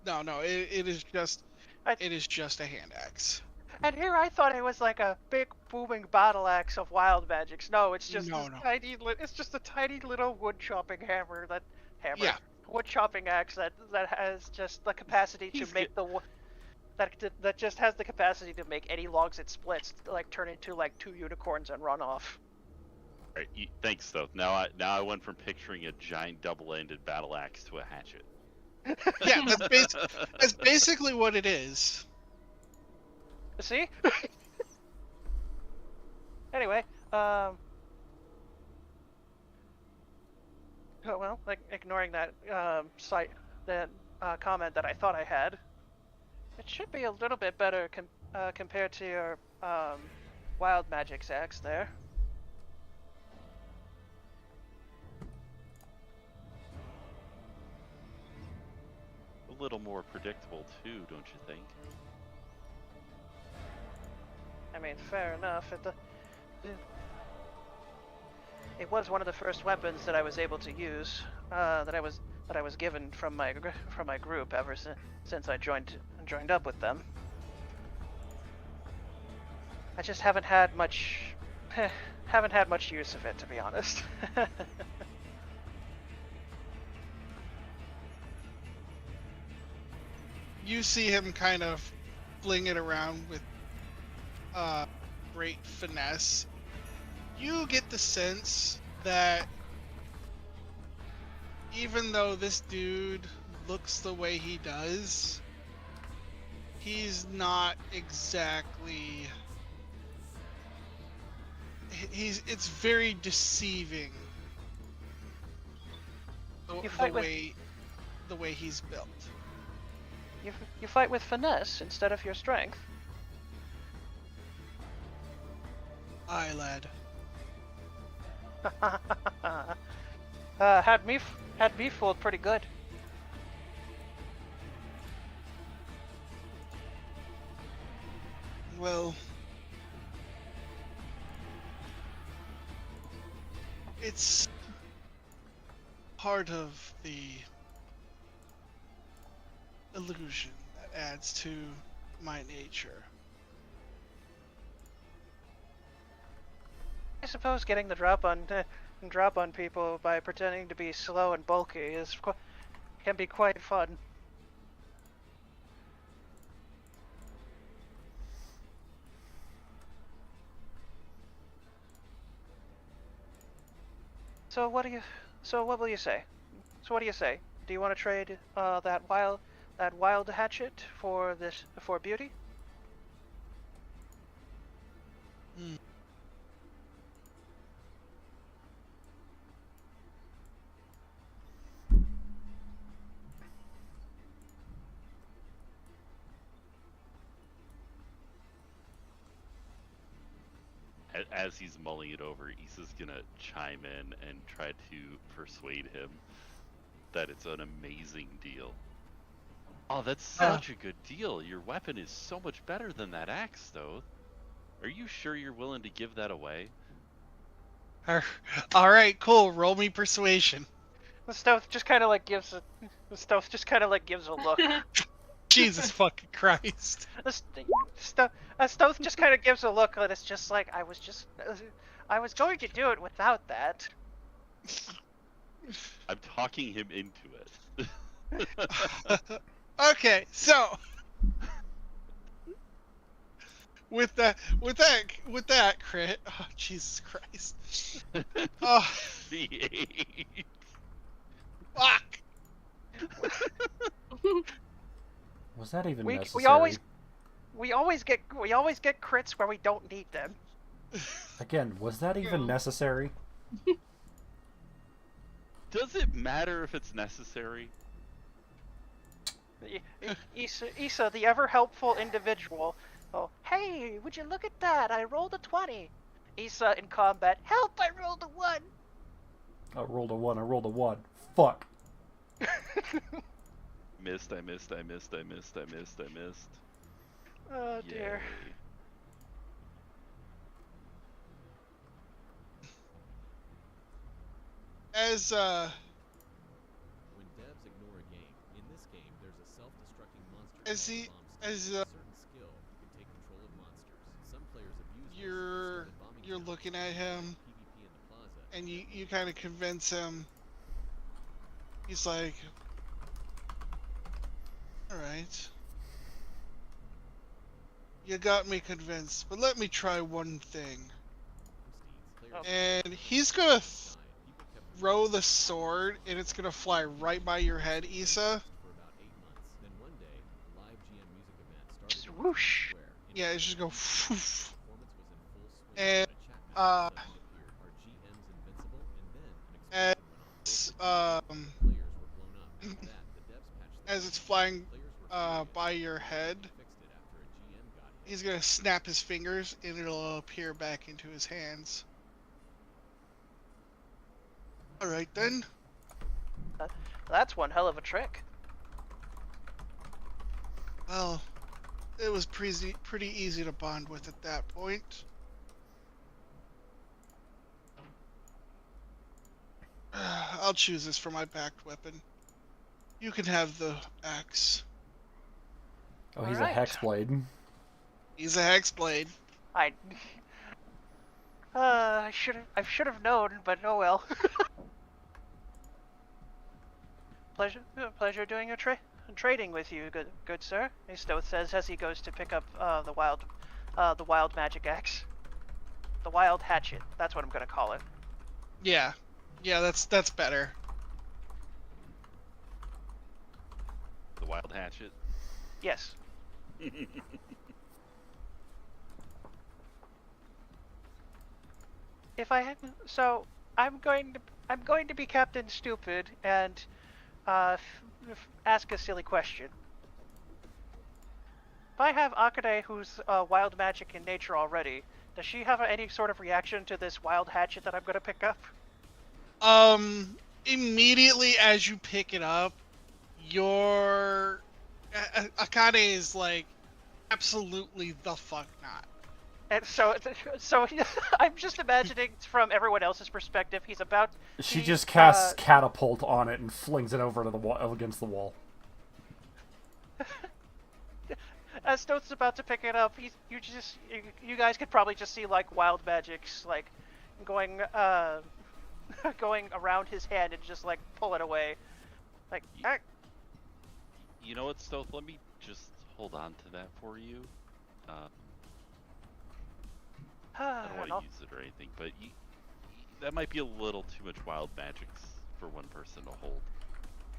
No. It is just I, a hand axe. and here I thought it was like a big booming battle axe of wild magics. No, it's just No, this no. tiny. It's just a tiny little wood chopping hammer, Yeah, wood chopping axe that has just the capacity to He's make that just has the capacity to make any logs it splits like turn into like 2 unicorns and run off. Alright, thanks though. Now I went from picturing a giant double-ended battle axe to a hatchet. yeah. That's basically what it is. See? Anyway, oh, well, like ignoring that comment that I thought I had, it should be a little bit better compared to your wild magic's axe there. A little more predictable too, don't you think? I mean, fair enough. It was one of the first weapons that I was able to use. That I was given from my group ever since I joined up with them. I just haven't had much use of it, to be honest. You see him kind of fling it around with great finesse. You get the sense that even though this dude looks the way he does, he's not exactly. It's very deceiving. The way he's built. You fight with finesse instead of your strength. Aye, lad. Had me fooled pretty good. Well, it's part of the illusion that adds to my nature. I suppose getting the drop on people by pretending to be slow and bulky can be quite fun. So what will you say? So what do you say? Do you want to trade that wild hatchet for beauty? Hmm. As he's mulling it over, Issa's gonna chime in and try to persuade him that it's an amazing deal. Oh, that's such a good deal. Your weapon is so much better than that axe, though. Are you sure you're willing to give that away? All right, cool. Roll me persuasion. The stealth just kind of like gives a look. Jesus fucking Christ. Stealth just kind of gives a look, and it's just like I was going to do it without that. I'm talking him into it. Okay, so with that crit, oh Jesus Christ. Oh, V8. fuck. Was that even necessary? We always get crits where we don't need them. Again, was that even necessary? Does it matter if it's necessary? Issa, the ever helpful individual. Oh, hey, would you look at that? I rolled a 20. Issa in combat. Help! I rolled a 1. I rolled a 1. Fuck. Missed. Oh dear. Yay. As When devs ignore a game, in this as he as you're you're looking at him, and you kind of convince him. He's like, all right, you got me convinced, but let me try one thing. Oh. And he's gonna throw the sword, and it's gonna fly right by your head, Issa. Just whoosh. Yeah, it's just go. Whoosh. And as as it's flying by your head, he's gonna snap his fingers, and it'll appear back into his hands. All right then. That's one hell of a trick. Well, it was pretty easy to bond with at that point. I'll choose this for my backed weapon. You can have the axe. Oh, he's Alright. a hexblade. He's a hexblade. I should have known, but oh well. Pleasure doing your trading with you, good sir. Stoth says as he goes to pick up the wild magic axe, the wild hatchet. That's what I'm gonna call it. Yeah, that's better. The wild hatchet. Yes. If I had, so I'm going to be Captain Stupid and ask a silly question. If I have Akane, who's wild magic in nature already, does she have any sort of reaction to this wild hatchet that I'm going to pick up? Immediately as you pick it up, your Akane is like, absolutely the fuck not. And so I'm just imagining from everyone else's perspective. She just casts catapult on it and flings it over to the wall against the wall. As Stoth's about to pick it up, you guys could probably just see like wild magics like going going around his hand and just like pull it away, like. You know what, Stoth? Let me just hold on to that for you. I don't want to use it or anything, but that might be a little too much wild magics for one person to hold.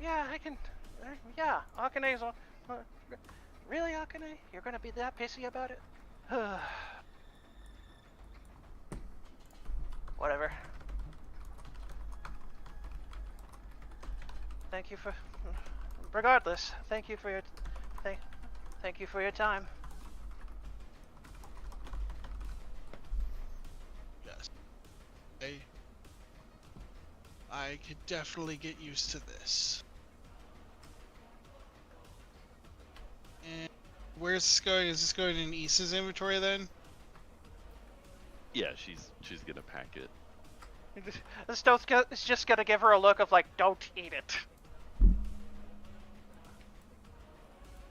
Yeah, I can. Yeah, Akane's. Really, Akane? You're gonna be that pissy about it? Whatever. Thank you for. Regardless, thank you for your. Thank you for your time. Yes. I could definitely get used to this. And where's this going? Is this going in Issa's inventory then? Yeah, she's gonna pack it. Stoth is just gonna give her a look of like, don't eat it.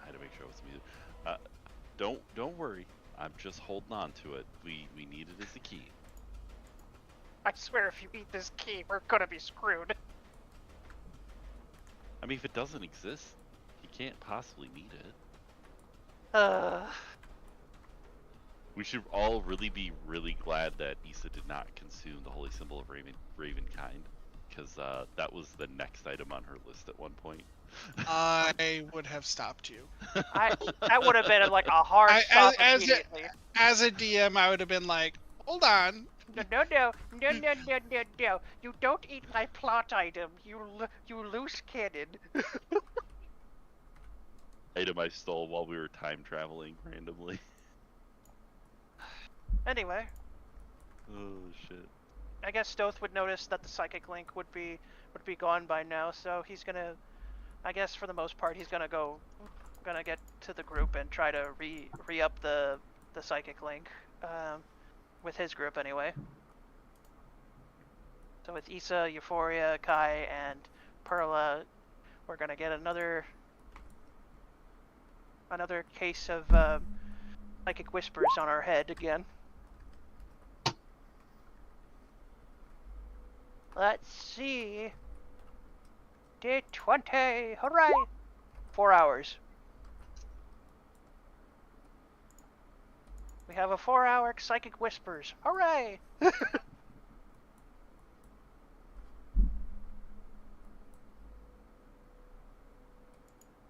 I had to make sure it was muted. Don't worry. I'm just holding on to it. We need it as a key. I swear, if you eat this key, we're gonna be screwed. I mean, if it doesn't exist, he can't possibly need it. We should all really be really glad that Issa did not consume the holy symbol of Ravenkind, because that was the next item on her list at one point. I would have stopped you. That would have been like a hard stop immediately. As a DM, I would have been like, hold on. No. You don't eat my plot item. You loose cannon. Item I stole while we were time traveling randomly. Anyway. Oh shit. I guess Stoth would notice that the psychic link would be gone by now, so he's gonna, I guess for the most part, he's gonna get to the group and try to re-up the psychic link, with his group anyway. So with Issa, Euphoria, Kai, and Perla, we're gonna get another another case of psychic whispers on our head again. Let's see. Day 20. Hooray! 4 hours. We have a 4-hour psychic whispers. Hooray!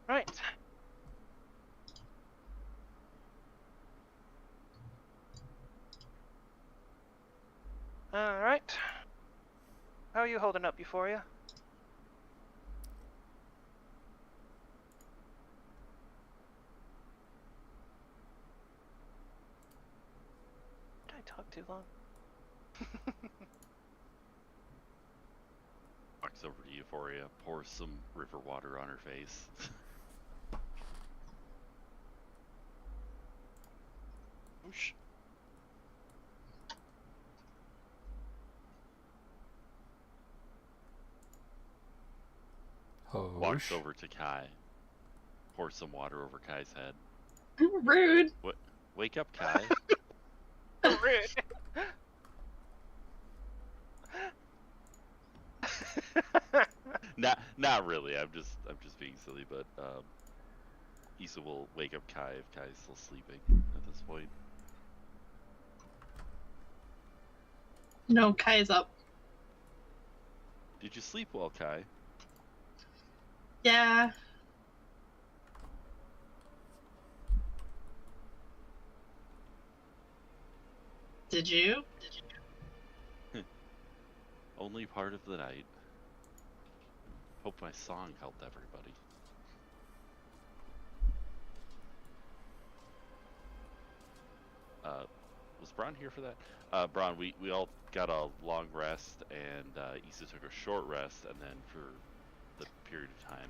Right. Alright. How are you holding up, Euphoria? Did I talk too long? Walks over to Euphoria, pours some river water on her face. Whoosh. Walks over to Kai, pours some water over Kai's head. Rude. What? Wake up, Kai. Rude. Not really. I'm just being silly. But Issa will wake up Kai if Kai's still sleeping at this point. No, Kai's up. Did you sleep well, Kai? Yeah. Did you? Only part of the night. Hope my song helped everybody. Was Braun here for that? Braun, we all got a long rest, and Issa took a short rest, and then for the period of time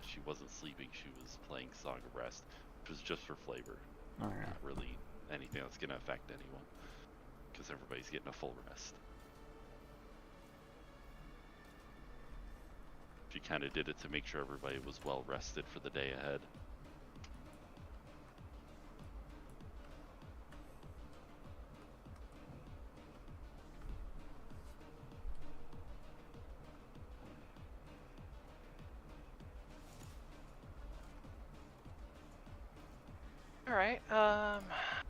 she wasn't sleeping, she was playing Song of Rest, which was just for flavor. Alright. Not really anything that's going to affect anyone, because everybody's getting a full rest. She kind of did it to make sure everybody was well rested for the day ahead. Alright, How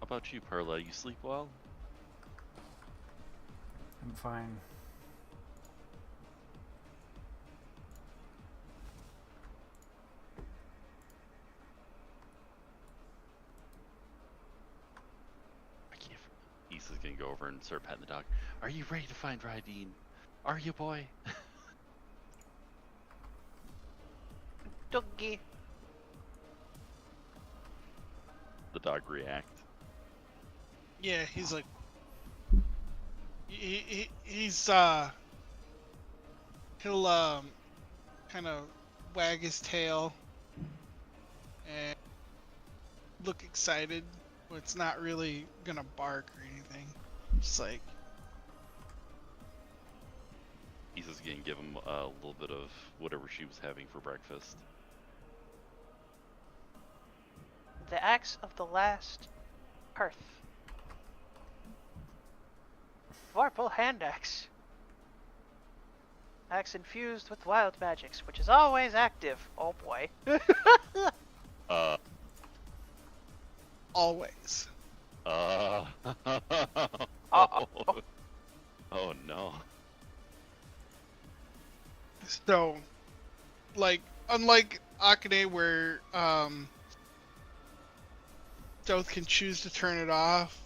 about you, Perla? You sleep well? I'm fine. Issa's gonna go over and start petting the dog. Are you ready to find Rydeen? Are you, boy? doggy. The dog react. Yeah, he's like, he's he'll kind of wag his tail and look excited, but it's not really gonna bark or anything. Just like, Issa's gonna give him a little bit of whatever she was having for breakfast. The axe of the last hearth. Vorpal hand axe. Axe infused with wild magics, which is always active. Oh boy. always. Oh no. So, like, unlike Akane, where Stealth can choose to turn it off.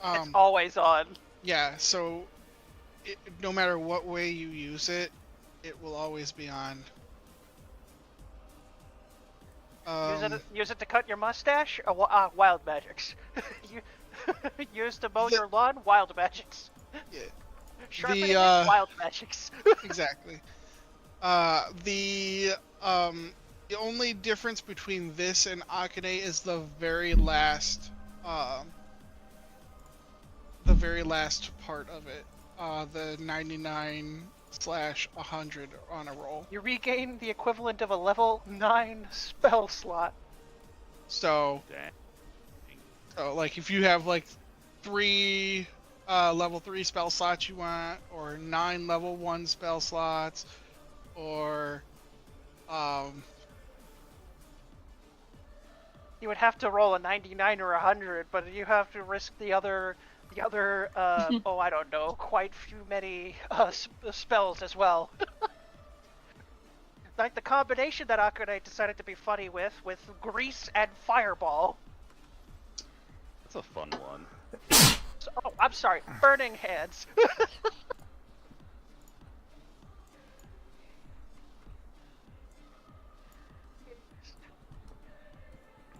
It's always on. Yeah, so no matter what way you use it, it will always be on. Use it to cut your mustache? Wild magics. Use to mow your lawn? Wild magics. Yeah. Sharpening it? Wild magics. Exactly. The only difference between this and Akane is the very last part of it. The 99/100 on a roll. You regain the equivalent of a level 9 spell slot. So, Dang. like if you have like 3 level 3 spell slots you want, or 9 level 1 spell slots, or You would have to roll a 99 or 100, but you have to risk the other oh, I don't know, quite few many spells as well. Like the combination that Akunite decided to be funny with Grease and Fireball. That's a fun one. So, oh, I'm sorry, Burning Hands.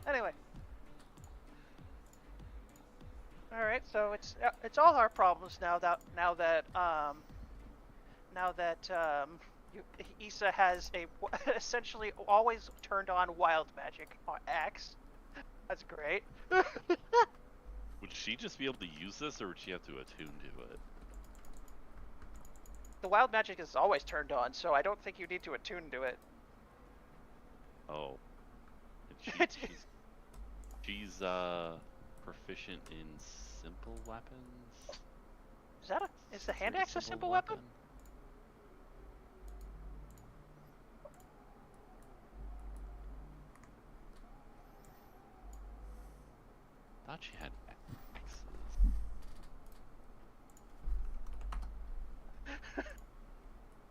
Anyway. All right, so it's all our problems now that Issa has a essentially always turned on wild magic axe. That's great. Would she just be able to use this, or would she have to attune to it? The wild magic is always turned on, so I don't think you need to attune to it. Oh. She's proficient in simple weapons. Is the hand axe a simple weapon? Thought she had axes.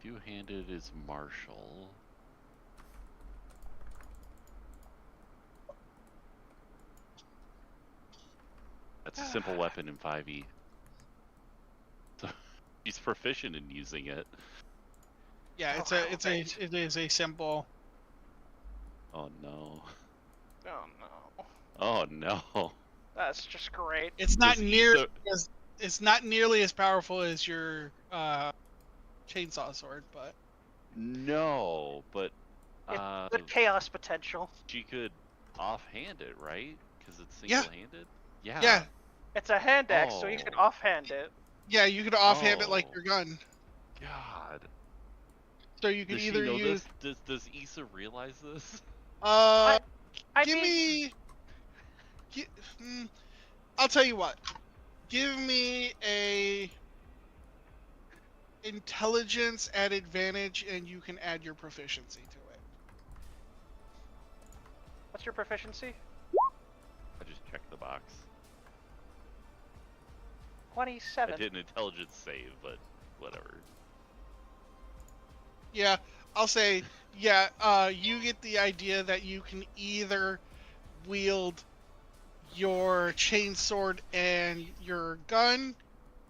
Two-handed is martial. That's a simple weapon in 5e. So he's proficient in using it. yeah, it is a simple. Oh no. Oh no. Oh no. That's just great. It's not Does it's not nearly as powerful as your chainsaw sword, but No, but Good chaos potential. she could offhand it, right? Because it's Yeah. single-handed. Yeah. yeah, It's a hand axe, so you can offhand it. yeah, you could offhand it like Oh. your gun. God. So you can Does either she know use this? Does Issa realize this? uh I give mean, I'll tell you what. Give me a intelligence at advantage, and you can add your proficiency to it. what's your proficiency? I just checked the box. 27. I did an intelligence save, but whatever. Yeah, I'll say, yeah, you get the idea that you can either wield your chainsword and your gun,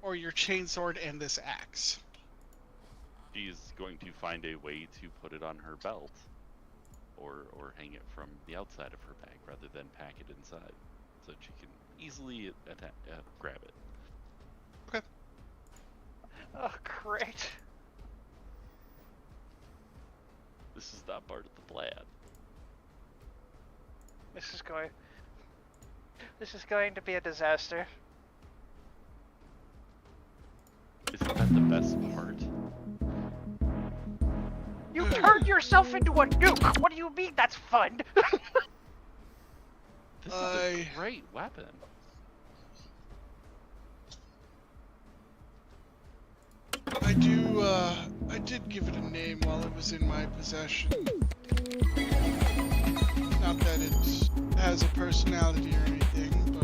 or your chainsword and this axe. She's going to find a way to put it on her belt, or hang it from the outside of her bag rather than pack it inside, so she can easily grab it. Okay. Oh, great. This is not part of the plan. This is going to be a disaster. Isn't that the best part? You turned yourself into a nuke! What do you mean that's fun? This is a great weapon. I did give it a name while it was in my possession. Not that it has a personality or anything,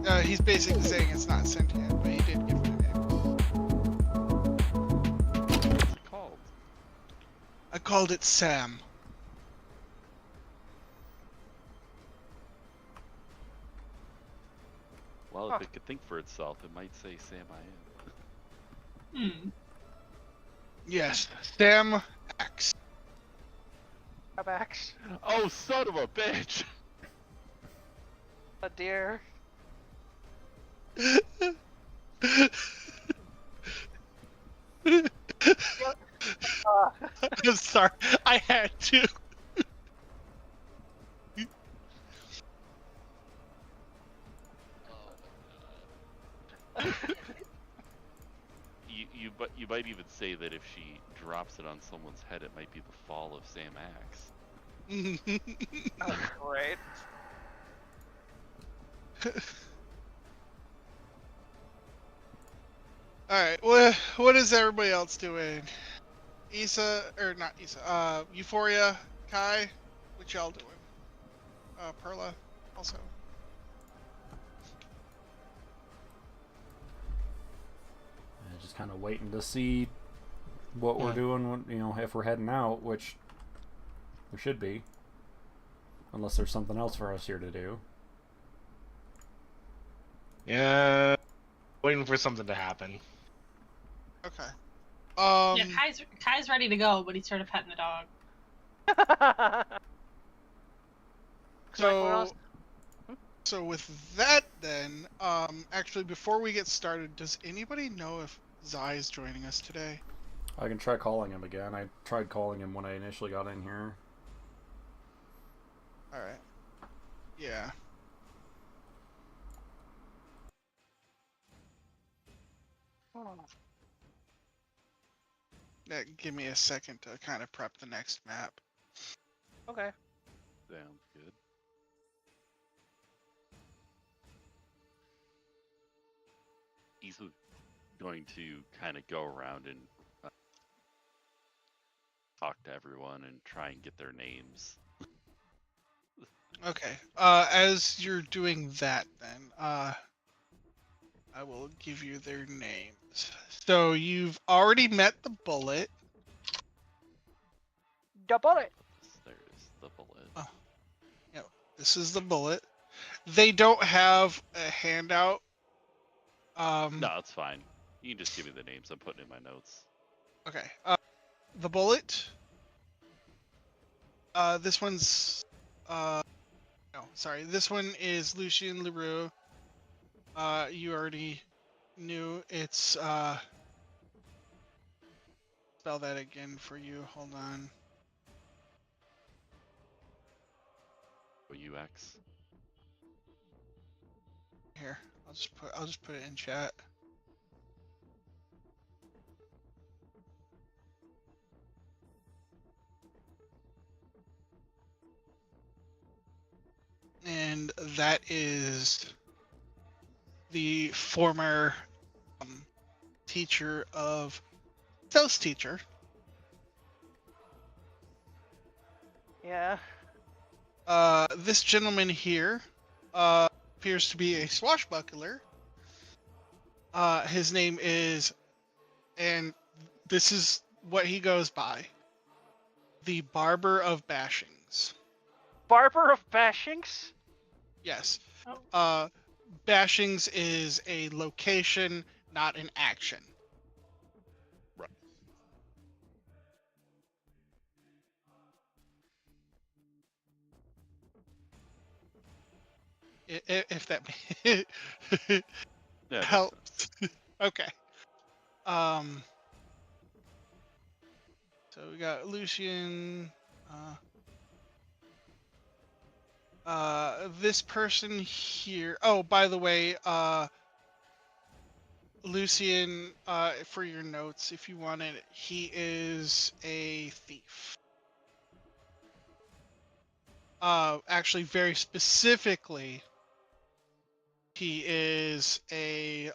but he's basically saying it's not sentient, but he did give it a name. What's it called? I called it Sam. Well, Huh. if it could think for itself, it might say Sam I am. Yes, Sam X. Axe. Oh, son of a bitch! A deer. I'm sorry, I had to. You might even say that if she drops it on someone's head, it might be the fall of Sam Axe. Right. Alright, what is everybody else doing? Issa, or not Issa, Euphoria, Kai, what y'all doing? Perla, also. Just kind of waiting to see what we're doing, if we're heading out, which we should be. Unless there's something else for us here to do. Yeah, waiting for something to happen. Okay. Yeah, Kai's ready to go, but he started petting the dog. So with that then, actually before we get started, does anybody know if Zai is joining us today? I can try calling him again. I tried calling him when I initially got in here. Alright. Yeah. Give me a second to kind of prep the next map. Okay. Sounds good. He's going to kind of go around and talk to everyone and try and get their names. Okay. As you're doing that then, I will give you their names. So you've already met the bullet. The bullet. There's the bullet. Oh, yep. This is the bullet. They don't have a handout. No, it's fine. You can just give me the names. I'm putting in my notes. Okay. The bullet. This one's. No, sorry. This one is Lucien Leroux. You already knew. It's. Spell that again for you. Hold on. UX. Here. I'll just put it in chat. And that is the former teacher of Stealth's teacher. Yeah. This gentleman here appears to be a swashbuckler. His name is, and this is what he goes by, the Barber of Bashings. Barber of Bashings? Yes. Oh. Bashings is a location, not an action. Right. If that Yeah, helps. Okay. So we got Lucien. This person here. Oh, by the way, Lucien, for your notes, if you want it, he is a thief. Actually, very specifically, he is a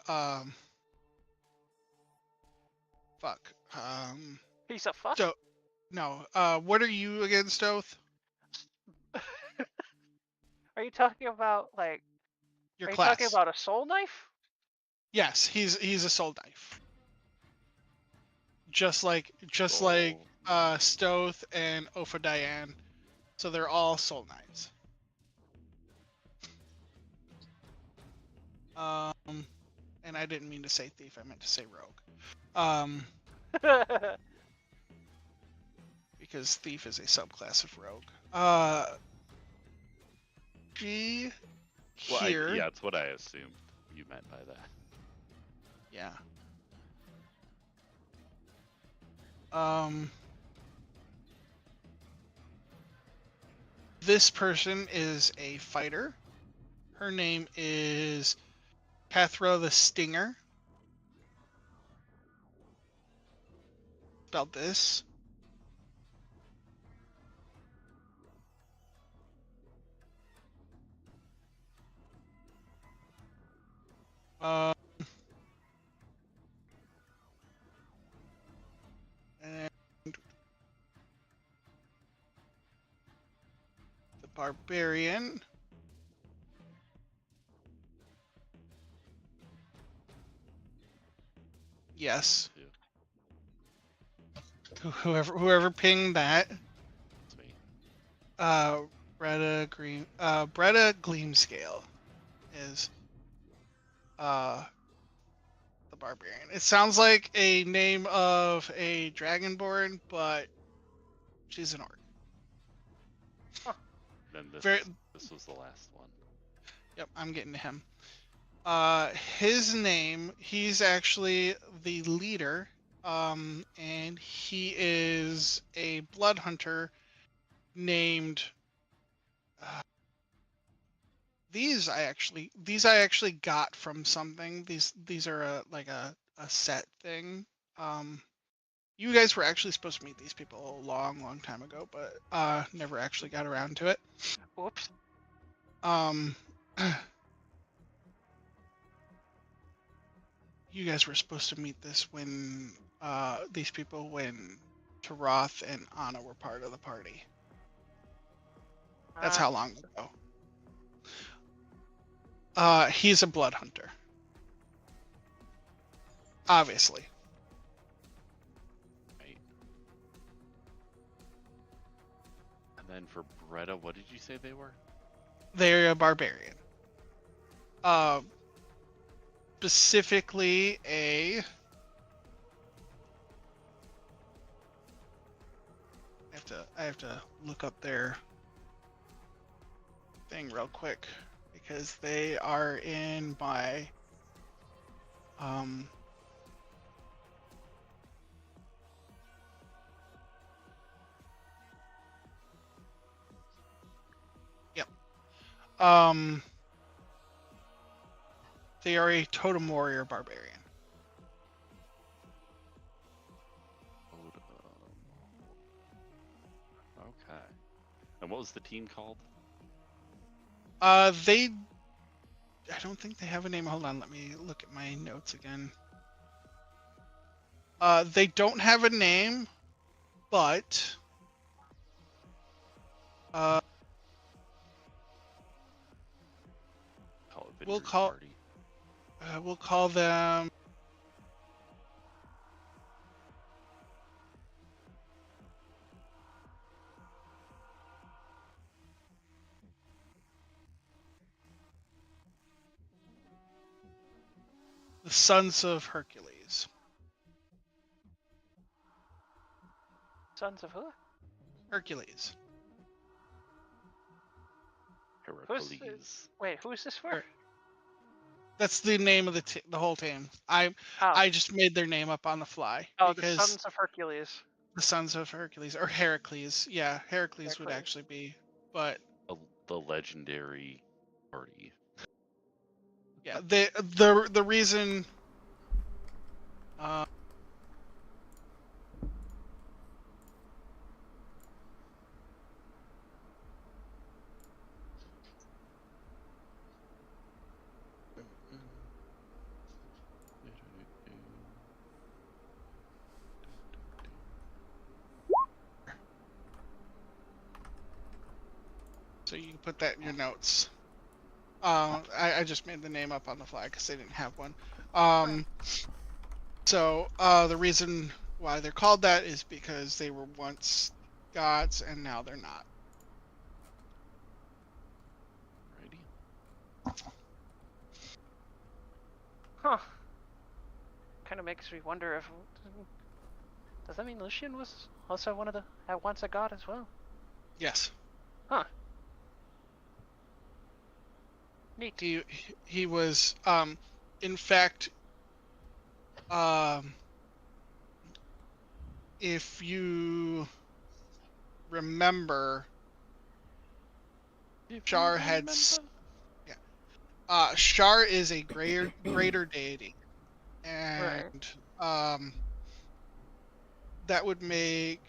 fuck. Piece of fuck? So, no. What are you again, Stoth? Are you talking about, like, Your are you class. talking about a soul knife? Yes, he's a soul knife. Just like Stoth and Opha Diane. So they're all soul knives. And I didn't mean to say thief, I meant to say rogue. Because thief is a subclass of rogue. G here. yeah, that's what I assumed you meant by that. Yeah. This person is a fighter. Her name is Cathro the Stinger. Spelled this. Um, and the barbarian. Yes. Too. Whoever pinged that. It's me. Bretta Gleamscale is the barbarian. It sounds like a name of a dragonborn, but she's an orc. Then Very, this was the last one. yep, I'm getting to him. His name, he's actually the leader, and he is a blood hunter named. These I actually got from something. These are a set thing. You guys were actually supposed to meet these people a long time ago, but never actually got around to it. Oops. Um, you guys were supposed to meet these people when Taroth and Anna were part of the party. That's how long ago. He's a blood hunter. Obviously. Right. And then for Bretta, what did you say they were? They're a barbarian. Specifically I have to look up their thing real quick because they are in my yep. They are a totem warrior barbarian. Okay. And what was the team called? They I don't think they have a name. Hold on, let me look at my notes again. They don't have a name, but we'll call them the Sons of Hercules. Sons of who? Hercules. Heracles. Wait, who is this for? That's the name of the whole team. I just made their name up on the fly. Oh, because the Sons of Hercules. The Sons of Hercules, or Heracles. Yeah, Heracles would actually be, but The legendary party. yeah, the reason. So you can put that in your notes. I just made the name up on the fly because they didn't have one. So the reason why they're called that is because they were once gods and now they're not. Righty. Huh. Kind of makes me wonder if... Does that mean Lucian was also one of the... at once a god as well? Yes. Huh. Neat. He was in fact if you remember Shar had Shar is a greater deity, and that would make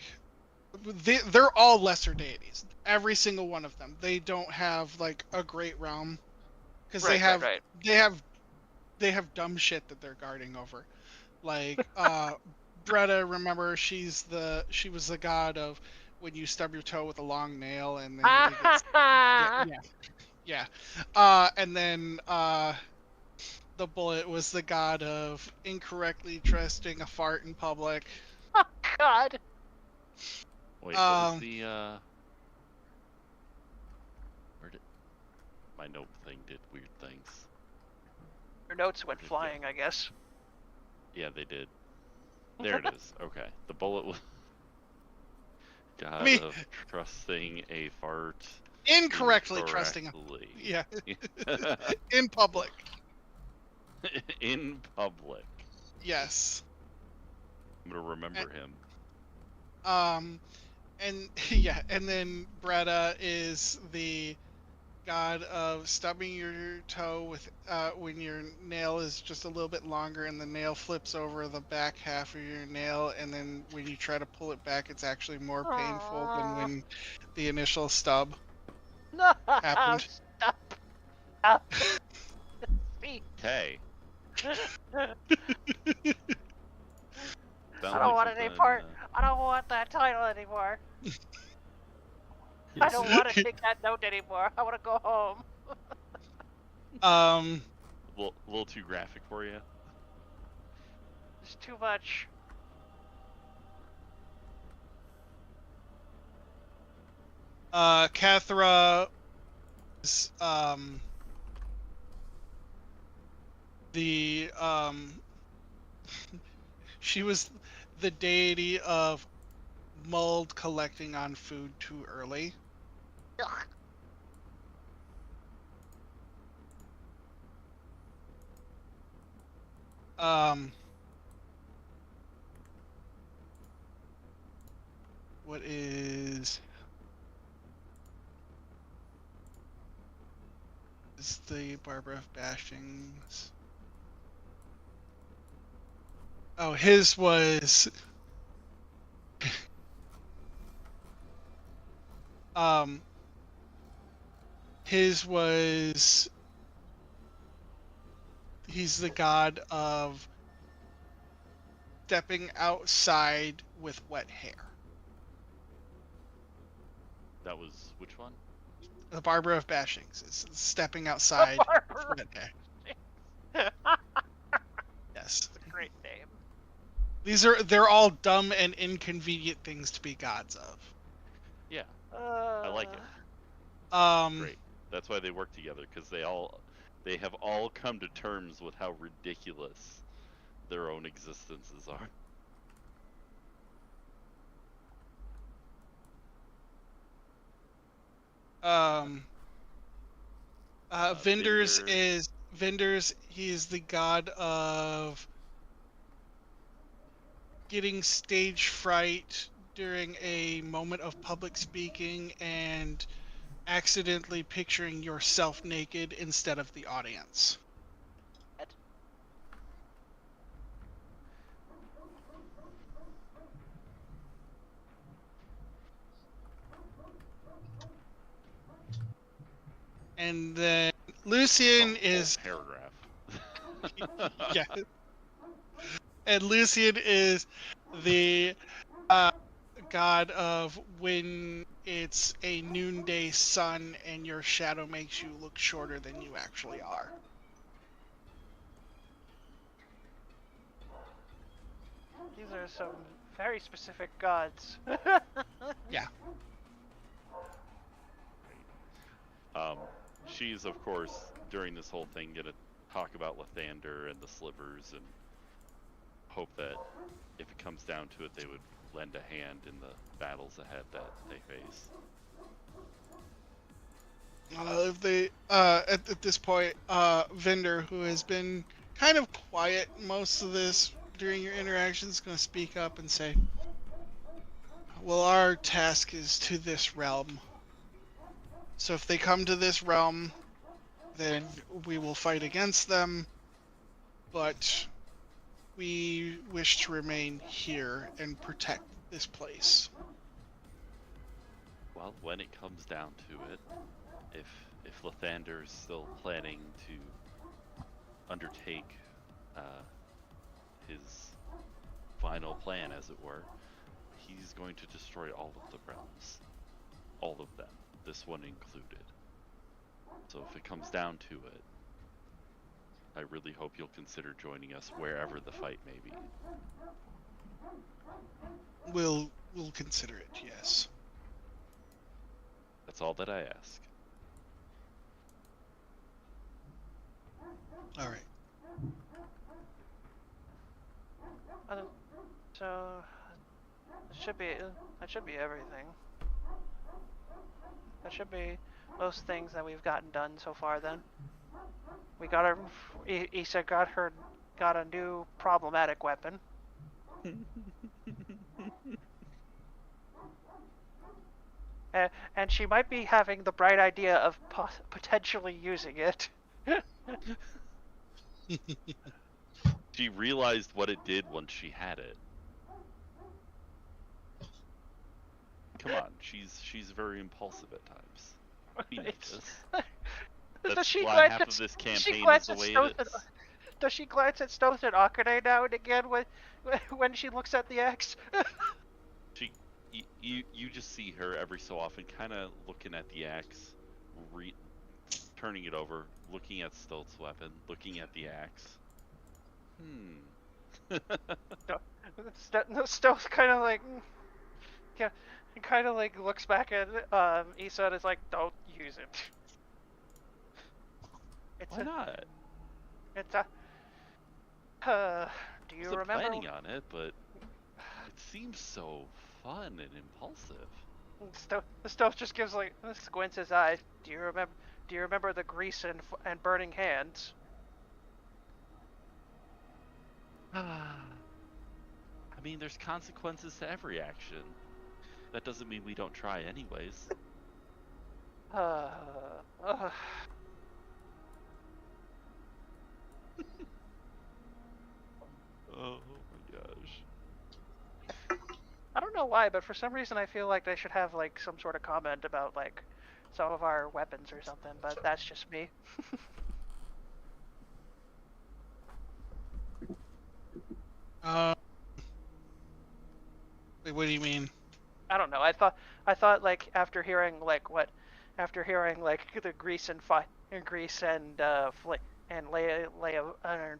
they're all lesser deities. Every single one of them. They don't have like a great realm because they have they have dumb shit that they're guarding over. Like Bretta, remember she was the god of when you stub your toe with a long nail and then it gets yeah. And then the bullet was the god of incorrectly trusting a fart in public. Oh God. Wait, what was the where did my note thing did weird things? Your notes went flying, I guess. Yeah, they did. There it is. Okay. The bullet was god Me- of trusting a fart Incorrectly trusting a yeah in public. in public. Yes. I'm gonna remember him. And yeah, and then Bretta is the god of stubbing your toe with when your nail is just a little bit longer and the nail flips over the back half of your nail, and then when you try to pull it back it's actually more painful than when the initial stub No, happened. stop. Stop. Me. Okay. I don't want any part. I don't want that title anymore. I don't want to take that note anymore. I want to go home. A little too graphic for you. It's too much. Cathra is the she was the deity of mold collecting on food too early. Ugh. What is the Barbara of Bashings? Oh, his was his was he's the god of stepping outside with wet hair. That was which one? The Barbara of Bashings is stepping outside with Barbara. wet hair. Yes. That's a great name. They're all dumb and inconvenient things to be gods of. Yeah, I like it. Great. That's why they work together, because they have all come to terms with how ridiculous their own existences are. Vendors, he is the god of getting stage fright during a moment of public speaking and accidentally picturing yourself naked instead of the audience. And then Lucian is paragraph. yeah. And Lucian is the god of when it's a noonday sun and your shadow makes you look shorter than you actually are. These are some very specific gods. Yeah. She's, of course, during this whole thing, gonna talk about Lathander and the slivers and hope that if it comes down to it, they would lend a hand in the battles ahead that they face. If they at this point, Vendor, who has been kind of quiet most of this during your interactions, is going to speak up and say, well, our task is to this realm. So if they come to this realm, then we will fight against them, but we wish to remain here and protect this place. Well, when it comes down to it, if Lathander's still planning to undertake his final plan, as it were, he's going to destroy all of the realms. All of them. This one included. So if it comes down to it, I really hope you'll consider joining us wherever the fight may be. We'll consider it, yes. That's all that I ask. All right. So that should be everything. That should be most things that we've gotten done so far. Then we got Issa got a new problematic weapon. And she might be having the bright idea of potentially using it. She realized what it did once she had it. Come on, she's very impulsive at times. We know this. That's why half of this campaign is the way it is. Does she glance at Stoth and Akane now and again when she looks at the axe? You just see her every so often, kind of looking at the axe, turning it over, looking at Stoth's weapon, looking at the axe. Stoth kind of like, yeah, kind of like looks back at Issa and is like, "Don't use it." Why not? It's a. Do you remember? I wasn't planning on it, but it seems so fun and impulsive. Stoth just gives like squints his eyes. Do you remember the grease and burning hands? I mean, there's consequences to every action. That doesn't mean we don't try anyways. Oh my gosh. I don't know why, but for some reason I feel like they should have like some sort of comment about like some of our weapons or something, but that's just me. Wait, what do you mean? I don't know. I thought like after hearing like the grease and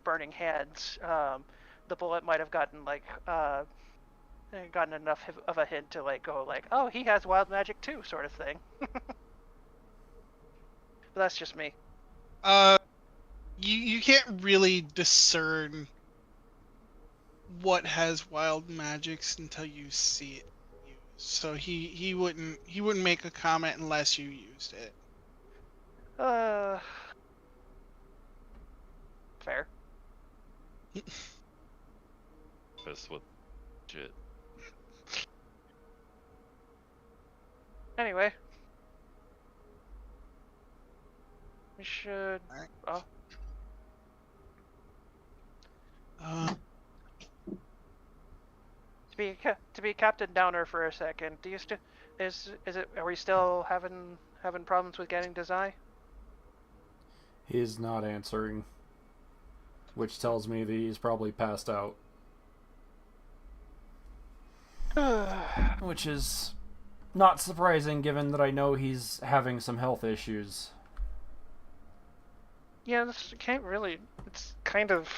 burning hands, the bullet might have gotten like gotten enough of a hint to like go like, oh, he has wild magic too, sort of thing. But that's just me. You can't really discern what has wild magics until you see it used. So he wouldn't make a comment unless you used it. Fair. That's what shit. Anyway, we should. Right. Oh. To be Captain Downer for a second. Do you still are we still having problems with getting Desai? He's not answering, which tells me that he's probably passed out. Which is not surprising given that I know he's having some health issues. Yeah, this can't really. It's kind of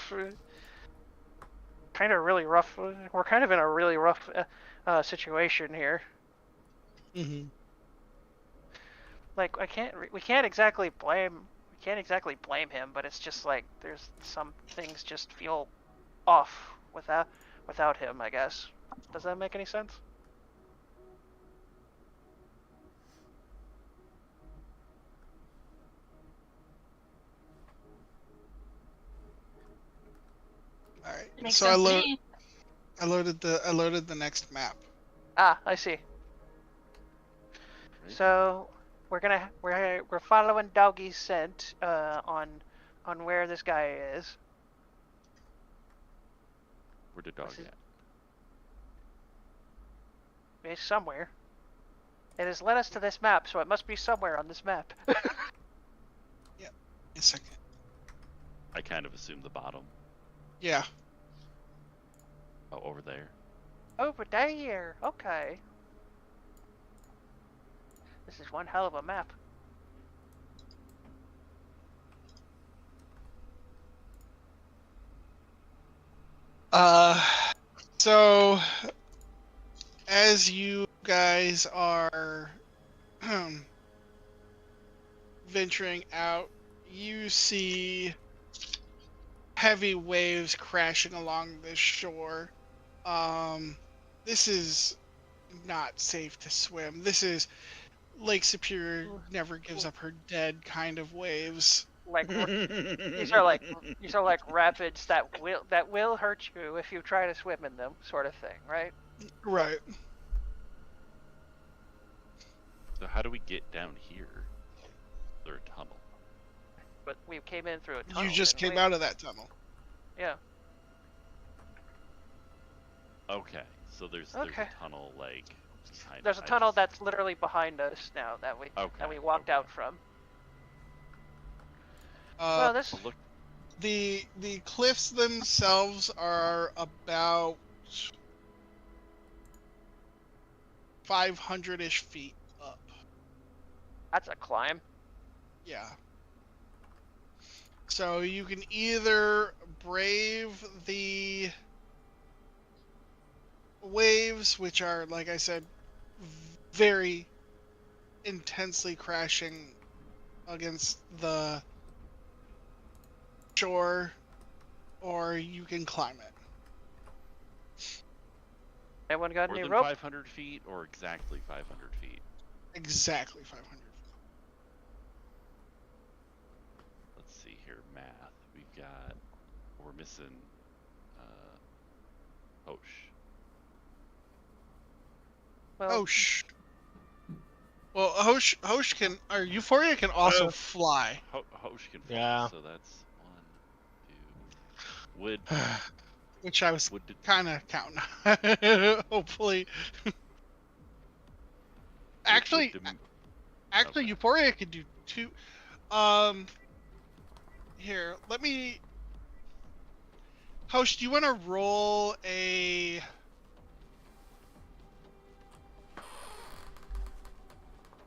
really rough. We're kind of in a really rough situation here. Mm-hmm. Like we can't exactly blame him, but it's just like there's some things just feel off without him, I guess. Does that make any sense? All right. Makes So sense to me. I loaded the next map. Ah, I see. So we're following Doggy's scent on where this guy is. Where the dog at? He's somewhere. It has led us to this map, so it must be somewhere on this map. A second. I kind of assumed the bottom. Yeah. Oh, over there. Over there. Okay. This is one hell of a map. So as you guys are venturing out, you see heavy waves crashing along the shore. This is not safe to swim. This is Lake Superior never gives up her dead kind of waves. Like these are like rapids that will hurt you if you try to swim in them, sort of thing, right? Right. So how do we get down here? Is there a tunnel? But we came in through a tunnel. You just didn't came we? out of that tunnel. Yeah. Okay, so there's Okay. a tunnel like behind. There's a tunnel that's literally behind us now that we walked out from. Well, this. Well, look, The cliffs themselves are about 500-ish feet up. That's a climb. Yeah. So you can either brave the waves, which are, like I said, very intensely crashing against the shore, or you can climb it. Anyone got more any than rope? 500 feet or exactly 500 feet? Exactly 500 feet. Let's see here, math. We're missing Hosh. Well, Hosh. Well, Hosh can, or Euphoria can also fly. Hosh can fly, Yeah. so that's 1, 2. Which I was Would kind of counting on. Hopefully. Actually, okay. Euphoria could do 2. Here, let me. Hosh, do you want to roll a?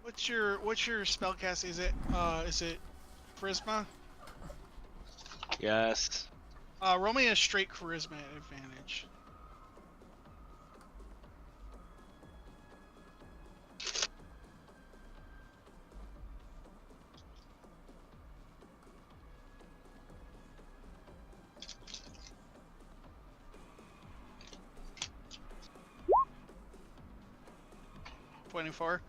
What's your spellcast? Is it charisma? Yes. Roll me a straight charisma advantage. $24.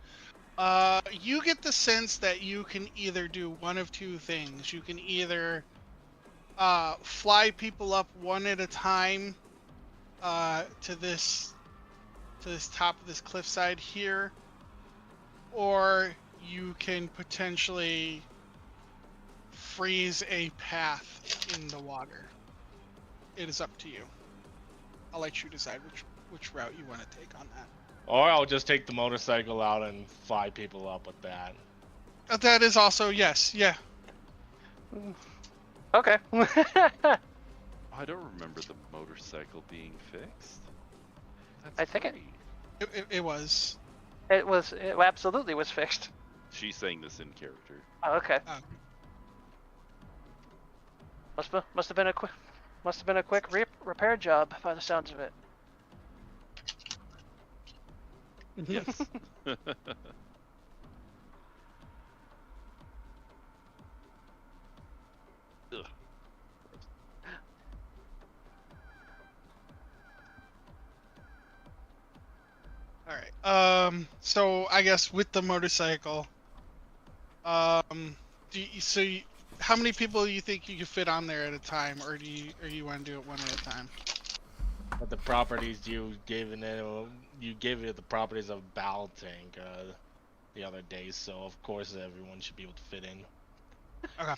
You get the sense that you can either do one of two things. You can either fly people up one at a time to this top of this cliffside here, or you can potentially freeze a path in the water. It is up to you. I'll let you decide which route you want to take on that. Or I'll just take the motorcycle out and fly people up with that. That is also, yes, yeah. okay. I don't remember the motorcycle being fixed. That's I think great. It was. It absolutely was fixed. She's saying this in character. Oh, okay. Oh. Must have been a quick repair job by the sounds of it. Yes. Ugh. All right. So I guess with the motorcycle, how many people do you think you could fit on there at a time, or do you want to do it one at a time? But the properties you gave it the properties of battle tank the other day, so of course everyone should be able to fit in. Okay.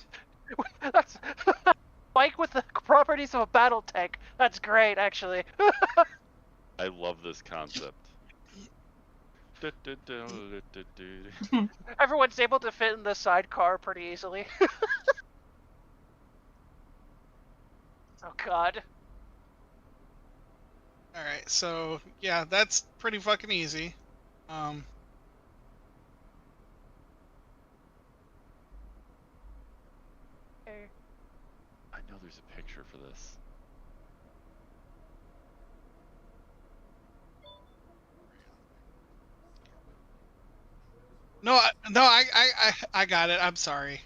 That's Mike with the properties of a battle tank. That's great, actually. I love this concept. Everyone's able to fit in the sidecar pretty easily. Oh God. All right, so yeah, that's pretty fucking easy. Okay. I know there's a picture for this. No, I got it. I'm sorry.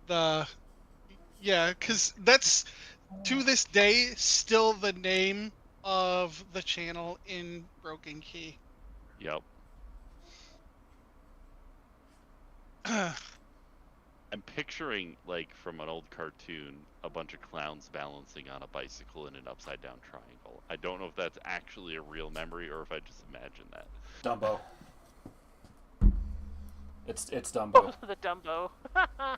The Yeah, because that's to this day still the name of the channel in Broken Key. Yep. I'm picturing, like, from an old cartoon, a bunch of clowns balancing on a bicycle in an upside down triangle. I don't know if that's actually a real memory or if I just imagined that. Dumbo. It's Dumbo. The Dumbo. I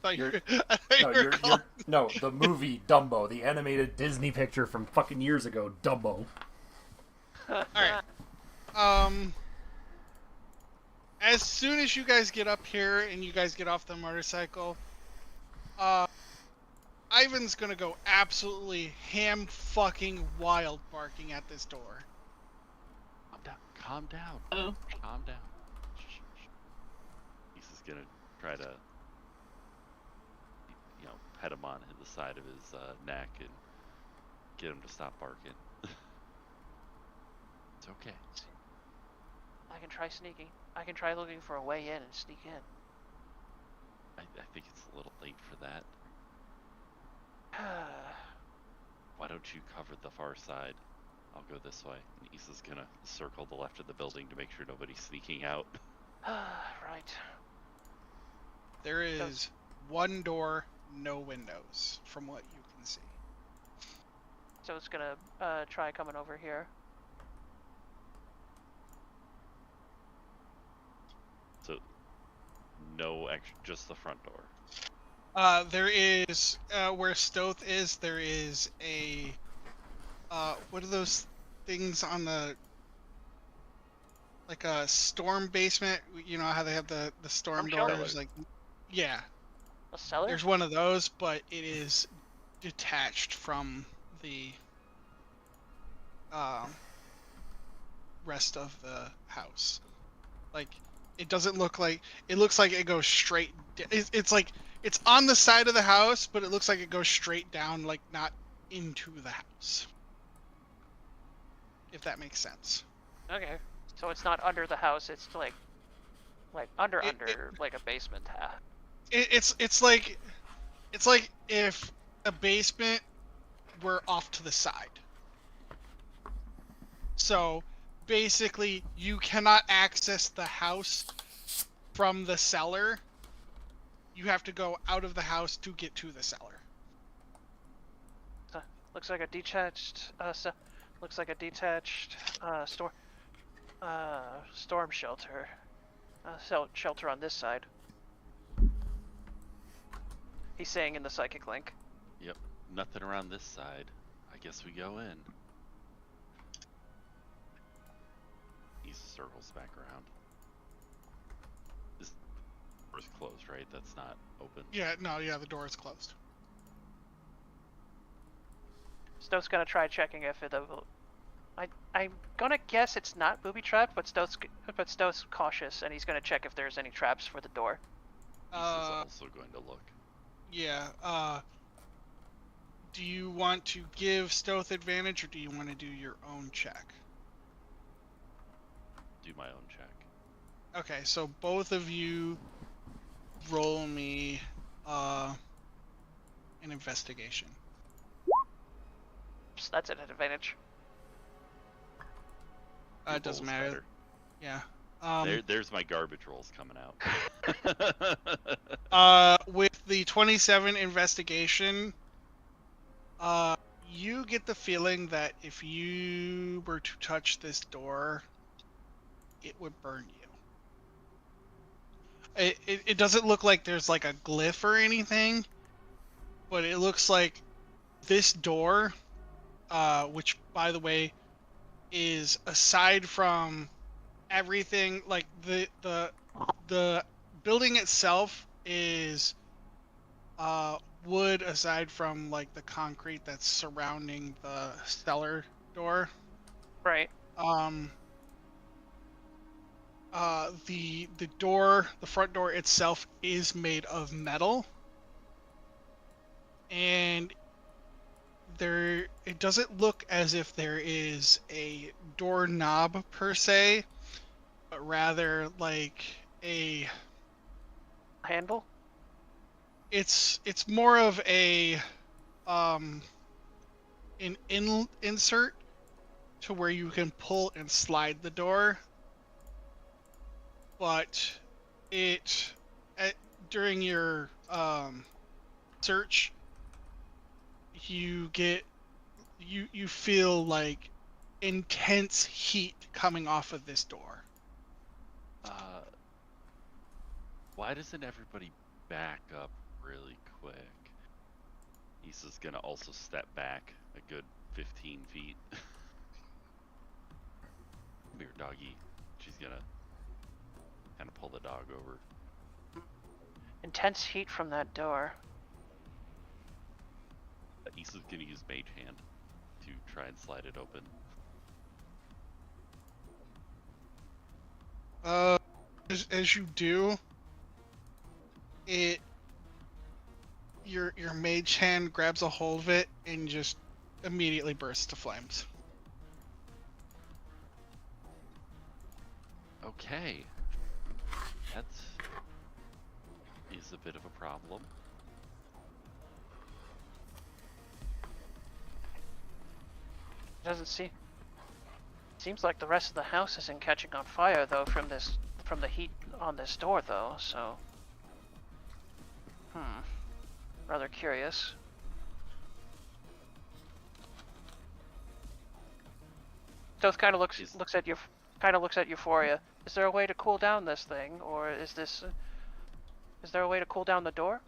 thought you You're- I thought No, you were calling- no, the movie Dumbo, the animated Disney picture from fucking years ago, Dumbo. Alright. As soon as you guys get up here and you guys get off the motorcycle, Ivan's gonna go absolutely ham fucking wild barking at this door. Calm down. Calm down. Oh. Calm down. Shh. He's just gonna try to, pet him on the side of his neck and get him to stop barking. It's okay. I can try sneaking. I can try looking for a way in and sneak in. I think it's a little late for that. Why don't you cover the far side? I'll go this way. And Issa's gonna circle the left of the building to make sure nobody's sneaking out. Right. There is one door, no windows, from what you can see. So it's gonna try coming over here. So, no extra, just the front door. There is, where Stoth is, there is a, what are those things on the, like a storm basement? You know how they have the storm Storm doors? shelter. Like, yeah. A cellar? There's one of those, but it is detached from the, rest of the house. Like, it doesn't look like, it looks like it goes straight, it's like, it's on the side of the house, but it looks like it goes straight down, like not into the house. If that makes sense. Okay. So it's not under the house. It's like under It- like a basement. It's like if a basement were off to the side. So basically, you cannot access the house from the cellar. You have to go out of the house to get to the cellar. Looks like a detached. Looks like a detached storm shelter. Shelter on this side. He's saying in the psychic link. Yep, nothing around this side. I guess we go in. He circles back around. This door's closed, right? That's not open. Yeah, no, yeah, the door is closed. Stowe's gonna try checking if it. I'm gonna guess it's not booby trapped, but Stowe's cautious and he's gonna check if there's any traps for the door. He's also going to look. Yeah, do you want to give Stoth advantage, or do you want to do your own check? Do my own check. Okay, so both of you roll me an investigation. So that's an advantage. It doesn't Rolls matter. better. Yeah. There's my garbage rolls coming out. With the 27 investigation, you get the feeling that if you were to touch this door, it would burn you. It doesn't look like there's like a glyph or anything, but it looks like this door, which by the way, is aside from everything, like the building itself is wood aside from like the concrete that's surrounding the cellar door. Right. The door, the front door itself is made of metal, and it doesn't look as if there is a doorknob per se, but rather like a Handle. it's more of a an insert to where you can pull and slide the door, but it during your search you get you feel like intense heat coming off of this door. Why doesn't everybody back up really quick? Issa's gonna also step back a good 15 feet. Come here, doggy. She's gonna kind of pull the dog over. Intense heat from that door. Issa's gonna use Mage Hand to try and slide it open. As you do, your mage hand grabs a hold of it and just immediately bursts to flames. Okay. That is a bit of a problem. Doesn't see. Seems like the rest of the house isn't catching on fire though from the heat on this door though. So, rather curious. Toth kind of looks at Euphoria. Is there a way to cool down this thing, or is there a way to cool down the door?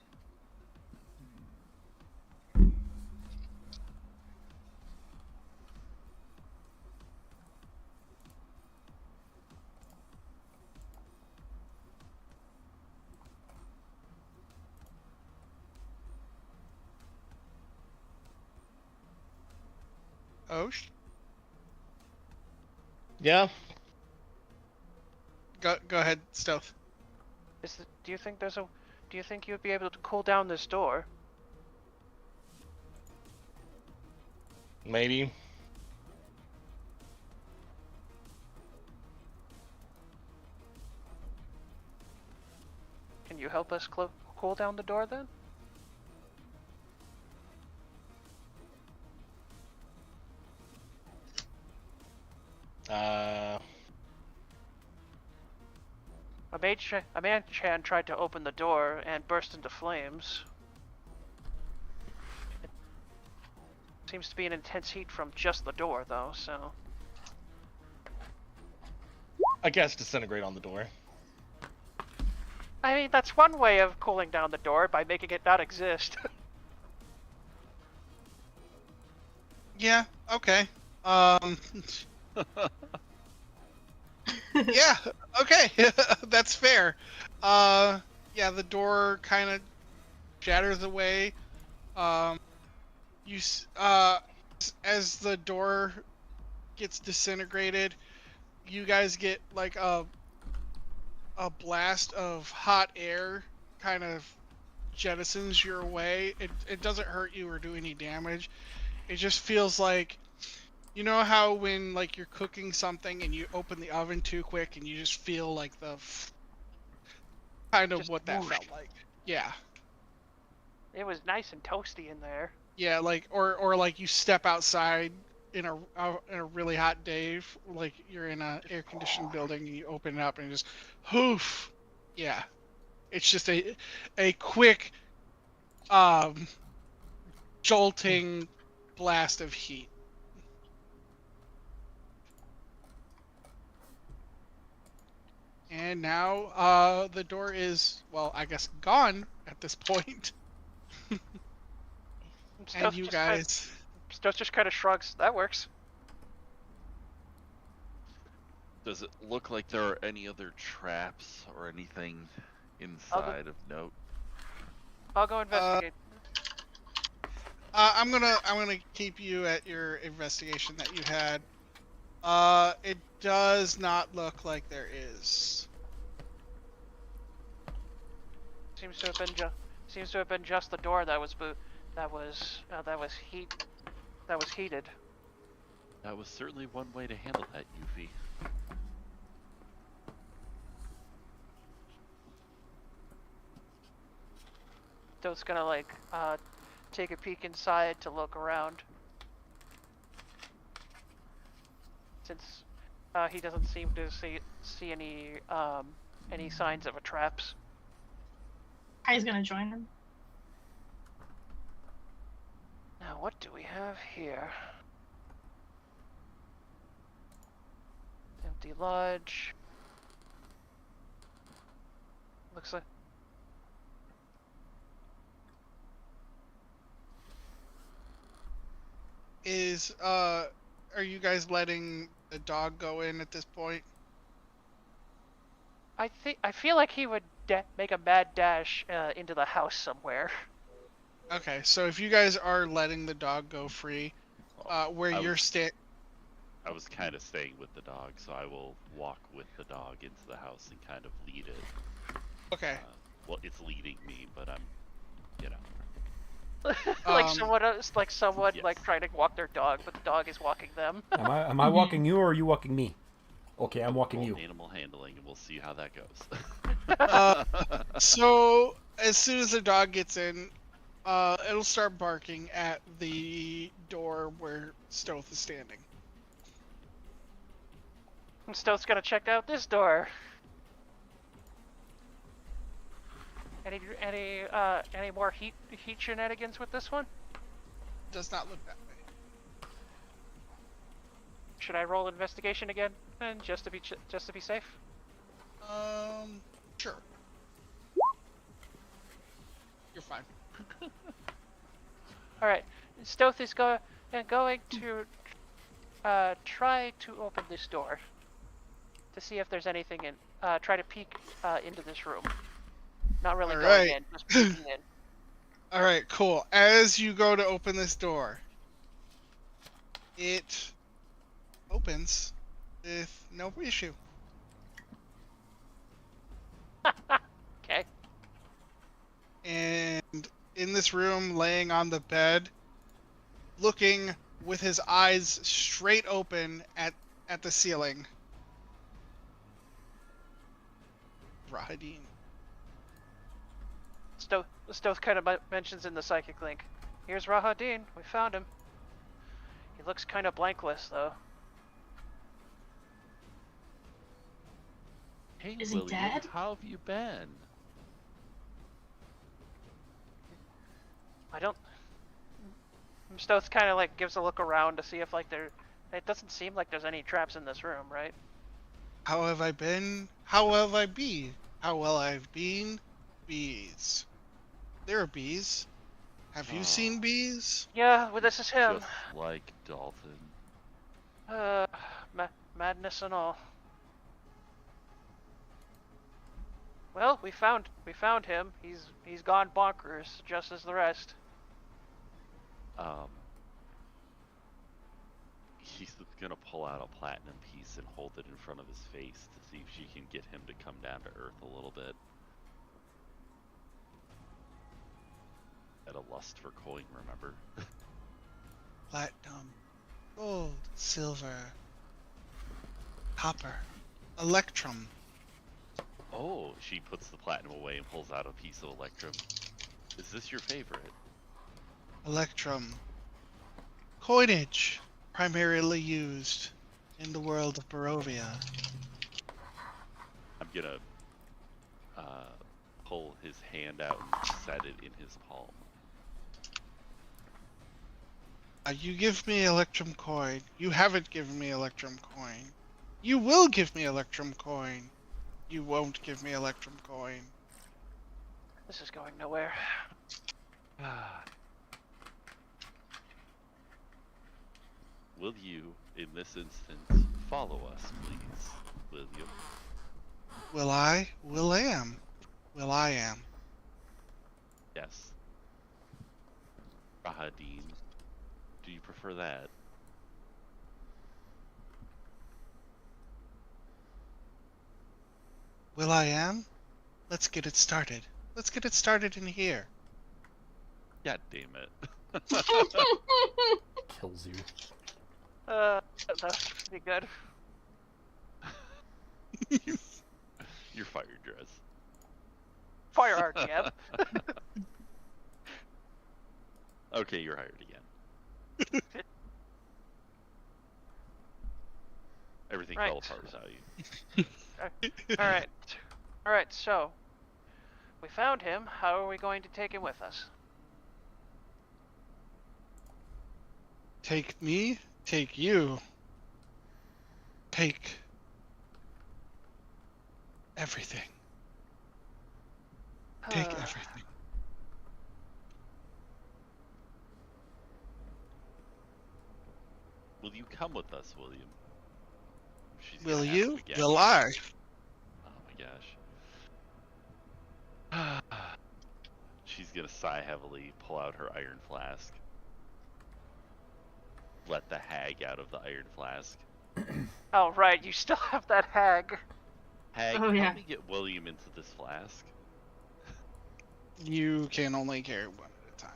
Osh? Yeah. Go ahead, Stealth. Do you think you'd be able to cool down this door? Maybe. Can you help us cool down the door then? A man tried to open the door and burst into flames. It seems to be an intense heat from just the door, though, so... I guess disintegrate on the door. I mean, that's one way of cooling down the door, by making it not exist. Yeah, okay. Yeah, okay. That's fair. Yeah, the door kind of shatters away. As the door gets disintegrated, you guys get like a blast of hot air kind of jettisons your way. It doesn't hurt you or do any damage. It just feels like, you know how when like you're cooking something and you open the oven too quick and you just feel like the kind of Just what that whoosh. felt like. Yeah. It was nice and toasty in there. Yeah, like or like you step outside in a really hot day, like you're in a air conditioned building and you open it up and just hoof. Yeah. It's just a quick jolting blast of heat. And now the door is, well, I guess gone at this point. And you guys... Stuff just kind of shrugs. That works. Does it look like there are any other traps or anything inside of note? I'll go investigate. I'm gonna keep you at your investigation that you had. It does not look like there is. Seems to have been just the door that was heated. That was certainly one way to handle that, Yuffie. Toad's gonna like take a peek inside to look around, since he doesn't seem to see any signs of a traps. Kai's gonna join him. Now what do we have here? Empty lodge. Looks like. Are you guys letting the dog go in at this point? I feel like he would make a mad dash into the house somewhere. Okay, so if you guys are letting the dog go free, where you're I was kind of staying with the dog, so I will walk with the dog into the house and kind of lead it. Okay. Well, it's leading me, but I'm, like someone yes. like trying to walk their dog, but the dog is walking them. Am I walking you or are you walking me? Okay, I'm walking roll you. animal handling, and we'll see how that goes. So as soon as the dog gets in, it'll start barking at the door where Stoth is standing. And Stoth's gonna check out this door. Any more heat shenanigans with this one? Does not look that way. Should I roll investigation again, and just to be safe? Sure. You're fine. All right. Stoth is going to try to open this door to see if there's anything in. Try to peek into this room. Not really All going right. in, just peeking in. All right, cool. As you go to open this door, it opens with no issue. Okay. And in this room, laying on the bed, looking with his eyes straight open at the ceiling, Rahadin. Stoth kind of mentions in the psychic link. Here's Rahadin. We found him. He looks kind of blankless, though. Hey, Is he William, dead? how have you been? I don't. Stoth kind of like gives a look around to see if like there. It doesn't seem like there's any traps in this room, right? How have I been? How have I been? How well I've been? Bees. There are bees. Have you seen bees? Yeah, well, this is him. Just like Dalton. Madness and all. Well, we found him. He's gone bonkers, just as the rest. He's gonna pull out a platinum piece and hold it in front of his face to see if she can get him to come down to earth a little bit. At a lust for coin, remember? Platinum, gold, silver, copper, electrum. Oh, she puts the platinum away and pulls out a piece of electrum. Is this your favorite? Electrum. Coinage, primarily used in the world of Barovia. I'm gonna pull his hand out and set it in his palm. You give me Electrum coin. You haven't given me Electrum coin. You will give me Electrum coin. You won't give me Electrum coin. This is going nowhere. Will you, in this instance, follow us, please, William? Will I? Will am. Will I am. Yes. Rahadin. Do you prefer that? Will I am? Let's get it started. Let's get it started in here. God damn it. Kills you. That's pretty good. You're fired, Dress. Fire RTM. Okay, you're hired again. Everything Right. fell apart without you. Alright. Alright, so. We found him. How are we going to take him with us? Take me, take you. Take everything. Take everything. Will you come with us, William? She's Will gonna ask you? again. Will I? Oh my gosh. She's gonna sigh heavily, pull out her iron flask. Let the hag out of the iron flask. Oh, right, you still have that hag. Hag, Oh, yeah. help me get William into this flask. You can only carry one at a time.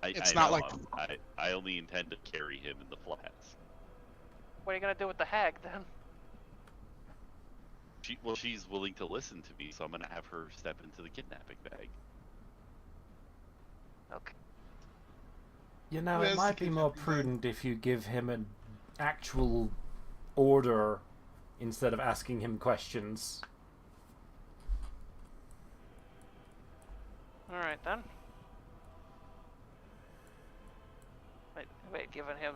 It's I not know, like- I only intend to carry him in the flask. What are you gonna do with the hag then? She's willing to listen to me, so I'm gonna have her step into the kidnapping bag. Okay. You know, Who it has might the be more kidnapping bag? prudent if you give him an actual order instead of asking him questions. Alright then. Wait, giving him...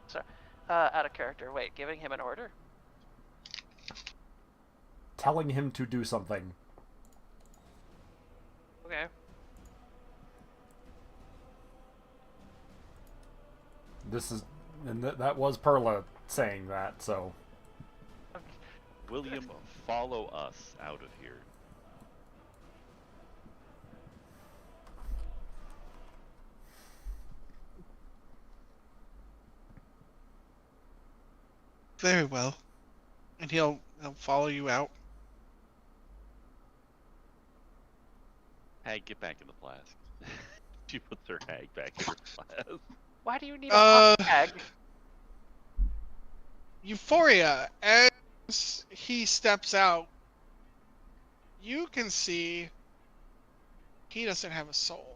Sorry. Out of character. Wait, giving him an order? Telling him to do something. Okay. This is... And that was Perla saying that, so... William, follow us out of here. Very well. And he'll follow you out. Hag, get back in the flask. She puts her hag back in her flask. Why do you need a hag? Euphoria, as he steps out, you can see he doesn't have a soul.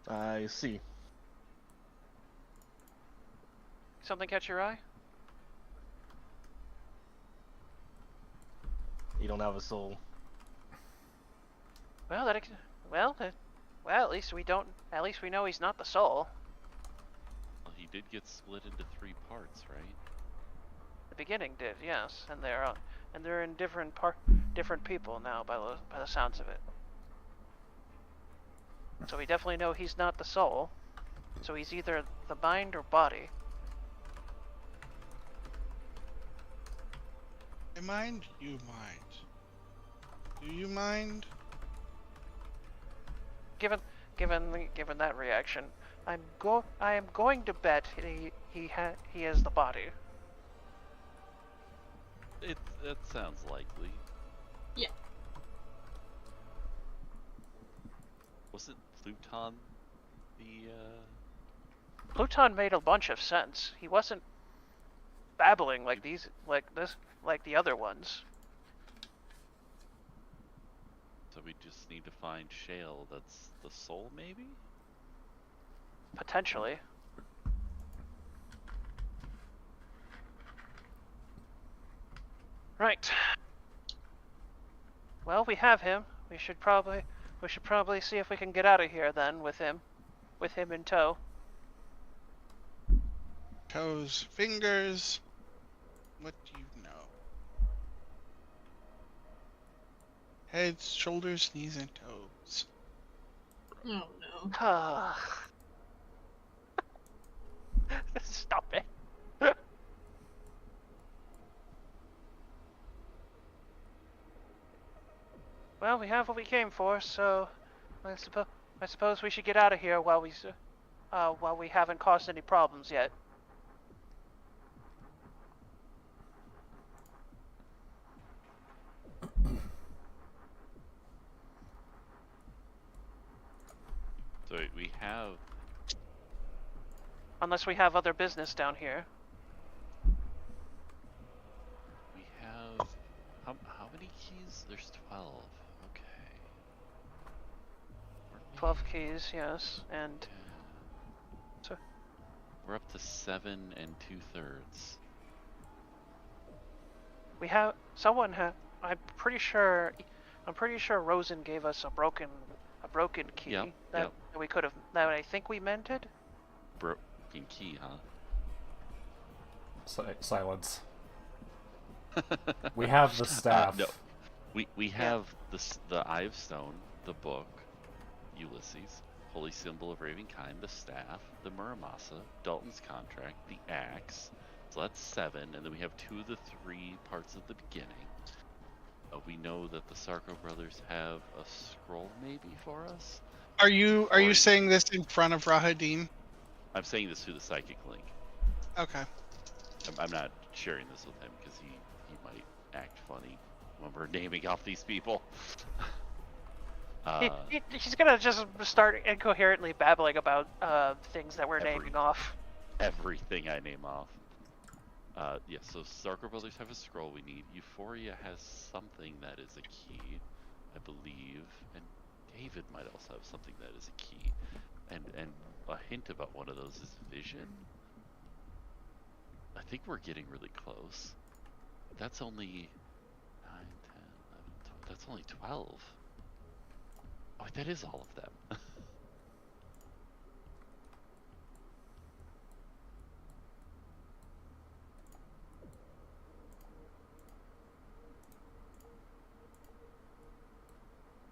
I see. Something catch your eye? You don't have a soul. Well, well, at least we don't. At least we know he's not the soul. Well, he did get split into 3 parts, right? The beginning did, yes, and they're in different people now by the sounds of it. So we definitely know he's not the soul. So he's either the mind or body. I mind? You mind. Do you mind? Given that reaction, I am going to bet he is the body. That sounds likely. Yeah. Wasn't Pluton the Pluton made a bunch of sense. He wasn't babbling like the other ones. So we just need to find Shale. That's the soul, maybe? Potentially. Right. Well, we have him. We should probably see if we can get out of here then with him in tow. Toes, fingers. What do you know? Heads, shoulders, knees, and toes. Oh no. Stop it. Well, we have what we came for, so I suppose we should get out of here while we haven't caused any problems yet. So we have. Unless we have other business down here. We have. How many keys? There's 12. Okay. Weren't we- 12 keys, yes, and Yeah. so We're up to 7 2/3. we have someone. I'm pretty sure Rosen gave us a broken key Yep, that yep. we could have. That I think we mended. Broken key, huh? Silence. We have the staff. No. We have the Eye of Stone, the book, Ulysses, Holy Symbol of Ravenkind, the staff, the Muramasa, Dalton's contract, the axe. So that's 7, and then we have 2 of the 3 parts of the beginning. We know that the Sarko brothers have a scroll maybe for us. Are you saying this in front of Rahadin? I'm saying this through the psychic link. Okay. I'm not sharing this with him because he might act funny when we're naming off these people. He's gonna just start incoherently babbling about things that we're naming off. Everything I name off. Yeah, so Sarko Brothers have a scroll we need. Euphoria has something that is a key, I believe, and David might also have something that is a key. And a hint about one of those is vision. I think we're getting really close. That's only 9, 10, 11, 12. That's only 12. Oh, that is all of them.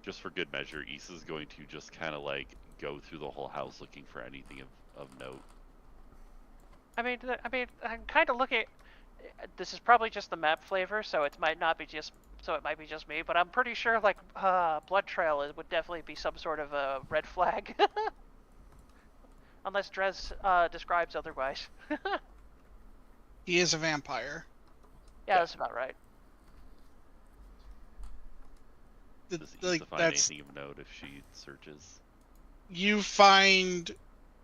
Just for good measure, Issa's going to just kind of like go through the whole house looking for anything of note. I mean, I'm kind of looking. This is probably just the map flavor, so it might be just me. But I'm pretty sure like blood trail would definitely be some sort of a red flag, unless Drez describes otherwise. He is a vampire. Yeah, that's about right. Does Issa find anything of note if she searches? You find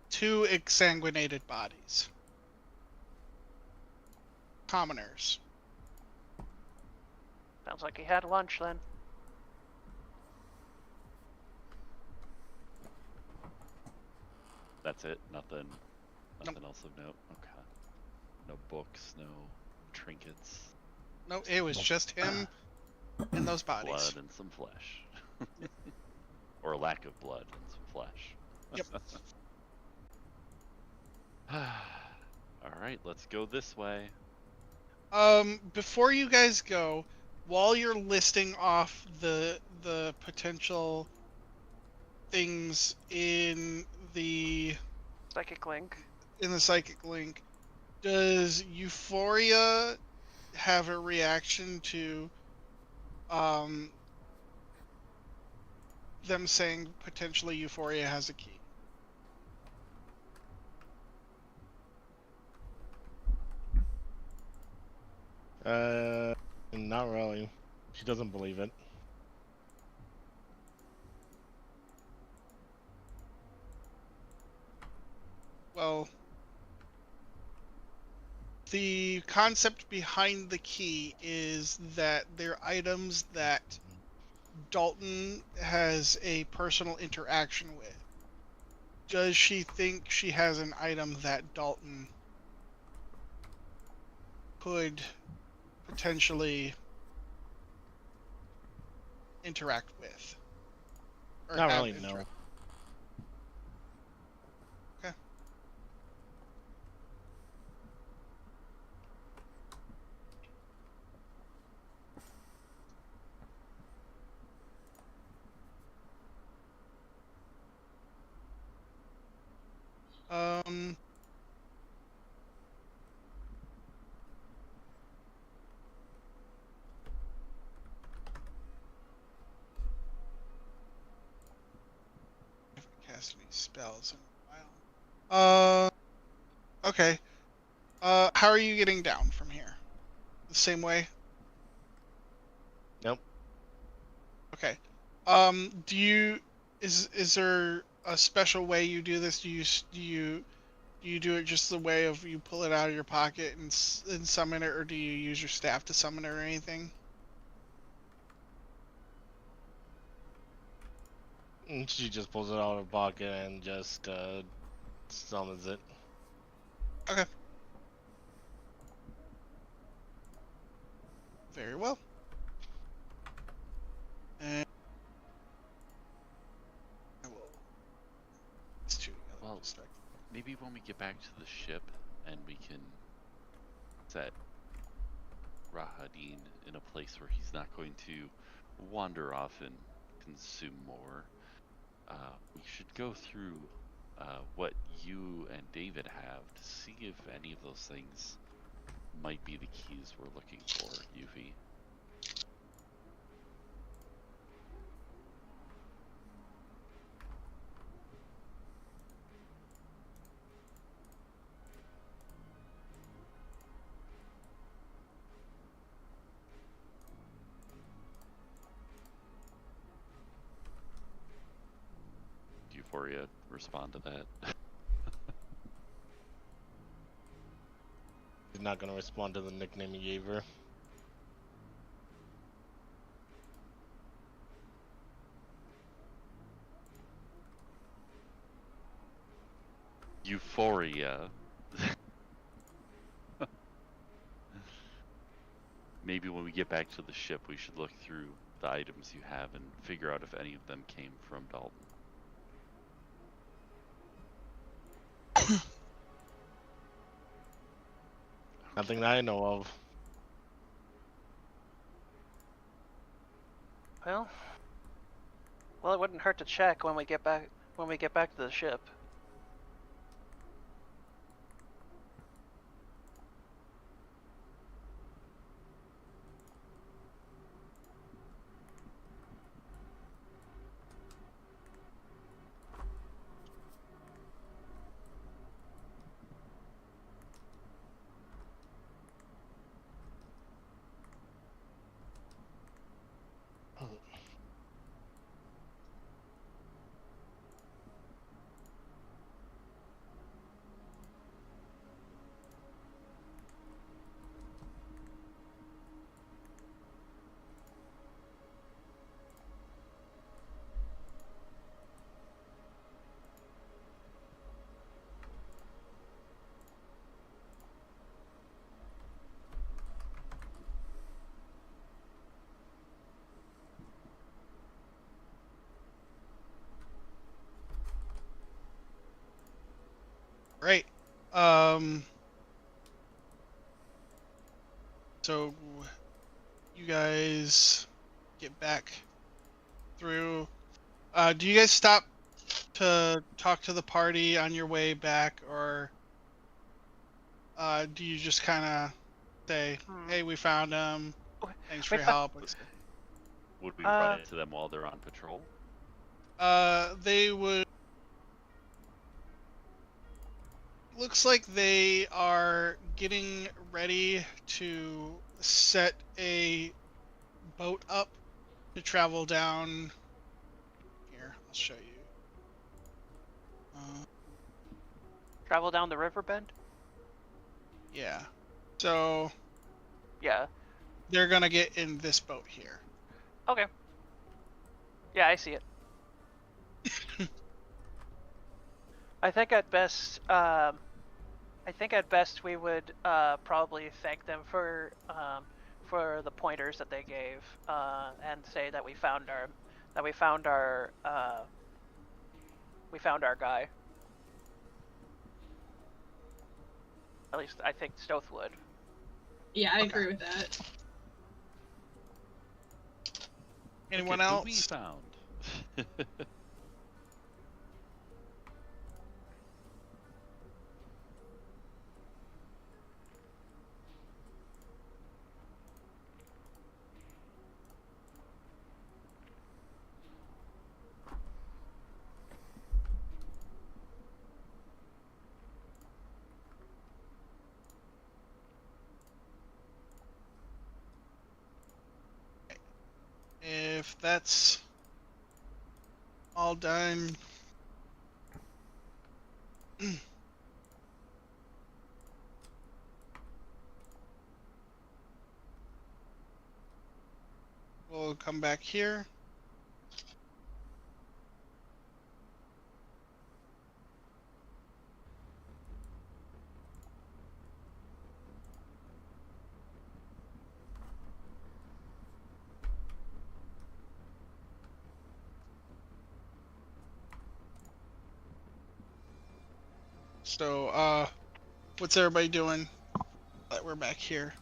2 exsanguinated bodies. Commoners. Sounds like he had lunch then. That's it? Nothing else of note? Okay. No books, no trinkets. No, it was just him and those bodies. Blood and some flesh. Or a lack of blood and some flesh. Yep. Alright, let's go this way. Before you guys go, while you're listing off the potential things in the Psychic link. psychic link, does Euphoria have a reaction to them saying potentially Euphoria has a key? Not really. She doesn't believe it. Well, the concept behind the key is that they're items that Dalton has a personal interaction with. Does she think she has an item that Dalton could potentially interact with? Or Not have really, no. interact- Okay. Um, cast any spells in a while. Okay. How are you getting down from here? The same way? Nope. Okay. Do you is there a special way you do this? Do you do it just the way of you pull it out of your pocket and summon it, or do you use your staff to summon it or anything? She just pulls it out of her pocket and just summons it. Okay. Very well. And I will. These two together. Well, just like- maybe when we get back to the ship and we can set Rahadin in a place where he's not going to wander off and consume more. We should go through what you and David have to see if any of those things might be the keys we're looking for, Yuffie. Euphoria respond to that? He's not gonna respond to the nickname he gave her. Euphoria. Maybe when we get back to the ship, we should look through the items you have and figure out if any of them came from Dalton. Nothing that I know of. Well, it wouldn't hurt to check when we get back to the ship. Great. So you guys get back through. Do you guys stop to talk to the party on your way back, or do you just kind of say, "Hey, we found him. Thanks for your help"? Would we run into them while they're on patrol? They would. Looks like they are getting ready to set a boat up to travel down. Here, I'll show you. Travel down the river bend? Yeah. So Yeah. they're gonna get in this boat here. Okay. Yeah, I see it. I think at best we would probably thank them for the pointers that they gave, and say that we found our guy. At least I think Stoth would. Yeah, I agree with that. Anyone Look at who else? we found. if that's all done, we'll come back here. So, what's everybody doing that we're back here?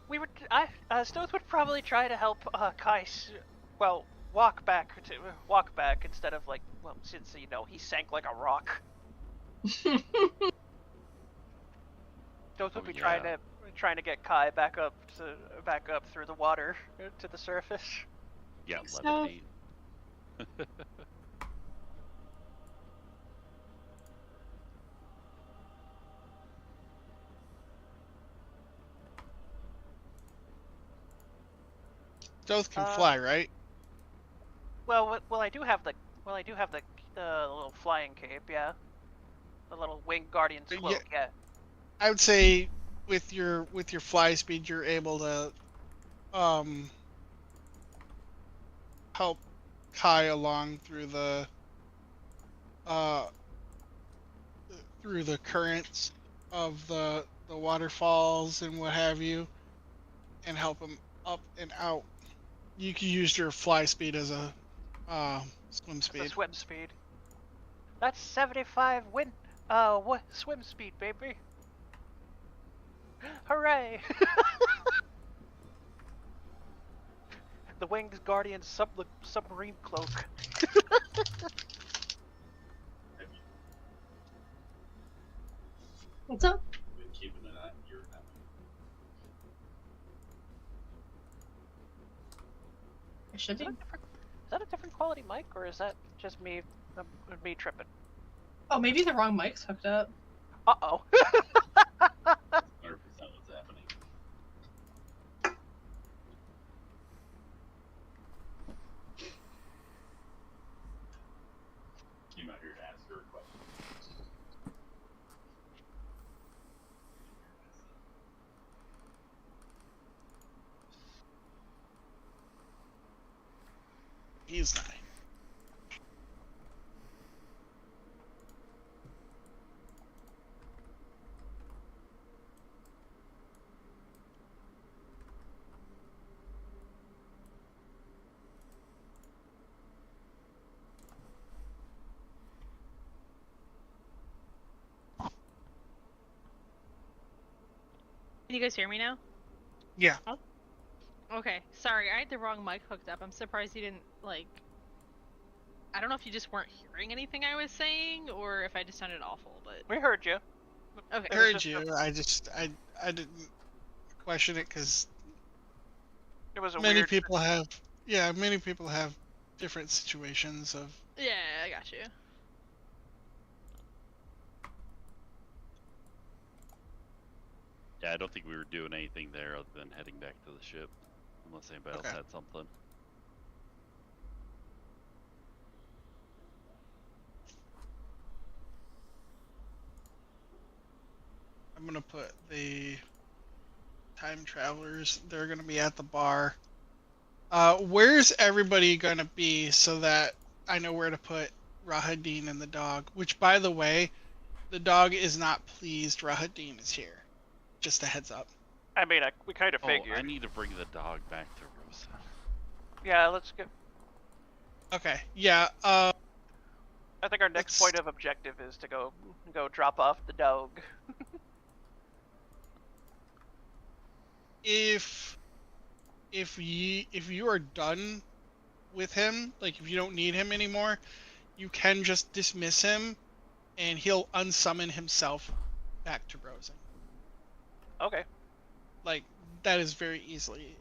We would. Stoth would probably try to help Kai. Walk back instead of like. Well, since he sank like a rock. Stoth would be trying to get Kai back up through the water to the surface. Yeah, So- levitate. Stealth can fly, right? Well, I do have the little flying cape, yeah. The little winged guardian's Yeah. cloak, yeah. I would say with your fly speed, you're able to help Kai along through the currents of the waterfalls and what have you, and help him up and out. You can use your fly speed as a swim The speed. swim speed. That's 75 swim speed, baby. Hooray! The winged guardian submarine cloak. What's up? It should be. Is that a different quality mic, or is that just me tripping? Oh, maybe the wrong mic's hooked up. Uh-oh. 100% what's happening. Came out here to ask her a question. He's not. Can you guys hear me now? Yeah. Okay, sorry, I had the wrong mic hooked up. I'm surprised you didn't, like... I don't know if you just weren't hearing anything I was saying, or if I just sounded awful, but... We heard you. Okay. I heard you. I didn't question it because It was a many weird... people have different situations of. Yeah, I got you. Yeah, I don't think we were doing anything there other than heading back to the ship, unless anybody else Okay. had something. I'm gonna put the time travelers. They're gonna be at the bar. Where's everybody gonna be so that I know where to put Rahadin and the dog? Which, by the way, the dog is not pleased Rahadin is here. Just a heads up. I mean, we kind of Oh, figured. I need to bring the dog back to Rosa. Yeah, let's go. Okay. Yeah. I think our next Let's- point of objective is to go drop off the dog. If you are done with him, like if you don't need him anymore, you can just dismiss him, and he'll unsummon himself back to Rosen. Okay. Like that is very easily.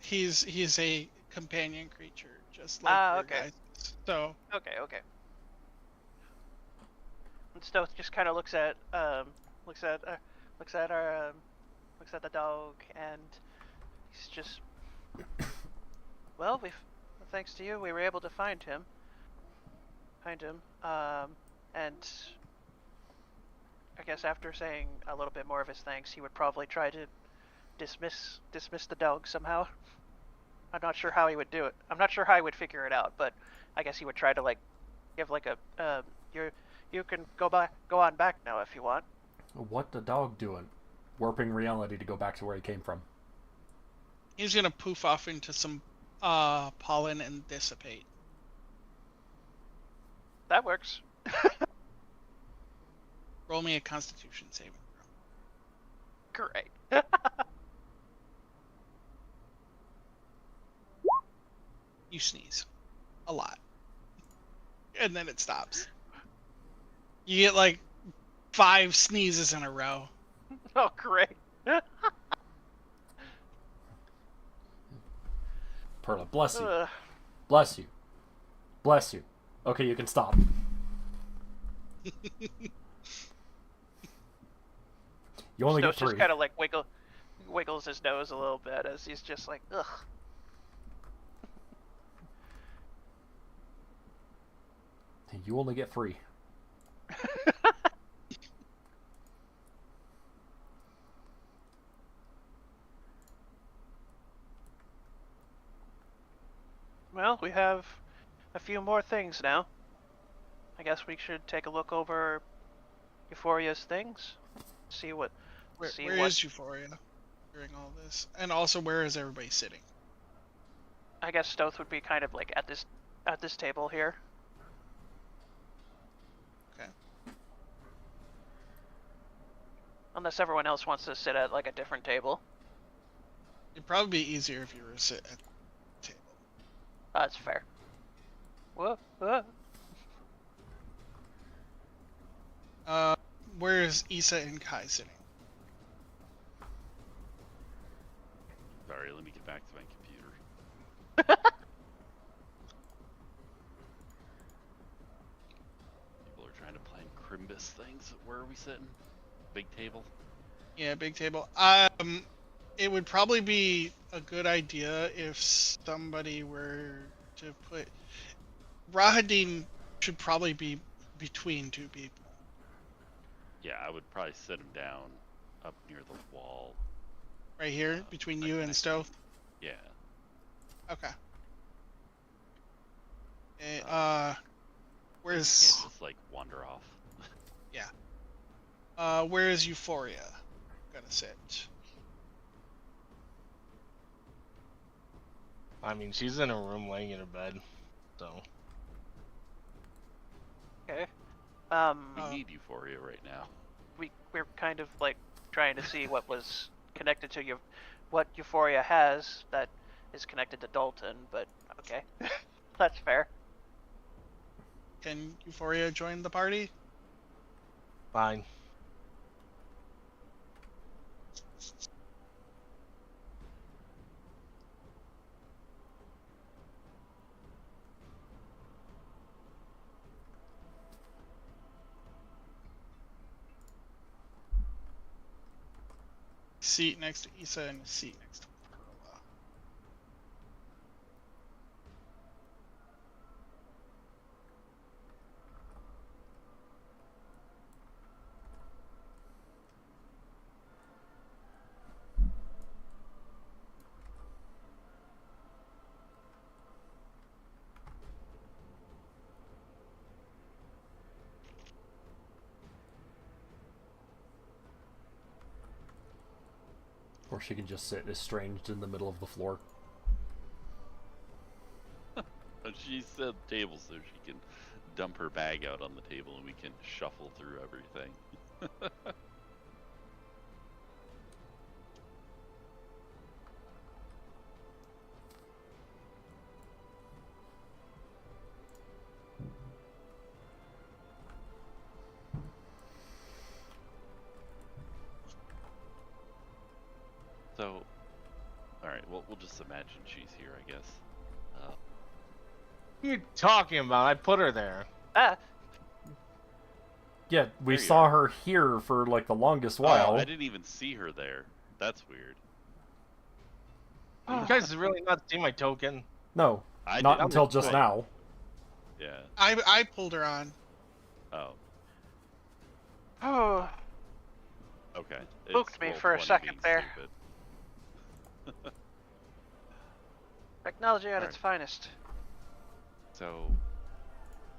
He's a companion creature, just like your okay. guys. So Okay. And Stoth just kind of looks at the dog, and he's just Well, thanks to you, we were able to find him. And I guess after saying a little bit more of his thanks, he would probably try to dismiss the dog somehow. I'm not sure how he would do it. I'm not sure how he would figure it out, but I guess he would try to like give like a you can go on back now if you want. What the dog doing? Warping reality to go back to where he came from. He's gonna poof off into some pollen and dissipate. That works. Roll me a Constitution saving throw. Great. You sneeze. A lot. And then it stops. You get like 5 sneezes in a row. Oh, great. Perla, bless you. Bless you. Bless you. Okay, you can stop. You only get 3. Just kind of like wiggles his nose a little bit as he's just like, ugh. You only get 3. Well, we have a few more things now. I guess we should take a look over Euphoria's things. See what. Where is Euphoria during all this? And also, where is everybody sitting? I guess Stoth would be kind of like at this table here. Okay. Unless everyone else wants to sit at like a different table. It'd probably be easier if you were to sit at the table. That's fair. Whoa. Where is Issa and Kai sitting? Sorry, let me get back to my computer. People are trying to plan Crimbus things. Where are we sitting? Big table? Yeah, big table. It would probably be a good idea if somebody were to put... Rahadin should probably be between 2 people. Yeah, I would probably sit him down up near the wall. Right here, between you and Stoth? Yeah. Okay. Can't Where's... just like wander off. Yeah. Where is Euphoria gonna sit? I mean, she's in her room laying in her bed, so. Okay. We need Euphoria right now. We're kind of like trying to see what was connected to what Euphoria has that is connected to Dalton, but okay. That's fair. Can Euphoria join the party? Fine. Seat next to Issa and a seat next to Perla. Or she can just sit estranged in the middle of the floor. But she said table so she can dump her bag out on the table and we can shuffle through everything. So, alright, well, we'll just imagine she's here, I guess. What are you talking about? I put her there. Ah, Yeah, we There you saw are. her here for like the longest while. Oh, I didn't even see her there. That's weird. You guys really not see my token? No, I not did. until just Good. now. Yeah. I pulled her on. Oh. Oh, Okay. Spooked It's me roll for a 20 second being there. stupid. technology at Alright. its finest. So,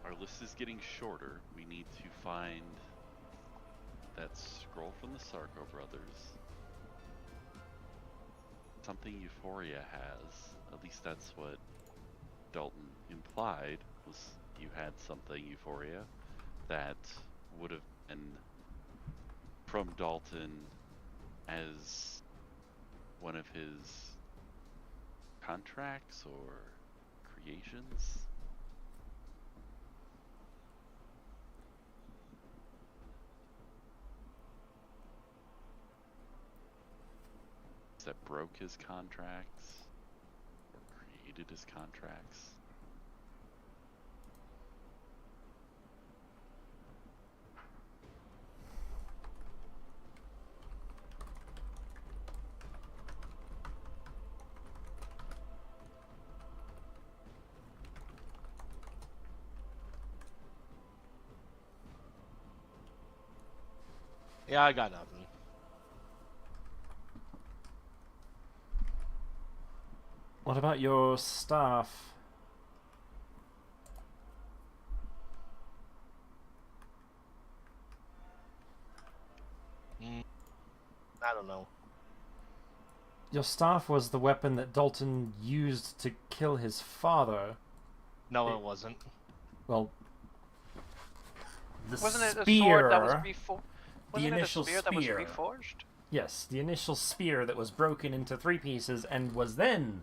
our list is getting shorter. We need to find that scroll from the Sarko brothers. Something Euphoria has. At least that's what Dalton implied, was you had something Euphoria that would have been from Dalton as one of his contracts or creations. That broke his contracts or created his contracts. Yeah, I got nothing. What about your staff? I don't know. Your staff was the weapon that Dalton used to kill his father. No, it wasn't. Well, the Wasn't it a spear, sword that was Wasn't initial it a spear that was spear. reforged? Yes, the initial spear that was broken into 3 pieces and was then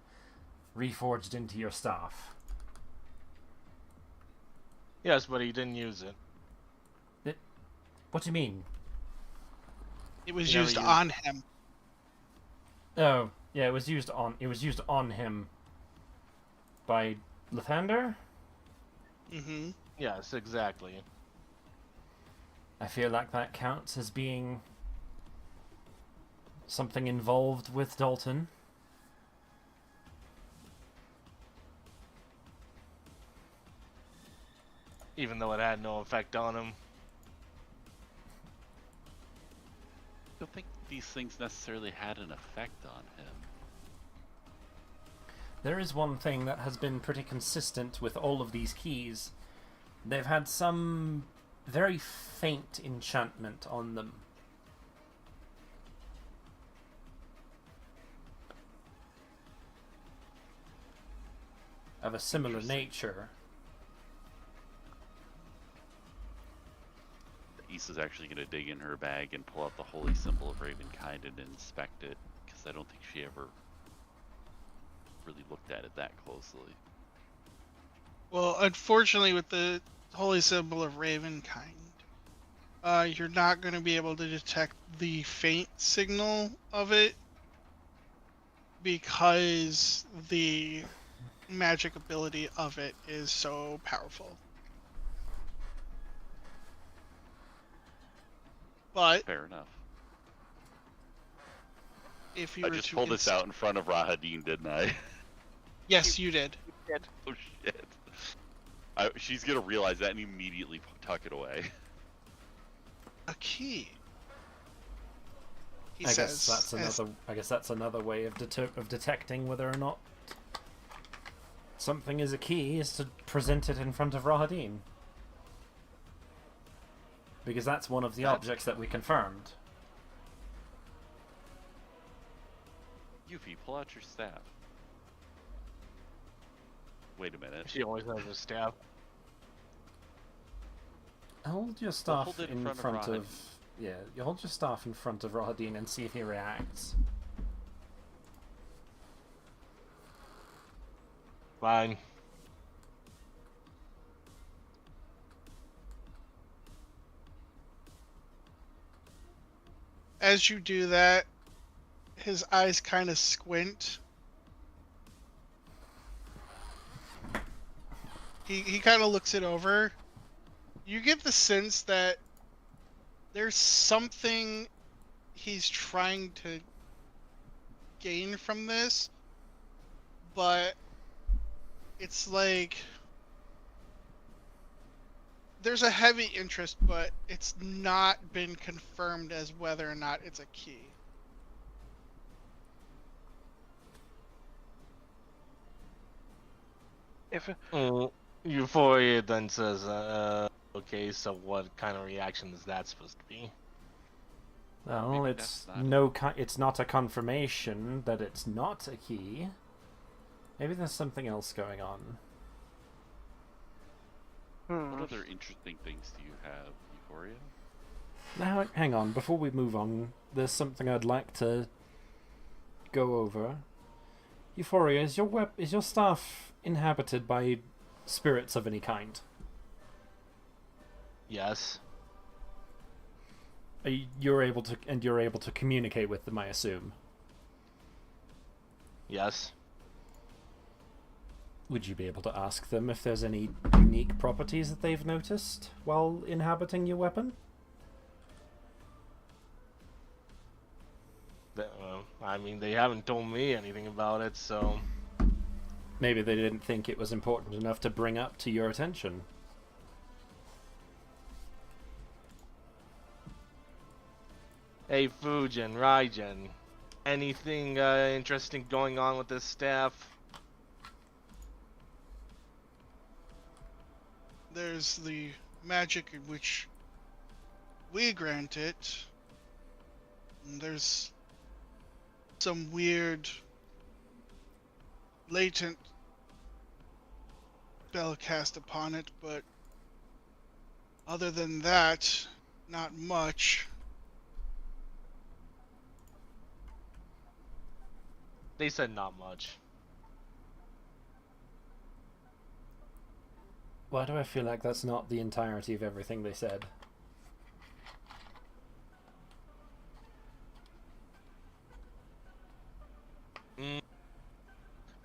reforged into your staff. Yes, but he didn't use it. What do you mean? It was You never used used- on him. Oh, yeah, it was used on him by Lathander. Mm-hmm. Yes, exactly. I feel like that counts as being something involved with Dalton. Even though it had no effect on him. I don't think these things necessarily had an effect on him. There is one thing that has been pretty consistent with all of these keys. They've had some very faint enchantment on them. Of a similar nature. Issa's actually going to dig in her bag and pull out the holy symbol of Ravenkind and inspect it, because I don't think she ever really looked at it that closely. Well, unfortunately, with the holy symbol of Ravenkind, you're not going to be able to detect the faint signal of it because the magic ability of it is so powerful. But Fair enough. if you I were just to pulled this out in front of Rahadin, didn't I? yes, you did. Oh shit. She's gonna realize that and immediately tuck it away. A key. He I says, guess that's as- another. I guess that's another way of detecting whether or not something is a key is to present it in front of Rahadin, because that's one of the objects that we confirmed. Yuffie, pull out your staff. Wait a minute. She always has a staff. Hold your staff hold it in in front front of of. Yeah, you hold your staff in front of Rahadin and see if he reacts. Fine. as you do that, his eyes kind of squint. He kind of looks it over. You get the sense that there's something he's trying to gain from this, but it's like there's a heavy interest, but it's not been confirmed as whether or not it's a key. If Euphoria then says, okay, so what kind of reaction is that supposed to be? Well, Maybe it's that's not it's not a confirmation that it's not a key. Maybe there's something else going on. What other interesting things do you have, Euphoria? Now, hang on. Before we move on, there's something I'd like to go over. Euphoria, is your staff inhabited by spirits of any kind? Yes. You're able to communicate with them, I assume. Yes. Would you be able to ask them if there's any unique properties that they've noticed while inhabiting your weapon? I mean, they haven't told me anything about it, so... Maybe they didn't think it was important enough to bring up to your attention. Hey, Fujin, Raijin. Anything interesting going on with this staff? There's the magic in which we grant it. And there's some weird latent spell cast upon it, but other than that, not much. They said not much. Why do I feel like that's not the entirety of everything they said?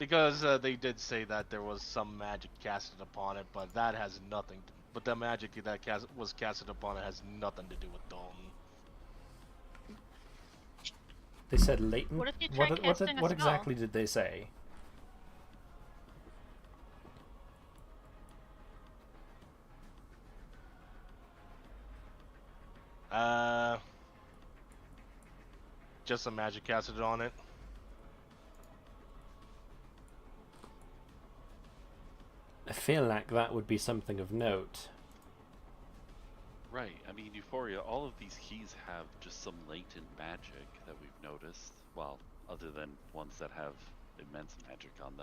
Because they did say that there was some magic casted upon it, but that has nothing to... But the magic that was casted upon it has nothing to do with Dalton. They said latent. What if you try casting a what spell? exactly did they say? Just some magic casted on it. I feel like that would be something of note. Right, I mean, Euphoria, all of these keys have just some latent magic that we've noticed. Well, other than ones that have immense magic on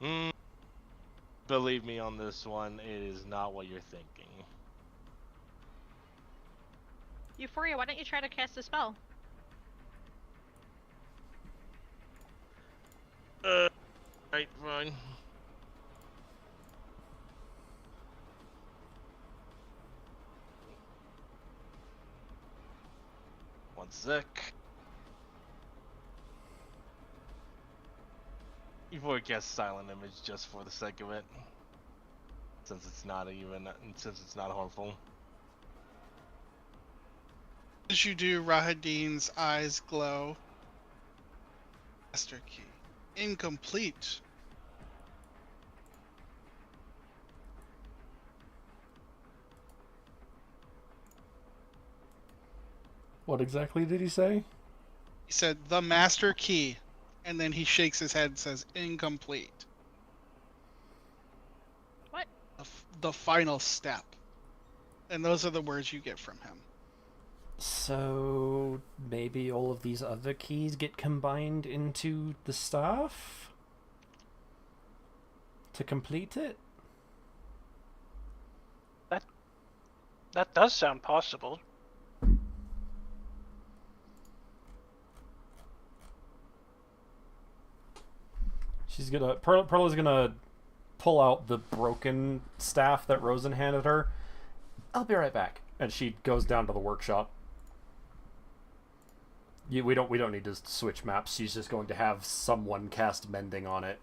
them. Believe me on this one, it is not what you're thinking. Euphoria, why don't you try to cast a spell? Right, fine. One sec. Euphoria casts Silent Image just for the sake of it. Since it's not harmful. As you do, Rahadin's eyes glow. Master key. Incomplete. What exactly did he say? He said, the master key. And then he shakes his head and says, incomplete. What? The final step. And those are the words you get from him. So maybe all of these other keys get combined into the staff to complete it? That does sound possible. Perla's gonna pull out the broken staff that Rosen handed her. I'll be right back. And she goes down to the workshop. We don't need to switch maps. She's just going to have someone cast mending on it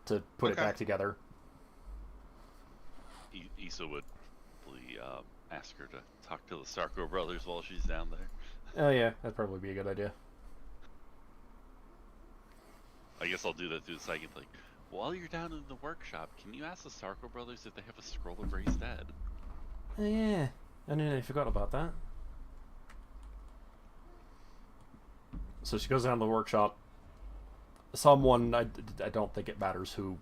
to put it back together. Issa would probably Ask her to talk to the Sarko brothers while she's down there. Oh yeah, that'd probably be a good idea. I guess I'll do that through the psychic link. While you're down in the workshop, can you ask the Sarko brothers if they have a scroll of raised dead? Oh yeah, I nearly forgot about that. So she goes down to the workshop. Someone, I don't think it matters who.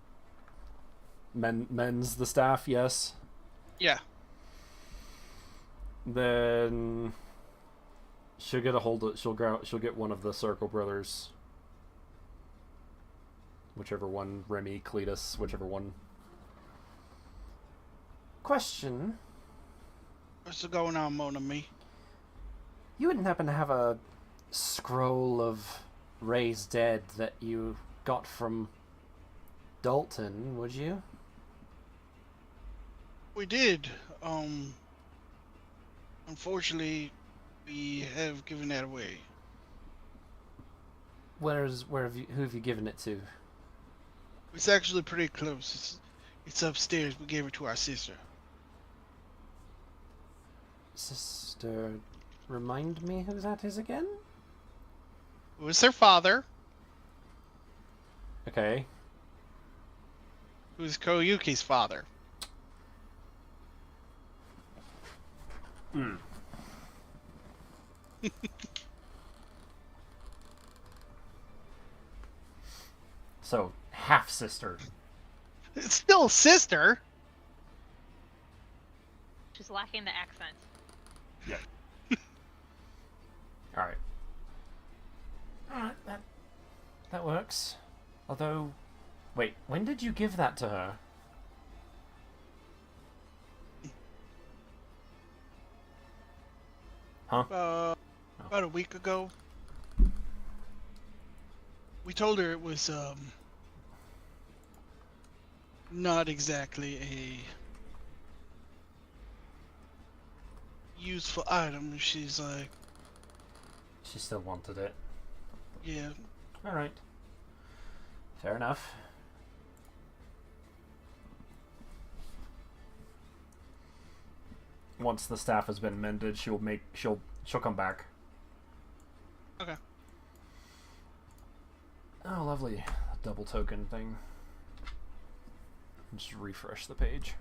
Mends the staff, yes. Yeah. Then she'll get a hold of. She'll get one of the Circle brothers. Whichever one, Remy, Cletus, whichever one. Question: What's going on, Mon ami? You wouldn't happen to have a scroll of raised dead that you got from Dalton, would you? We did. Unfortunately, we have given that away. Who have you given it to? It's actually pretty close. It's upstairs. We gave it to our sister. Sister, remind me who that is again? It was her father, Okay. who's Koyuki's father. Hmm. So, half sister. It's still sister. Just lacking the accent. Alright. Alright, that works. Although, wait, when did you give that to her? Huh? About a week ago. We told her it was not exactly a useful item. She's like, She still wanted it. yeah. Alright. Fair enough. Once the staff has been mended, she'll come back. Okay. Oh, lovely. Double token thing. Just refresh the page.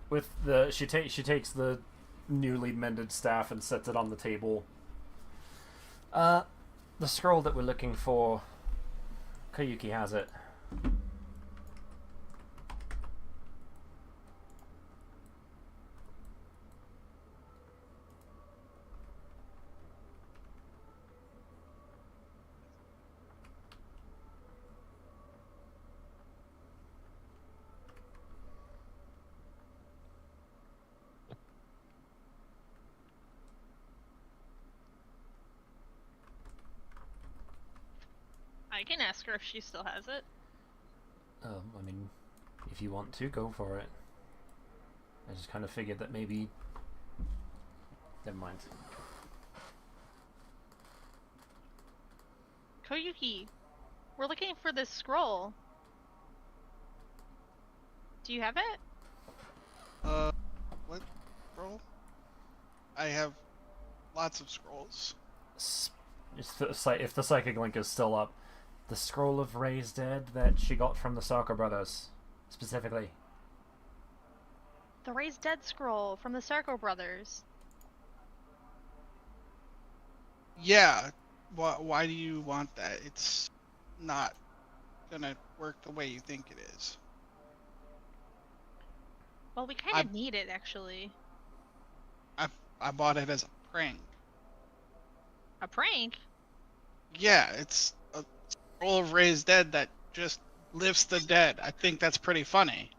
With the she takes the newly mended staff and sets it on the table. The scroll that we're looking for, Koyuki has it. I can ask her if she still has it. I mean, if you want to, go for it. I just kind of figured that maybe... Never mind. Koyuki, we're looking for this scroll. Do you have it? What scroll? I have lots of scrolls. If the psychic link is still up, the scroll of raised dead that she got from the Sarko brothers, specifically. The raised dead scroll from the Sarko brothers. Yeah. Why do you want that? It's not gonna work the way you think it is. Well, we kind of need it, actually. I bought it as a prank. A prank? Yeah, it's a scroll of raised dead that just lifts the dead. I think that's pretty funny.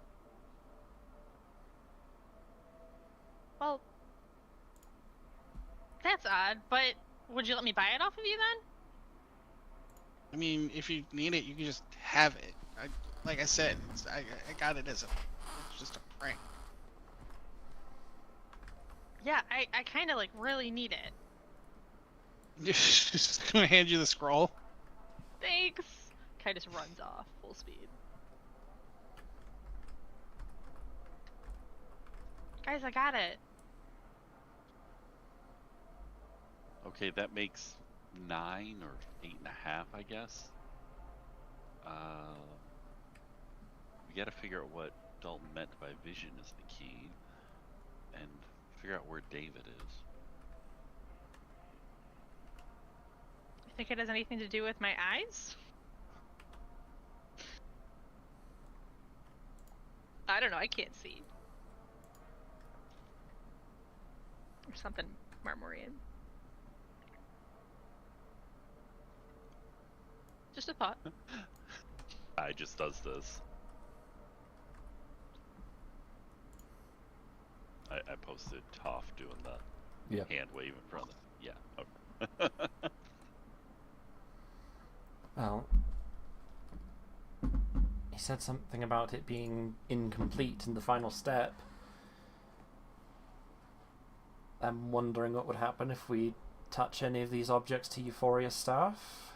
Well, that's odd, but would you let me buy it off of you then? I mean, if you need it, you can just have it. Like I said, I got it as it's just a prank. Yeah, I kind of, like, really need it. Just gonna hand you the scroll. Thanks! Kai just runs off, full speed. guys, I got it. Okay, that makes 9 or 8.5, I guess. We gotta figure out what Dalton meant by vision is the key, and figure out where David is. You think it has anything to do with my eyes? I don't know, I can't see. Or something Marmorian. Just a thought. I just does this. I posted Toph doing the Yeah. hand wave in front of the... Yeah, okay. Well, he said something about it being incomplete in the final step. I'm wondering what would happen if we touch any of these objects to Euphoria's staff.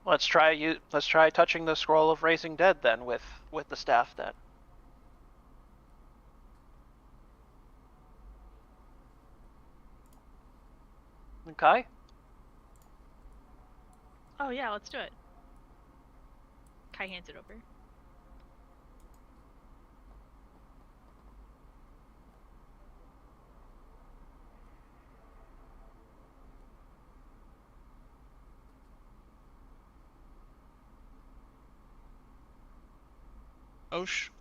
Let's try touching the scroll of raising dead then with the staff then. Okay. Oh yeah, let's do it. Kai hands it over. Osh.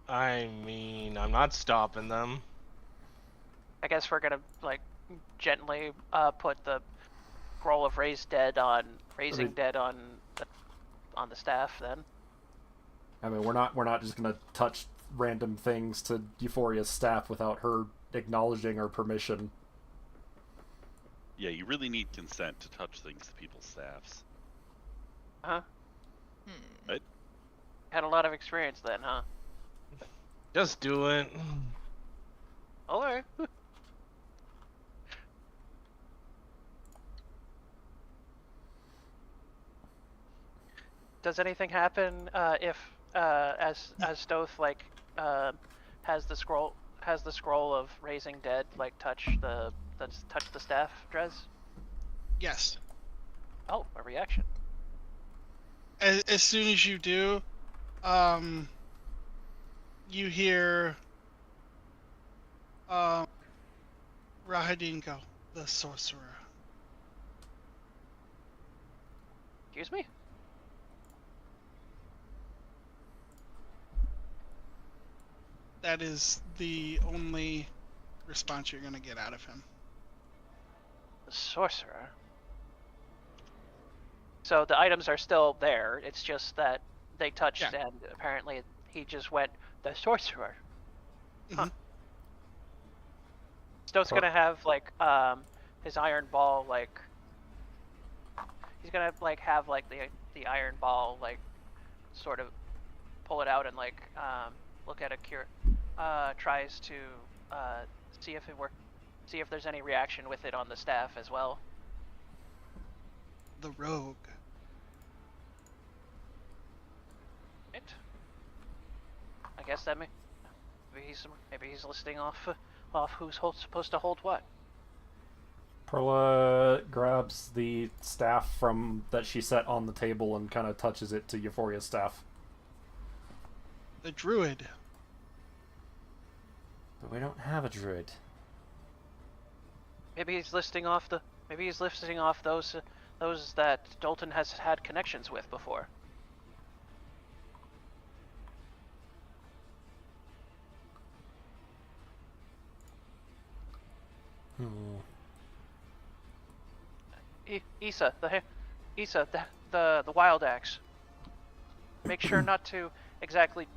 I mean, I'm not stopping them. I guess we're gonna like gently put the scroll of raising dead on the staff then. I mean, we're not just gonna touch random things to Euphoria's staff without her acknowledging or permission. Yeah, you really need consent to touch things to people's staffs. Huh? Right? Had a lot of experience then, huh? Just do it. Alright. Does anything happen if as Stoth like has the scroll of raising dead like touch the staff, Drez? Yes. Oh, a reaction. As soon as you do, you hear Rahadin go, the sorcerer. Excuse me? That is the only response you're going to get out of him. The sorcerer. So the items are still there. It's just that they touched, Yeah. and apparently he just went the sorcerer. Huh. Mhm. Stone's gonna have like his iron ball like. He's gonna like have like the iron ball like sort of pull it out and like look at a cure. Tries to see if there's any reaction with it on the staff as well. The rogue. Right. I guess that maybe he's listing off who's supposed to hold what. Perla grabs the staff from that she set on the table and kind of touches it to Euphoria's staff. The druid. But we don't have a druid. Maybe he's listing off those that Dalton has had connections with before. Issa, the wild axe. Make sure not to exactly.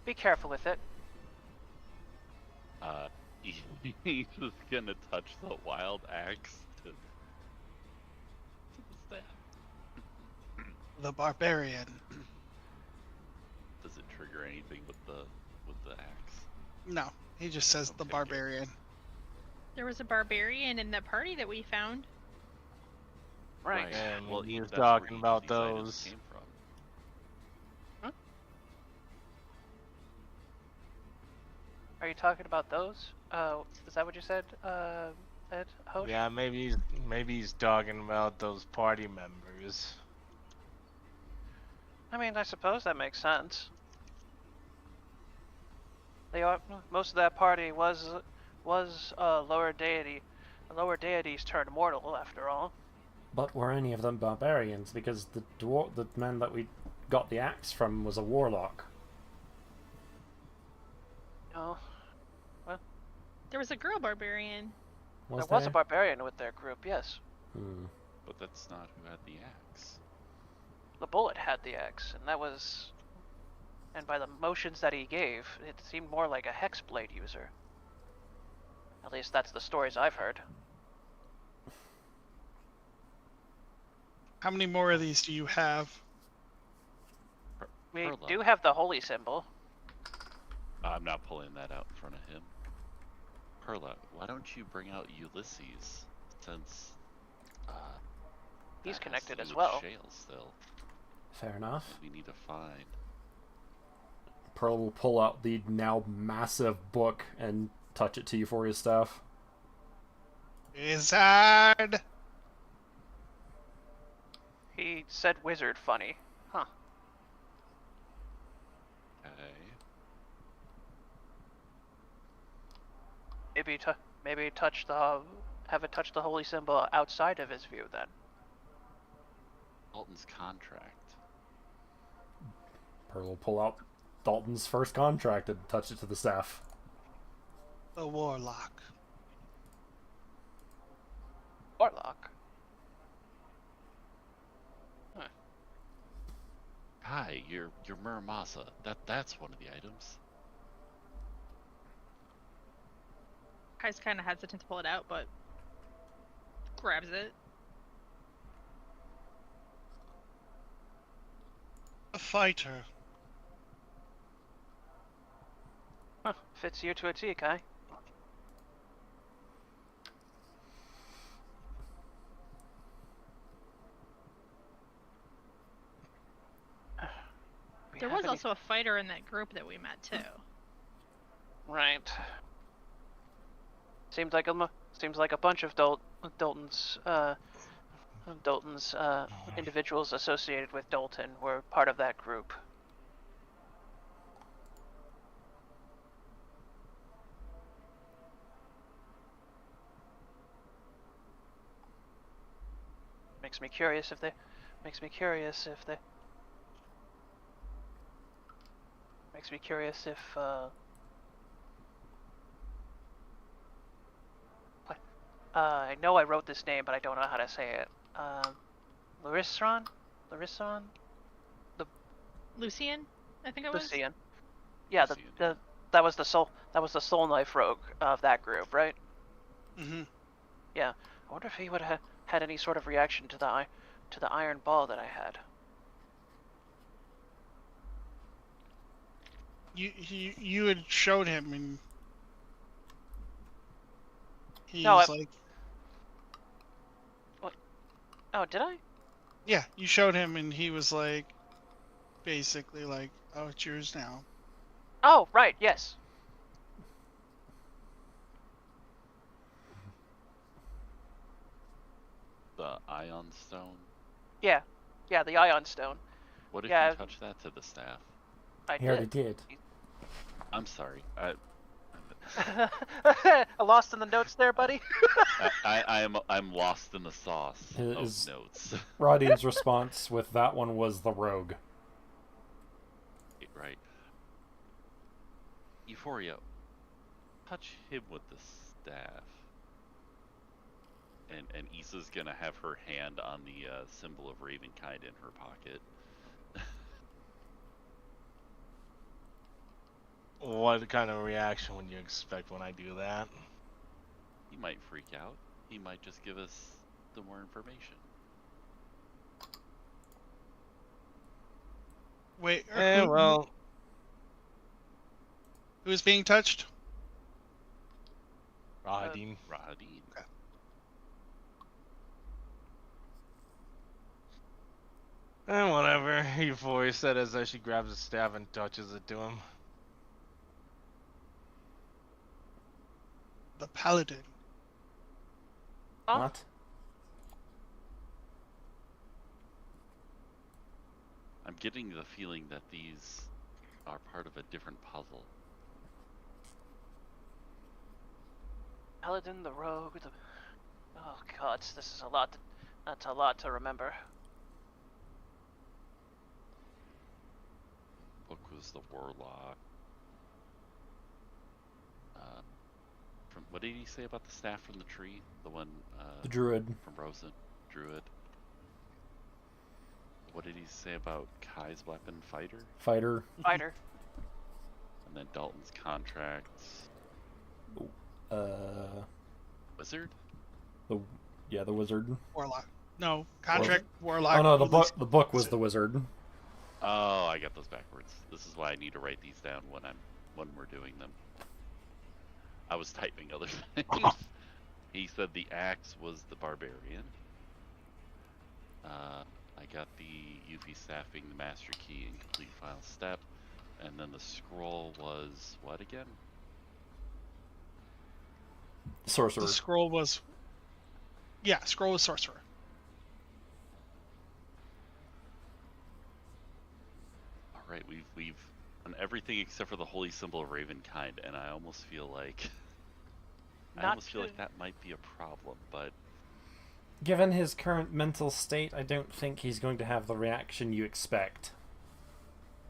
Be careful with it. He's just gonna touch the wild axe to the staff. The barbarian. Does it trigger anything with the axe? No, he just says the Okay, barbarian. There was a barbarian in the party that we found. Right. Right. And Well, he was that's where talking each about of these items those. came from. Are you talking about those? Is that what you said, Ed? Hosh? Yeah, maybe he's talking about those party members. I mean, I suppose that makes sense. They are most of that party was lower deity. Lower deities turned mortal, after all. But were any of them barbarians? Because the man that we got the axe from was a warlock. Oh, There was a girl barbarian. Was there was a barbarian with their group, yes. Hmm. But that's not who had the axe. The bullet had the axe, and that was... And by the motions that he gave, it seemed more like a hexblade user. At least that's the stories I've heard. How many more of these do you have? We Perla. do have the holy symbol. I'm not pulling that out in front of him. Perla, why don't you bring out Ulysses, since He's that has connected to do as with well. Shale still. Fair enough. We need to find. Pearl will pull out the now massive book and touch it to Euphoria's staff. Wizard! He said wizard funny. Huh. Okay. Maybe touch the... Have it touch the holy symbol outside of his view, then. Dalton's contract. Pearl will pull out Dalton's first contract and touch it to the staff. The warlock. Warlock. Hi, your Muramasa. That's one of the items. Kai's kind of hesitant to pull it out, but grabs it. A fighter. Huh. Fits you to a T, Kai. There was also a fighter in that group that we met too. Right. Seems like a bunch of Dalton's individuals associated with Dalton were part of that group. Makes me curious if they I know I wrote this name, but I don't know how to say it. Larisson? Lucian, I think it was. Lucian. Yeah, Lucian. that was the soul knife rogue of that group, right? Mm-hmm. Yeah. I wonder if he would have had any sort of reaction to the iron ball that I had. You had showed him and he No, was like, What? Oh, did I? yeah, you showed him and he was like, basically like, oh, it's yours now. Oh, right. Yes. The Ion Stone. Yeah. Yeah, the ion stone. What if Yeah. you touch that to the staff? I He already did. did. I'm sorry. Lost in the notes there, buddy. I'm lost in the sauce Is- of notes. Rodian's response with that one was the rogue. Right. Euphoria, touch him with the staff. And Issa's gonna have her hand on the symbol of Ravenkind in her pocket. What kind of reaction would you expect when I do that? He might freak out. He might just give us the more information. Wait, Well, who's being touched? Rahadin. Rahadin. Whatever. Euphoria said as she grabs the staff and touches it to him. The paladin. Huh? What? I'm getting the feeling that these are part of a different puzzle. Paladin, the rogue, the... Oh god, this is a lot. That's a lot to remember. Book was the warlock. From what did he say about the staff from the tree? The one The druid. from Rosen, druid. What did he say about Kai's weapon, fighter? Fighter. Fighter. And then Dalton's contracts, wizard. Yeah, the wizard. Warlock. No, contract, warlock. Oh no, the release- book was the wizard. Oh, I got those backwards. This is why I need to write these down when we're doing them. I was typing other things. He said the axe was the barbarian. I got the UP staff being the master key and complete final step. And then the scroll was what again? Sorcerer. The scroll was. Yeah, scroll was sorcerer. All right, we've done everything except for the holy symbol of Ravenkind, and I almost feel like that might be a problem. But Given his current mental state, I don't think he's going to have the reaction you expect.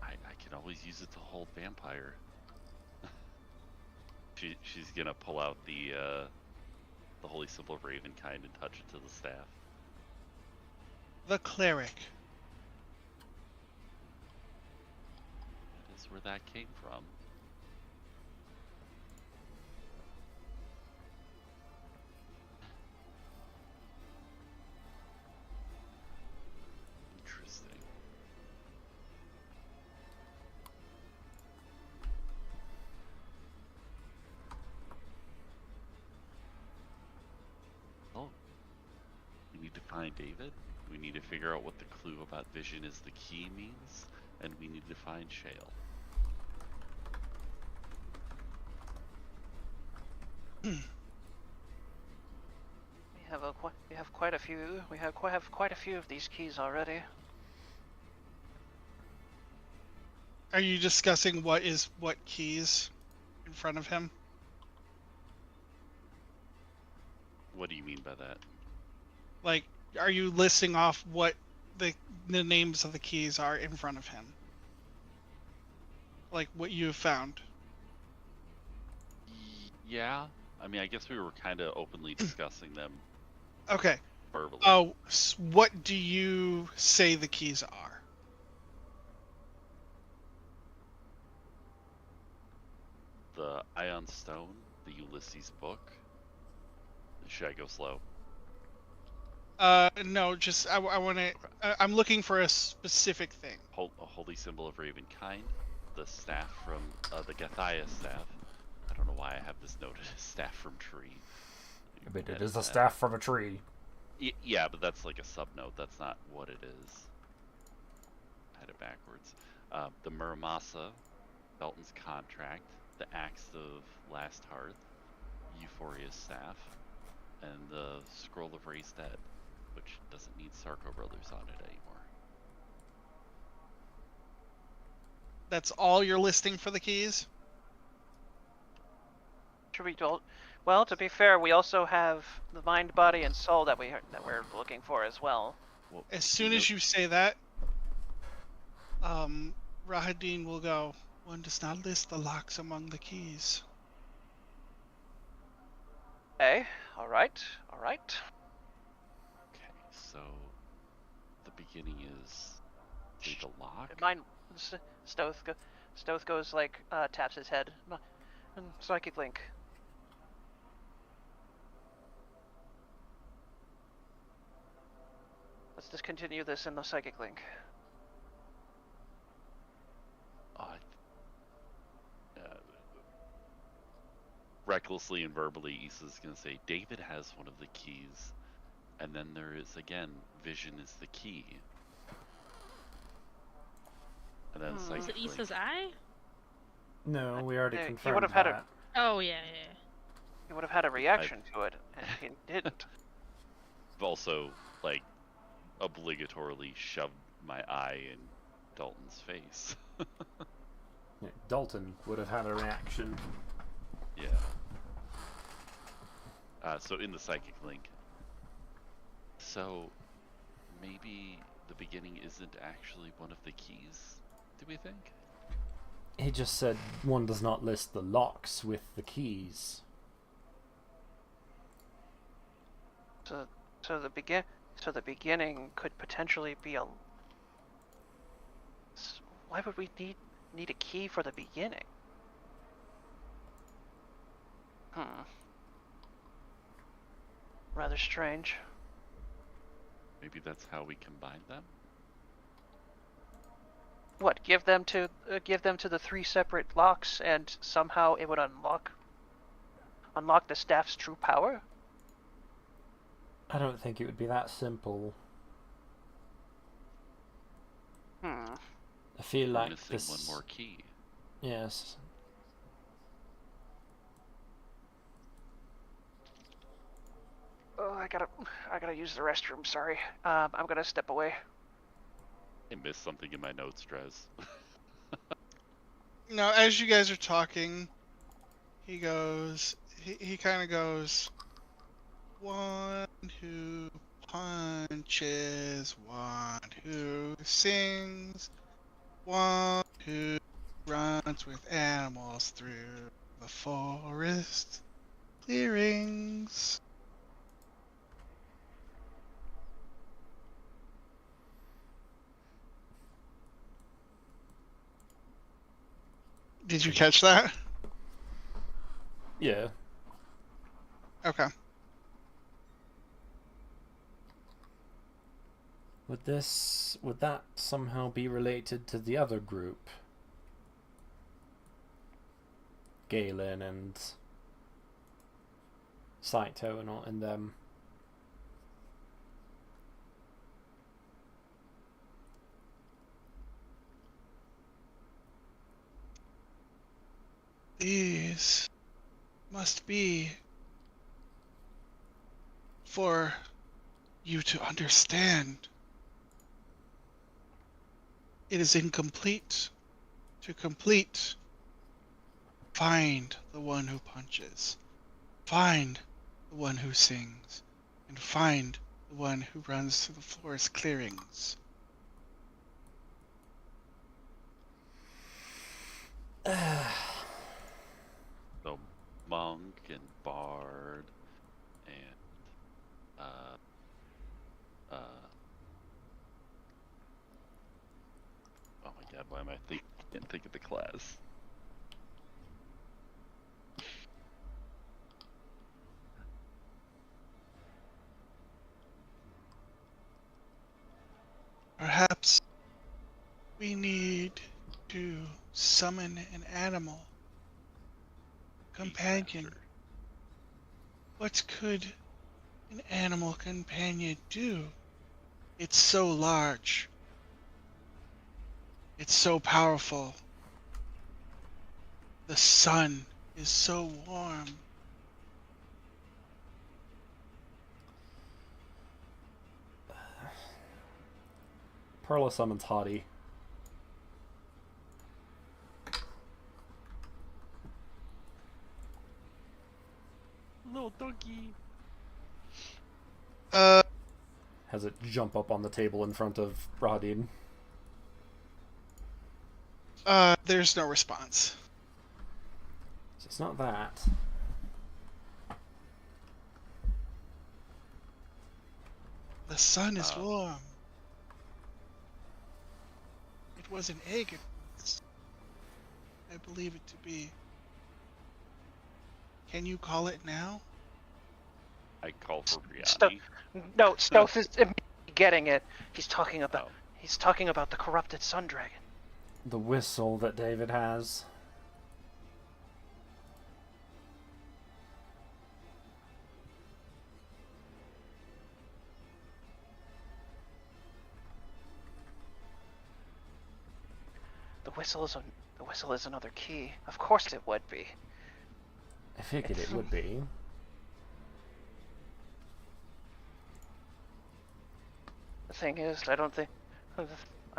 I can always use it to hold vampire. She's gonna pull out the holy symbol of Ravenkind and touch it to the staff. The cleric. That is where that came from. Interesting. Oh, we need to find David. We need to figure out what the clue about vision is the key means, and we need to find Shale. We have quite a few. We have quite a few of these keys already. Are you discussing what keys in front of him? What do you mean by that? Like, are you listing off what the names of the keys are in front of him? Like what you have found? Yeah. I mean, I guess we were kind of openly discussing them Okay. verbally. Oh, what do you say the keys are? The Ion Stone, the Ulysses book. Should I go slow? No, just I want to. I'm looking for a specific thing. A holy symbol of Ravenkind, the staff from the Gathia staff. I don't know why I have this noted as staff from tree. But it is a staff from a tree. Yeah, but that's like a sub-note. That's not what it is. I had it backwards. The Muramasa, Dalton's contract, the Axe of Last Hearth, Euphoria's staff, and the Scroll of Raised Dead, which doesn't need Sarko Brothers on it anymore. That's all you're listing for the keys? Should we do? Well, to be fair, we also have the mind, body, and soul that we're looking for as well. Well, As soon as you say that, Rahadin will go, one does not list the locks among the keys. Okay, alright. Okay, so the beginning is the lock. Mine, Stoth goes like, taps his head. And Psychic Link. Let's discontinue this in the Psychic Link. Recklessly and verbally, Issa's gonna say, David has one of the keys, and then there is again, vision is the key. And then Is Is it psychic link. Issa's eye? No, we already he confirmed would've had a- that. Oh yeah, yeah. He would have had a reaction to it, and he didn't. I've also, like, obligatorily shoved my eye in Dalton's face. Yeah, Dalton would have had a reaction. Yeah. So in the psychic link. So maybe the beginning isn't actually one of the keys, do we think? He just said one does not list the locks with the keys. So the beginning could potentially be a. Why would we need a key for the beginning? Rather strange. Maybe that's how we combine them? What? Give them to the 3 separate locks, and somehow it would unlock the staff's true power? I don't think it would be that simple. I feel We're like missing this. one more key. Yes. Oh, I gotta use the restroom. Sorry. I'm gonna step away. I missed something in my notes, Drez. Now, as you guys are talking, he kind of goes, one who punches, one who sings, one who runs with animals through the forest clearings. Did you catch that? Yeah. Okay. Would that somehow be related to the other group? Galen and Saito and them. These must be for you to understand. It is incomplete. To complete, find the one who punches, find the one who sings, and find the one who runs through the forest clearings. So monk and bard and oh my god, why am I can't think of the class? Perhaps we need to summon an animal companion. Beastmaster. What could an animal companion do? It's so large. It's so powerful. The sun is so warm. Perla summons Hottie. Little donkey. Has it jump up on the table in front of Radin. There's no response. So it's not that. The sun is warm. It was an egg. I believe it to be. Can you call it now? I call for Sto- Brianni. no, Stoth is getting it. He's talking about Oh. the corrupted sun dragon. The whistle that David has. whistle is another key. Of course it would be. I figured it would be. The thing is, I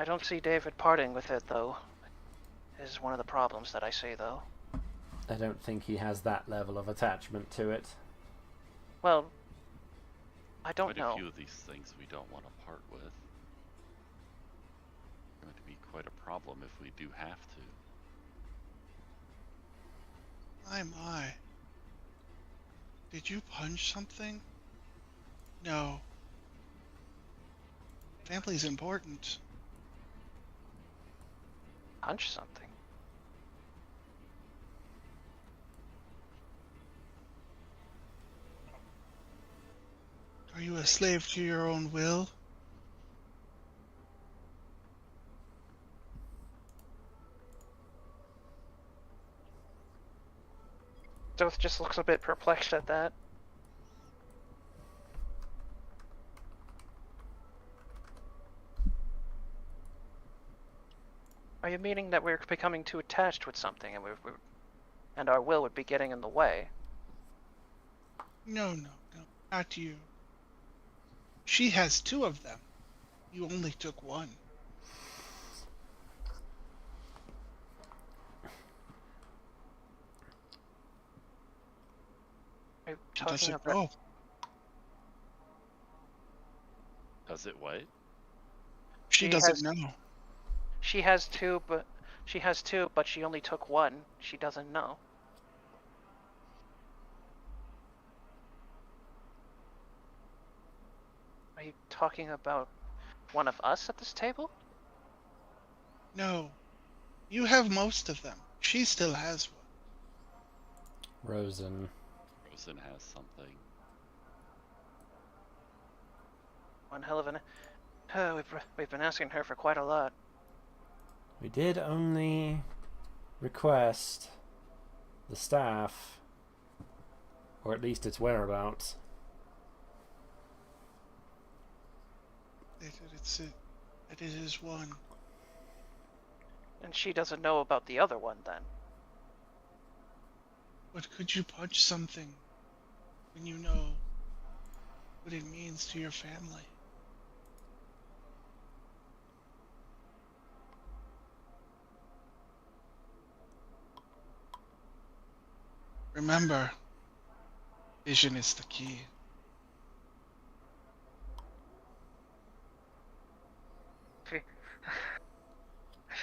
don't see David parting with it, though. Is one of the problems that I see, though. I don't think he has that level of attachment to it. Well, I don't Quite know. a few of these things we don't want to part with. Going to be quite a problem if we do have to. My. Did you punch something? No. Family's important. Punch something. Are you a slave to your own will? Doth just looks a bit perplexed at that. Are you meaning that we're becoming too attached with something and our will would be getting in the way? No, not you. She has 2 of them. You only took 1. Are you Does talking it about? go? Does it what? She doesn't know. She has two, but she only took 1. She doesn't know. Are you talking about one of us at this table? No. You have most of them. She still has one. Rosen. Rosen has something. One hell of an. We've been asking her for quite a lot. We did only request the staff, or at least its whereabouts. It is one. And she doesn't know about the other one, then. But could you punch something when you know what it means to your family? Remember, vision is the key. I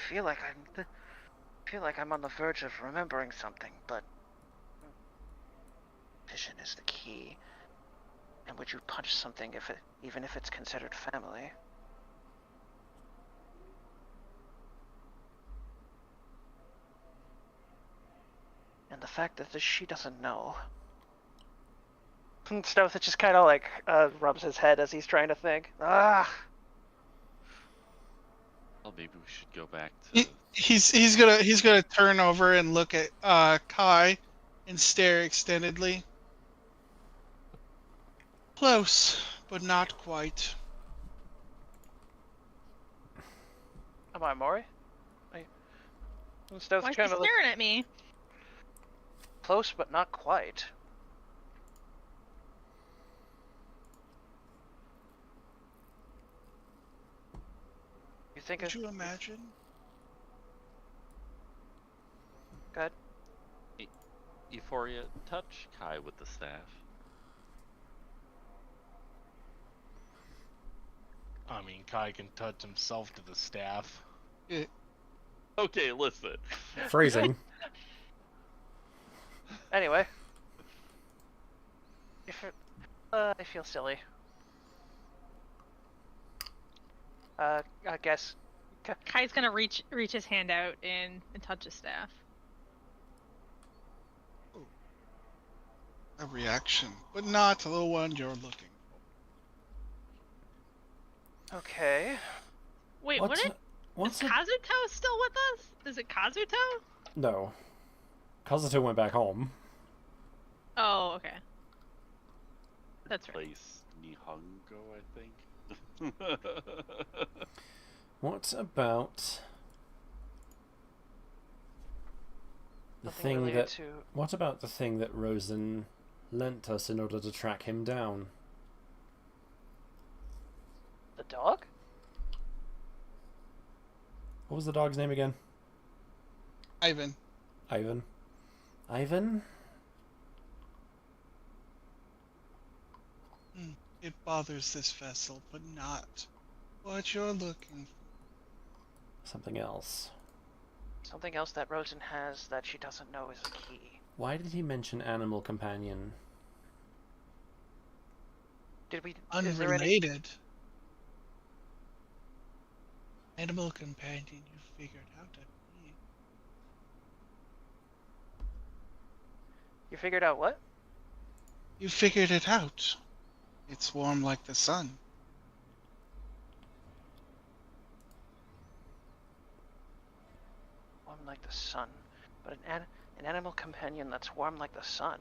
feel like I'm on the verge of remembering something, but vision is the key. And would you punch something even if it's considered family? And the fact that she doesn't know. Stealth just kind of like rubs his head as he's trying to think. Ah. Well, maybe we should go back to. He's gonna turn over and look at Kai and stare extendedly. Close, but not quite. Am I Mori? Stealth Why is he kind of staring at me? close, but not quite. You think? Could you imagine? Good. Euphoria, touch Kai with the staff. I mean, Kai can touch himself to the staff. Okay, listen. Phrasing. Anyway. I feel silly. I guess. Kai's gonna reach his hand out and touch his staff. A reaction, but not the one you're looking for. Okay. Wait, What's is what's Kazuto still with us? Is it Kazuto? No. Kazuto went back home. Oh, okay. That's right. Place Nihongo, I think. What about thing related that... to What about the thing that Rosen lent us in order to track him down? the dog? What was the dog's name again? Ivan. Ivan? Ivan? It bothers this vessel, but not what you're looking for. Something else. Something else that Rosen has that she doesn't know is a key. Why did he mention animal companion? Did we? Is there any? Unrelated. Animal companion you figured out, I believe. You figured out what? You figured it out. It's warm like the sun. Warm like the sun, but an animal companion that's warm like the sun.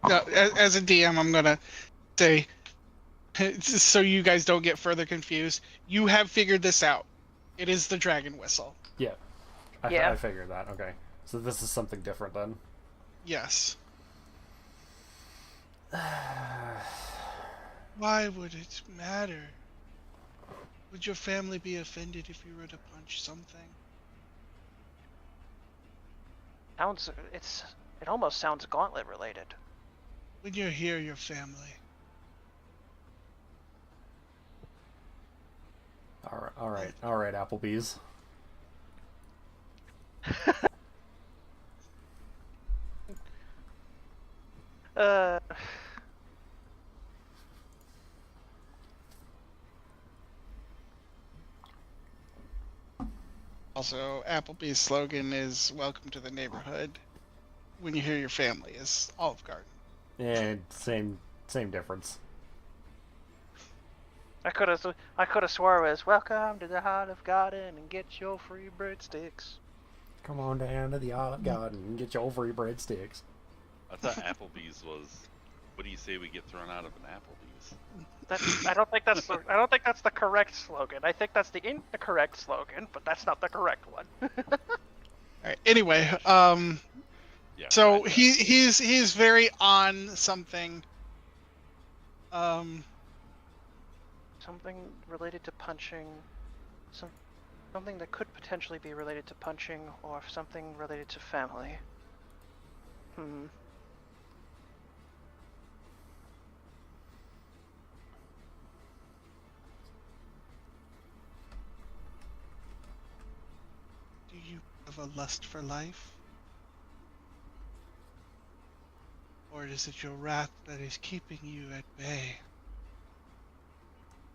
As a DM, I'm gonna say, so you guys don't get further confused. You have figured this out. It is the dragon whistle. Yeah. Yeah. I figured that. Okay. So this is something different then. Yes. Why would it matter? Would your family be offended if you were to punch something? It almost sounds gauntlet related. When you're here, your family. All right, Applebee's. Uh, Also, Applebee's slogan is "Welcome to the neighborhood." When you hear your family is Olive Garden. Yeah, same difference. I could have swore it was "Welcome to the Heart of Garden and get your free breadsticks." Come on down to the Olive Garden and get your free breadsticks. I thought Applebee's was. What do you say we get thrown out of an Applebee's? I don't think that's the correct slogan. I think that's the incorrect slogan, but that's not the correct one. All right. Anyway, Yeah. so right. he's very on something. Something related to punching. Something that could potentially be related to punching, or something related to family. Do you have a lust for life? Or is it your wrath that is keeping you at bay?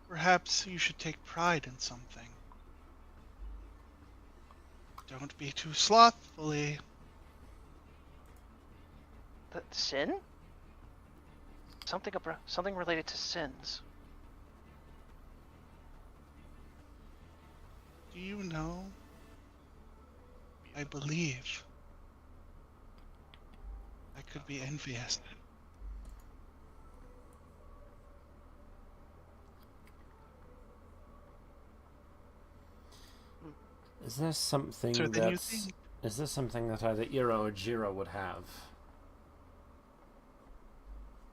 Perhaps you should take pride in something. Don't be too slothfully. The sin? Something related to sins. Do you know? I believe. I could be envious. Is there something So then you that's... think- Is there something that either Ira or Jira would have?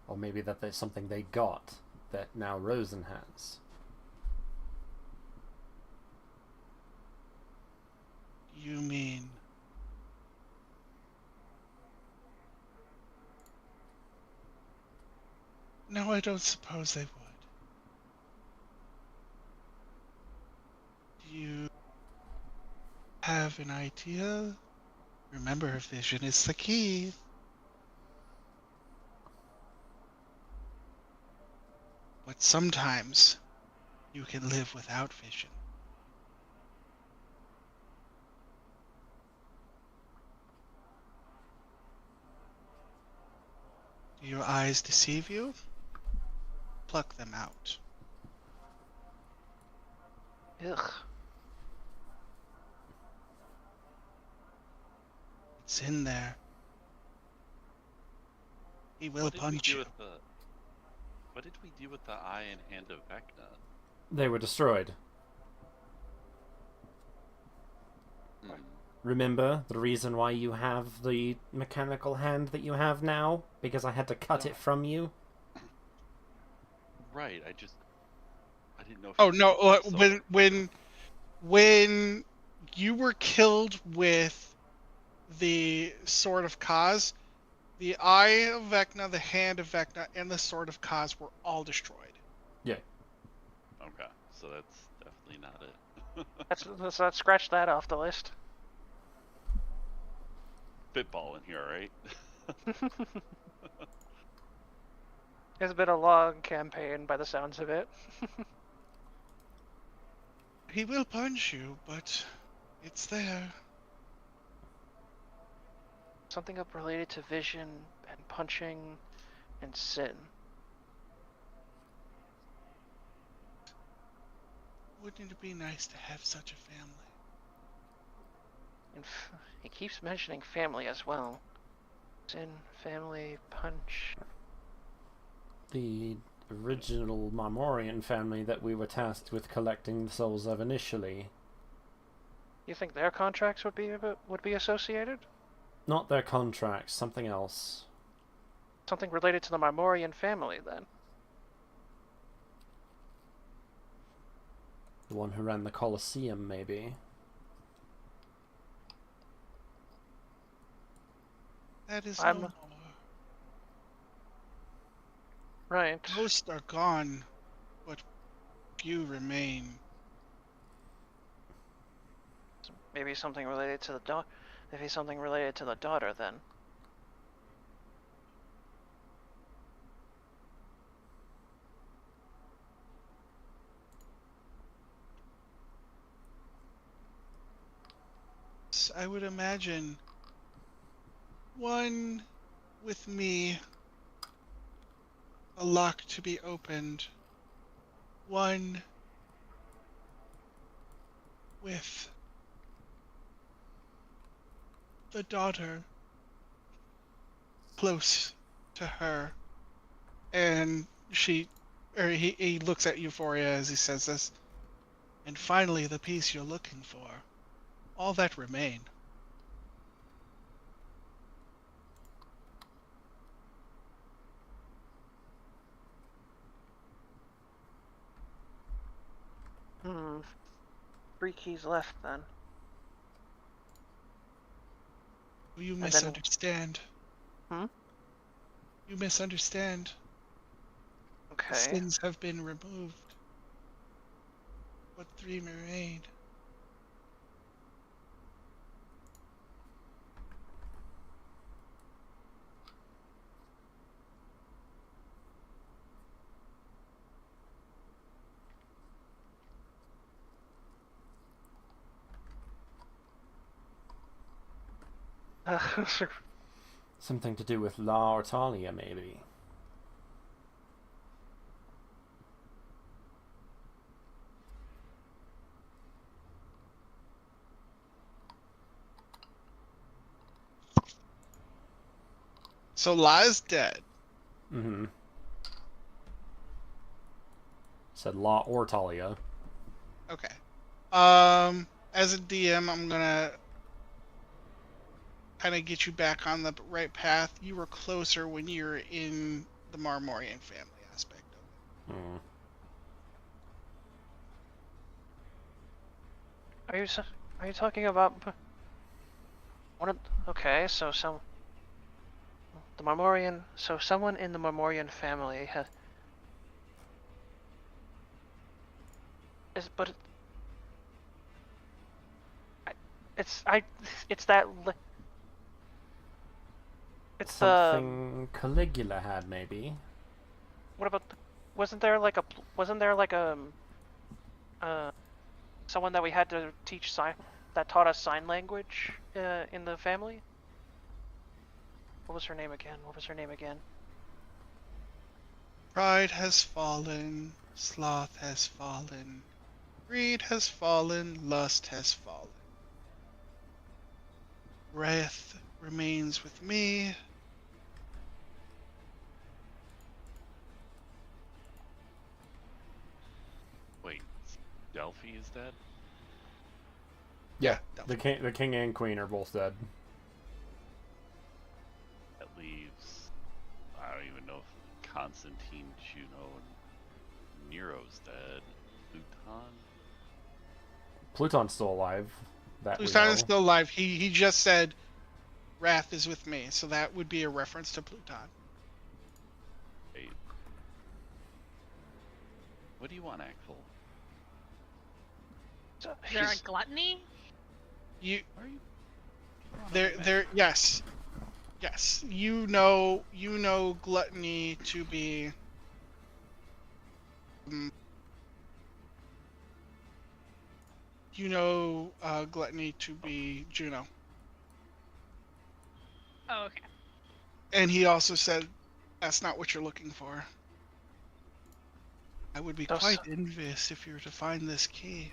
Or maybe that there's something they got that now Rosen has? You mean... No, I don't suppose they would. Do you have an idea? Remember, vision is the key. But sometimes you can live without vision. Do your eyes deceive you? Pluck them out. Ugh. It's in there. He will What did we punch do you. with the? What did we do with the eye and hand of Vecna? They were destroyed. remember the reason why you have the mechanical hand that you have now? Because I had to cut No. it from you? Right. I didn't know. If Oh you no! could do so. When you were killed with the Sword of Kaz, the Eye of Vecna, the Hand of Vecna, and the Sword of Kaz were all destroyed. Yeah. Okay, so that's definitely not it. Let's scratch that off the list. Spitballing here, right? It's been a long campaign by the sounds of it. He will punch you, but it's there. Something up related to vision and punching and sin. Wouldn't it be nice to have such a family? And he keeps mentioning family as well. Sin, family, punch. The original Marmorian family that we were tasked with collecting the souls of initially. You think their contracts would be associated? Not their contracts, something else. Something related to the Marmorian family, then. The one who ran the Colosseum, maybe. That is I'm- no more. Right. Most are gone, but few remain. Maybe something related to the daughter. Maybe something related to the daughter, then. I would imagine one with me, a lock to be opened, one with the daughter close to her, and he looks at Euphoria as he says this, and finally the peace you're looking for. All that remain. Hmm. 3 keys left, then. You then- misunderstand. Hmm? You misunderstand. The Okay. sins have been removed. But 3 remain. Something to do with La Ortalia, maybe. So La is dead. Mm-hmm. Said La Ortalia. Okay. As a DM, I'm gonna kind of get you back on the right path. You were closer when you were in the Marmorian family aspect of it. Mm. Are you talking about one of? Okay, so the Marmorian. So someone in the Marmorian family has. But it's that. It's Something Caligula had, maybe. What about? Wasn't there like someone that we had to teach that taught us sign language in the family? What was her name again? Pride has fallen, sloth has fallen, greed has fallen, lust has fallen. Wrath remains with me. Wait, Delphi is dead? Yeah, definitely. the king and queen are both dead. That leaves. I don't even know if Constantine, Juno, and Nero's dead. Pluton? Pluton's still alive. That we Pluton know. is still alive. He just said, "Wrath is with me," so that would be a reference to Pluton. Wait. What do you want, Axel? So Is there a he's- gluttony? You Are you? there yes. Yes. You know gluttony to be gluttony to be Juno. Oh, okay. And he also said that's not what you're looking for. I would be Those- quite envious if you were to find this key.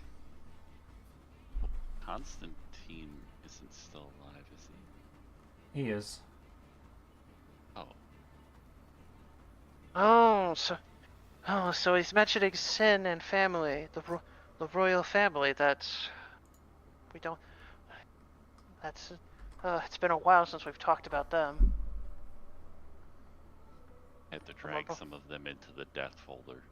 Constantine isn't still alive, is he? He is. Oh. So he's mentioning sin and family, the royal family. We don't. That's. It's been a while since we've talked about them. I had to drag some of them into the death folder.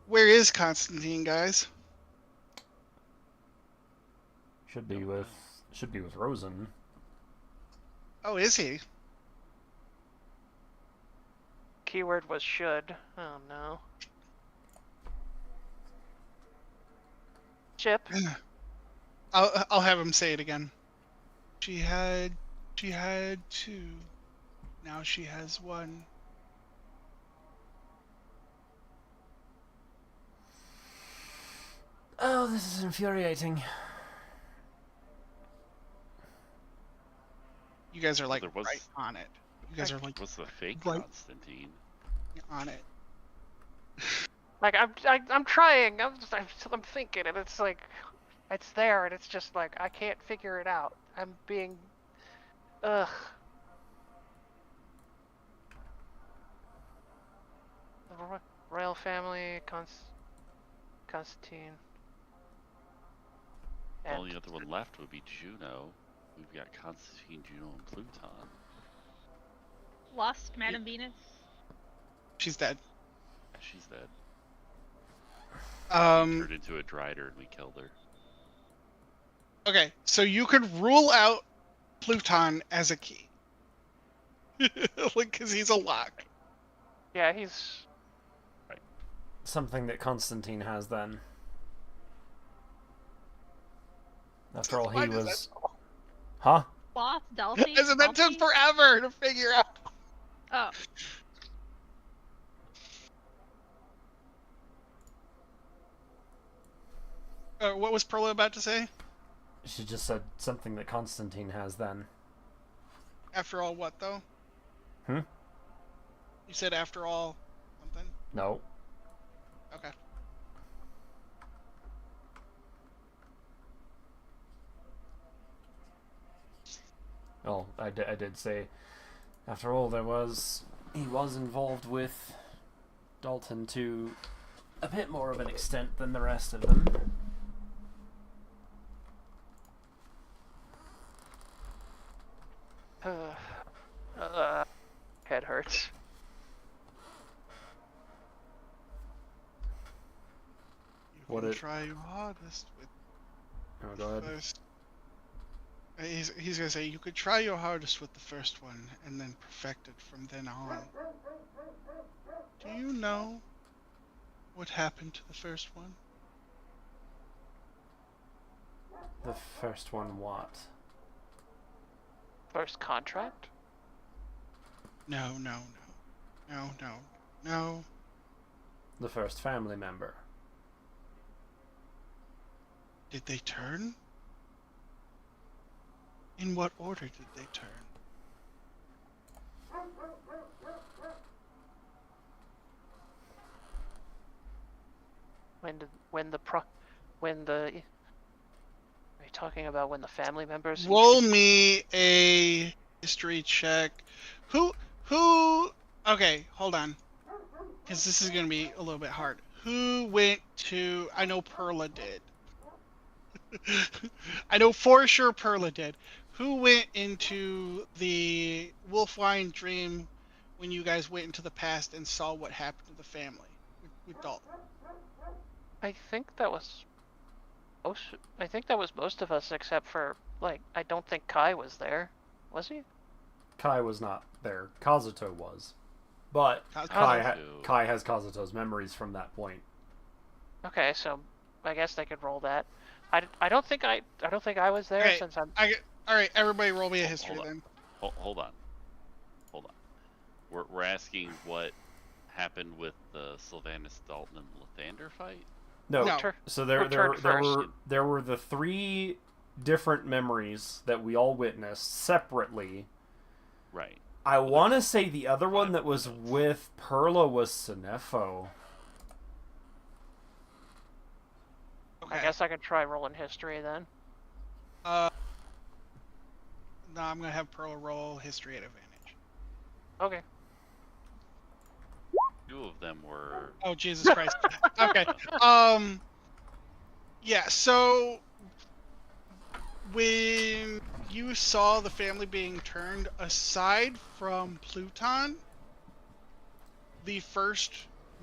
Where is Constantine, guys? Should be with Rosen. Oh, is he? Keyword was should. Oh no. Chip. I'll have him say it again. She had two. Now she has one. Oh, this is infuriating. You guys are like There was- right on it. You guys are like What's the fake Right. Constantine? on it. Like I'm trying. I'm thinking, and it's like, it's there, and it's just like I can't figure it out. I'm being, ugh. The royal family, Constantine. The And only other one left would be Juno. We've got Constantine, Juno, and Pluton. Lost Madame Venus. She's dead. Yeah, she's dead. Um. Turned into a Drider and we killed her. Okay, so you could rule out Pluton as a key, like because he's a lock. yeah, he's Something that Constantine has then. After all, Why he does was. Huh? Sloth, Delphi. As in, that took Delphi? forever to figure out. Oh, What was Perla about to say? She just said something that Constantine has then. After all, what though? Hmm? You said after all something. No. Okay. Well, I did say, after all, he was involved with Dalton to a bit more of an extent than the rest of them. head hurts. You What can it- try your hardest with Oh, the go ahead. first. He's gonna say you could try your hardest with the first one and then perfect it from then on. Do you know what happened to the first one? The first one, what? First contract? No. The first family member. Did they turn? In what order did they turn? Are you talking about when the family members? Roll me a history check. Who? Okay, hold on. Because this is going to be a little bit hard. who went to? I know Perla did. I know for sure Perla did. Who went into the Wolfwine dream when you guys went into the past and saw what happened to the family with Dalton? I think that was most. I think that was most of us, except for like I don't think Kai was there. Was he? Kai was not there. Kazuto was. But Kazuto. Kai has Kazuto's memories from that point. Okay, so I guess they could roll that. I don't think I was there Okay, since I'm. All right, everybody, roll me a Hold- history hold on. then. Hold on. Hold on. We're asking what happened with the Sylvanus Dalton and Lathander fight? No. No. So there were the 3 different memories that we all witnessed separately. Right. I want to say the other one that was with Perla was Sinefo. Okay. I guess I could try rolling history then. No, I'm gonna have Perla roll history at advantage. Okay. 2 of them were. Oh Jesus Christ. Okay. Yeah. So when you saw the family being turned, aside from Pluton, the first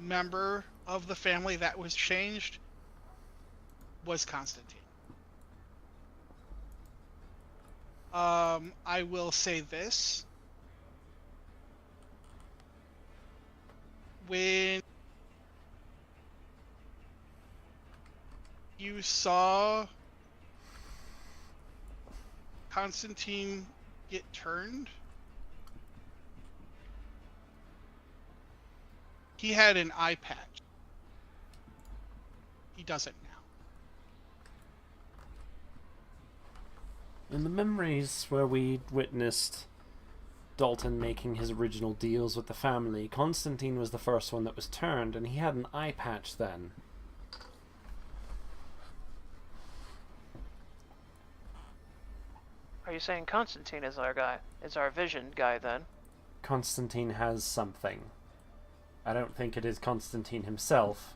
member of the family that was changed was Constantine. I will say this. When you saw Constantine get turned, he had an eye patch. He doesn't now. In the memories where we witnessed Dalton making his original deals with the family, Constantine was the first one that was turned, and he had an eye patch then. Are you saying Constantine is our guy? Is our vision guy then? Constantine has something. I don't think it is Constantine himself,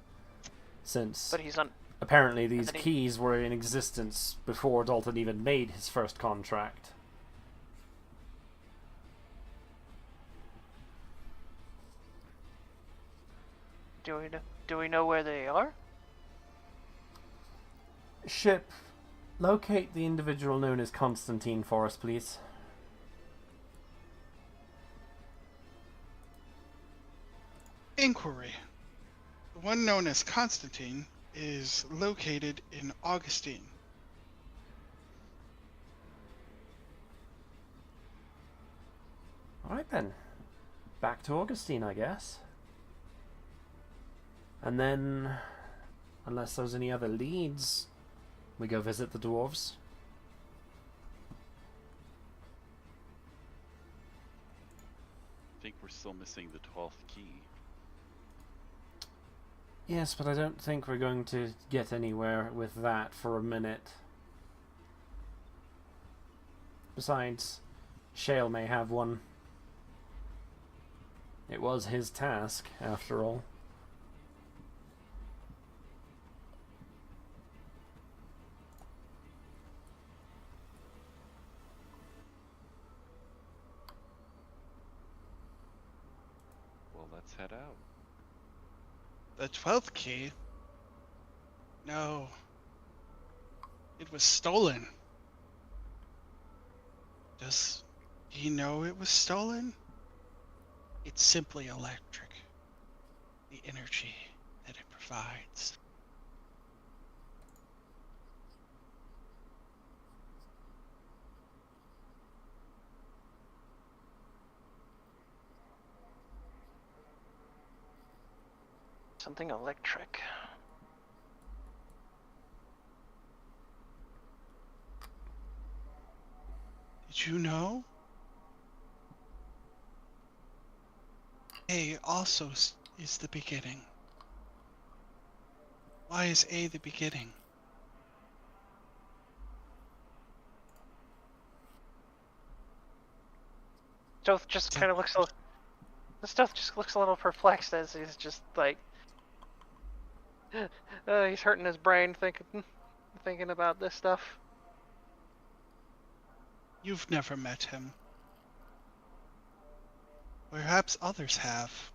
since But he's on. apparently these And he- keys were in existence before Dalton even made his first contract. Do we know where they are? Ship, locate the individual known as Constantine for us, please. Inquiry. The one known as Constantine is located in Augustine. Alright then. Back to Augustine, I guess. And then, unless there's any other leads, we go visit the dwarves. I think we're still missing the 12th key. Yes, but I don't think we're going to get anywhere with that for a minute. Besides, Shale may have one. It was his task, after all. Well, let's head out. The 12th key? No. It was stolen. Does he know it was stolen? It's simply electric. The energy that it provides. Something electric. Did you know? A also is the beginning. Why is A the beginning? Stealth just kind of looks. Stealth just looks a little perplexed as he's just like. He's hurting his brain thinking about this stuff. You've never met him. Perhaps others have.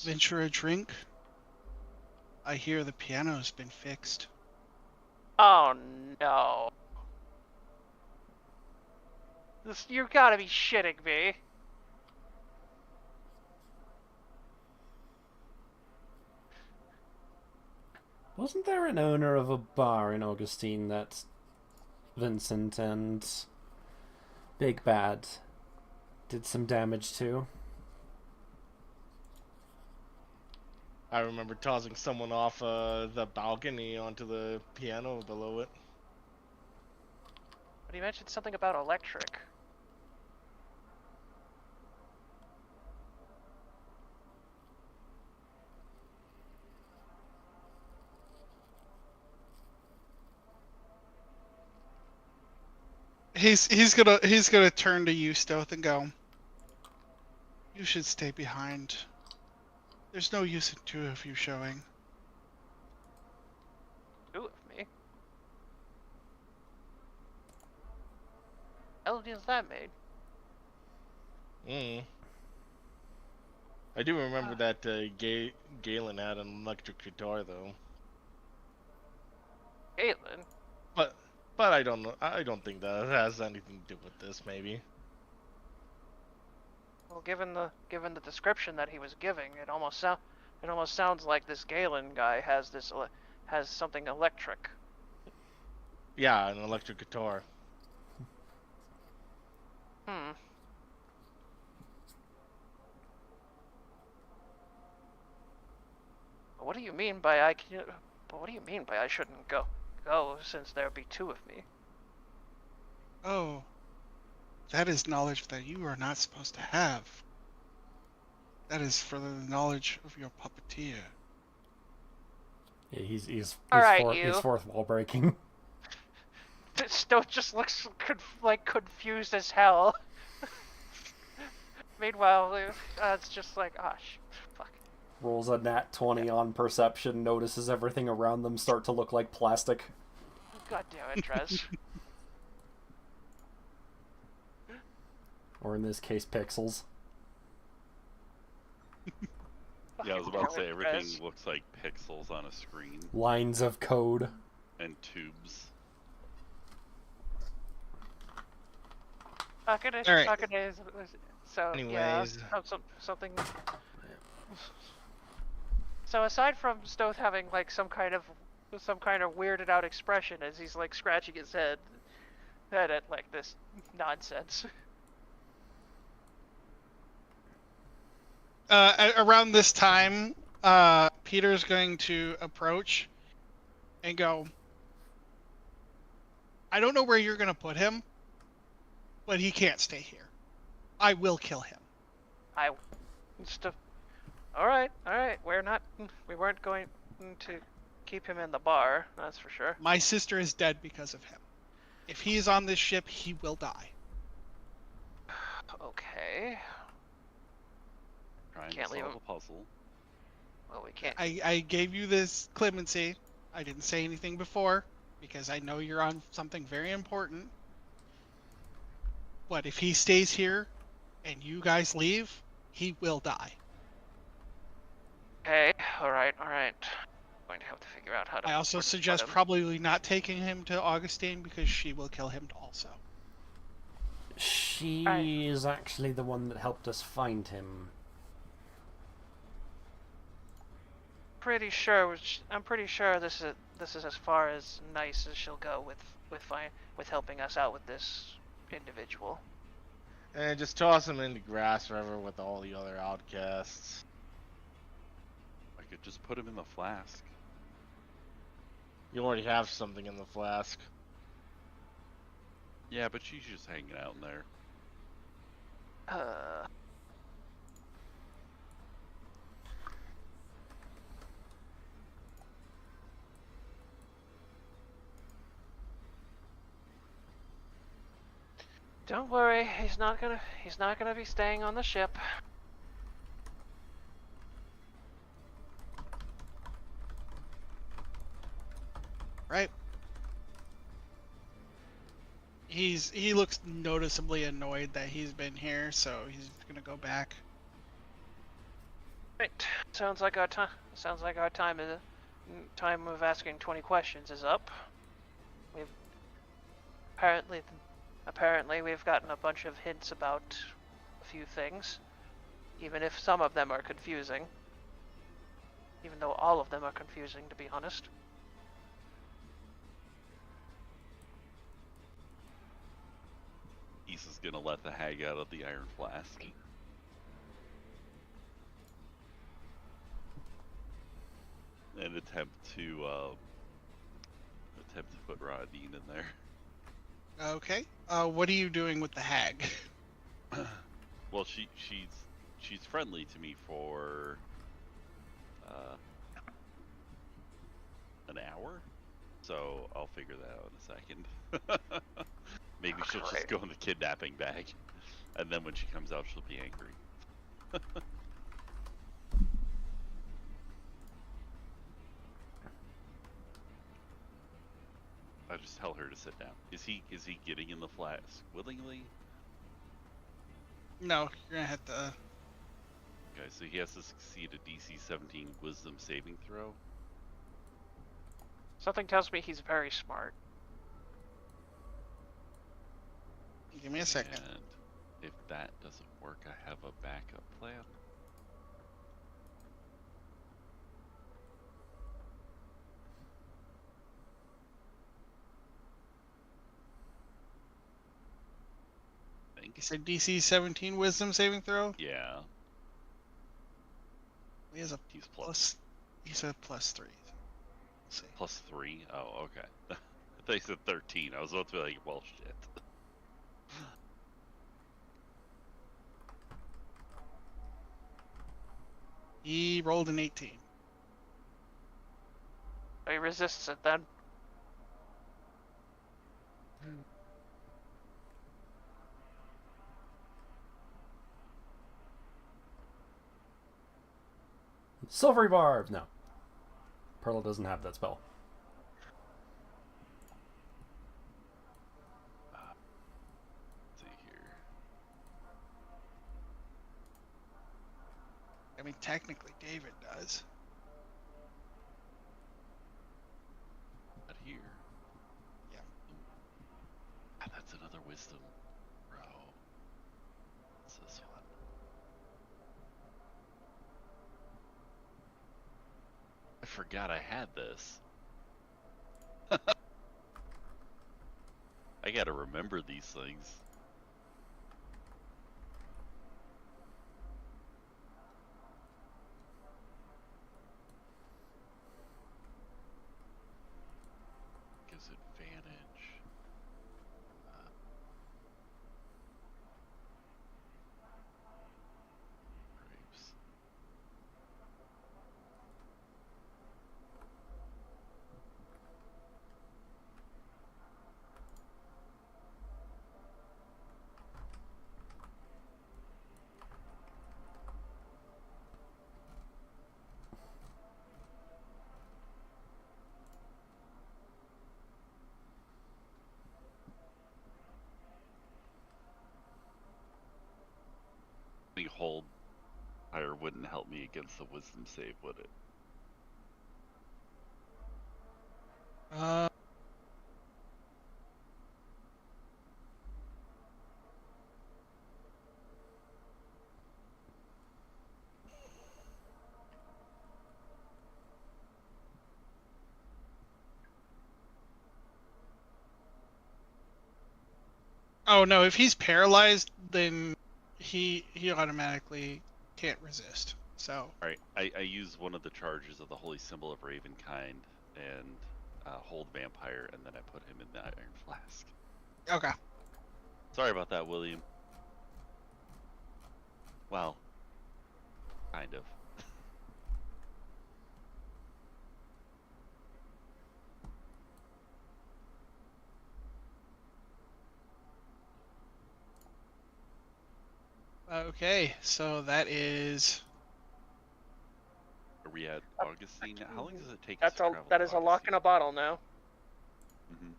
Venture a drink? I hear the piano's been fixed. Oh no. You gotta be shitting me. Wasn't there an owner of a bar in Augustine that Vincent and Big Bad did some damage to? I remember tossing someone off the balcony onto the piano below it. But he mentioned something about electric. He's gonna turn to you, Stoth, and go. You should stay behind. There's no use in two of you showing. Two of me? How is that made? I do remember that Galen had an electric guitar though. Galen? But I don't know. I don't think that has anything to do with this. Maybe. Well, given the description that he was giving, it almost sounds like this Galen guy has something electric. Yeah, an electric guitar. What do you mean by I shouldn't go since there be two of me? Oh, that is knowledge that you are not supposed to have. That is for the knowledge of your puppeteer. Yeah, he's Alright, fourth wall breaking. Stowe just looks confused as hell. Meanwhile, it's just like, fuck. Rolls a nat 20 on perception, notices everything around them start to look like plastic. God damn it, Trez. Or in this case, pixels. Yeah, I was about to say everything looks like pixels on a screen Lines of code. and tubes. Alright. So, Anyways. yeah, something... So aside from Stoth having like some kind of weirded out expression as he's like scratching his head at like this nonsense. Around this time, Peter's going to approach and go, I don't know where you're going to put him, but he can't stay here. I will kill him. Alright. We weren't going to keep him in the bar, that's for sure. My sister is dead because of him. If he is on this ship, he will die. Okay. Trying Can't to leave solve him. a puzzle. Well, we can't. I gave you this clemency. I didn't say anything before because I know you're on something very important. But if he stays here and you guys leave, he will die. Okay, alright. Going to have to figure out how to... I also suggest put him. probably not taking him to Augustine because she will kill him also. She is actually the one that helped us find him. I'm pretty sure this is as far as nice as she'll go with helping us out with this individual. And just toss him in the grass river with all the other outcasts. I could just put him in the flask. You already have something in the flask. Yeah, but she's just hanging out in there. Don't worry, he's not gonna be staying on the ship. Right. He looks noticeably annoyed that he's been here, so he's gonna go back. Right. Sounds like our time. Sounds like our time of asking 20 questions is up. We've apparently we've gotten a bunch of hints about a few things, even if some of them are confusing. Even though all of them are confusing, to be honest. Issa's gonna let the hag out of the iron flask. And attempt to put Rodine in there. Okay. What are you doing with the hag? Well, she's friendly to me for an hour, so I'll figure that out in a second. Maybe she'll just go in the kidnapping bag, and then when she comes out, she'll be angry. I just tell her to sit down. Is he getting in the flask willingly? No, you're gonna have to. Okay, so he has to succeed a DC 17 Wisdom saving throw. Something tells me he's very smart. Give me a second. And if that doesn't work, I have a backup plan. You said DC 17 Wisdom saving throw. Yeah. He has a He's plus. He's a +3. Let's see. +3? Oh, okay. I thought you said 13. I was about to be like, well, shit. He rolled an 18. So he resists it then. Silvery Barb! No. Perla doesn't have that spell. Let's see here. I mean, technically, David does. Not here. Yeah. Ah, that's another wisdom row. What's this one? I forgot I had this. I gotta remember these things. Gives advantage. Grapes. The hold fire wouldn't help me against the wisdom save, would it? Oh no, if he's paralyzed, then he automatically can't resist. So Alright, I use one of the charges of the Holy Symbol of Ravenkind and hold Vampire, and then I put him in the Iron Flask. okay. Sorry about that, William. Well, kind of. Okay, so that is. Are we at Augustine? How long does it take us That's to a travel that to is a lock in a bottle now. Mm-hmm.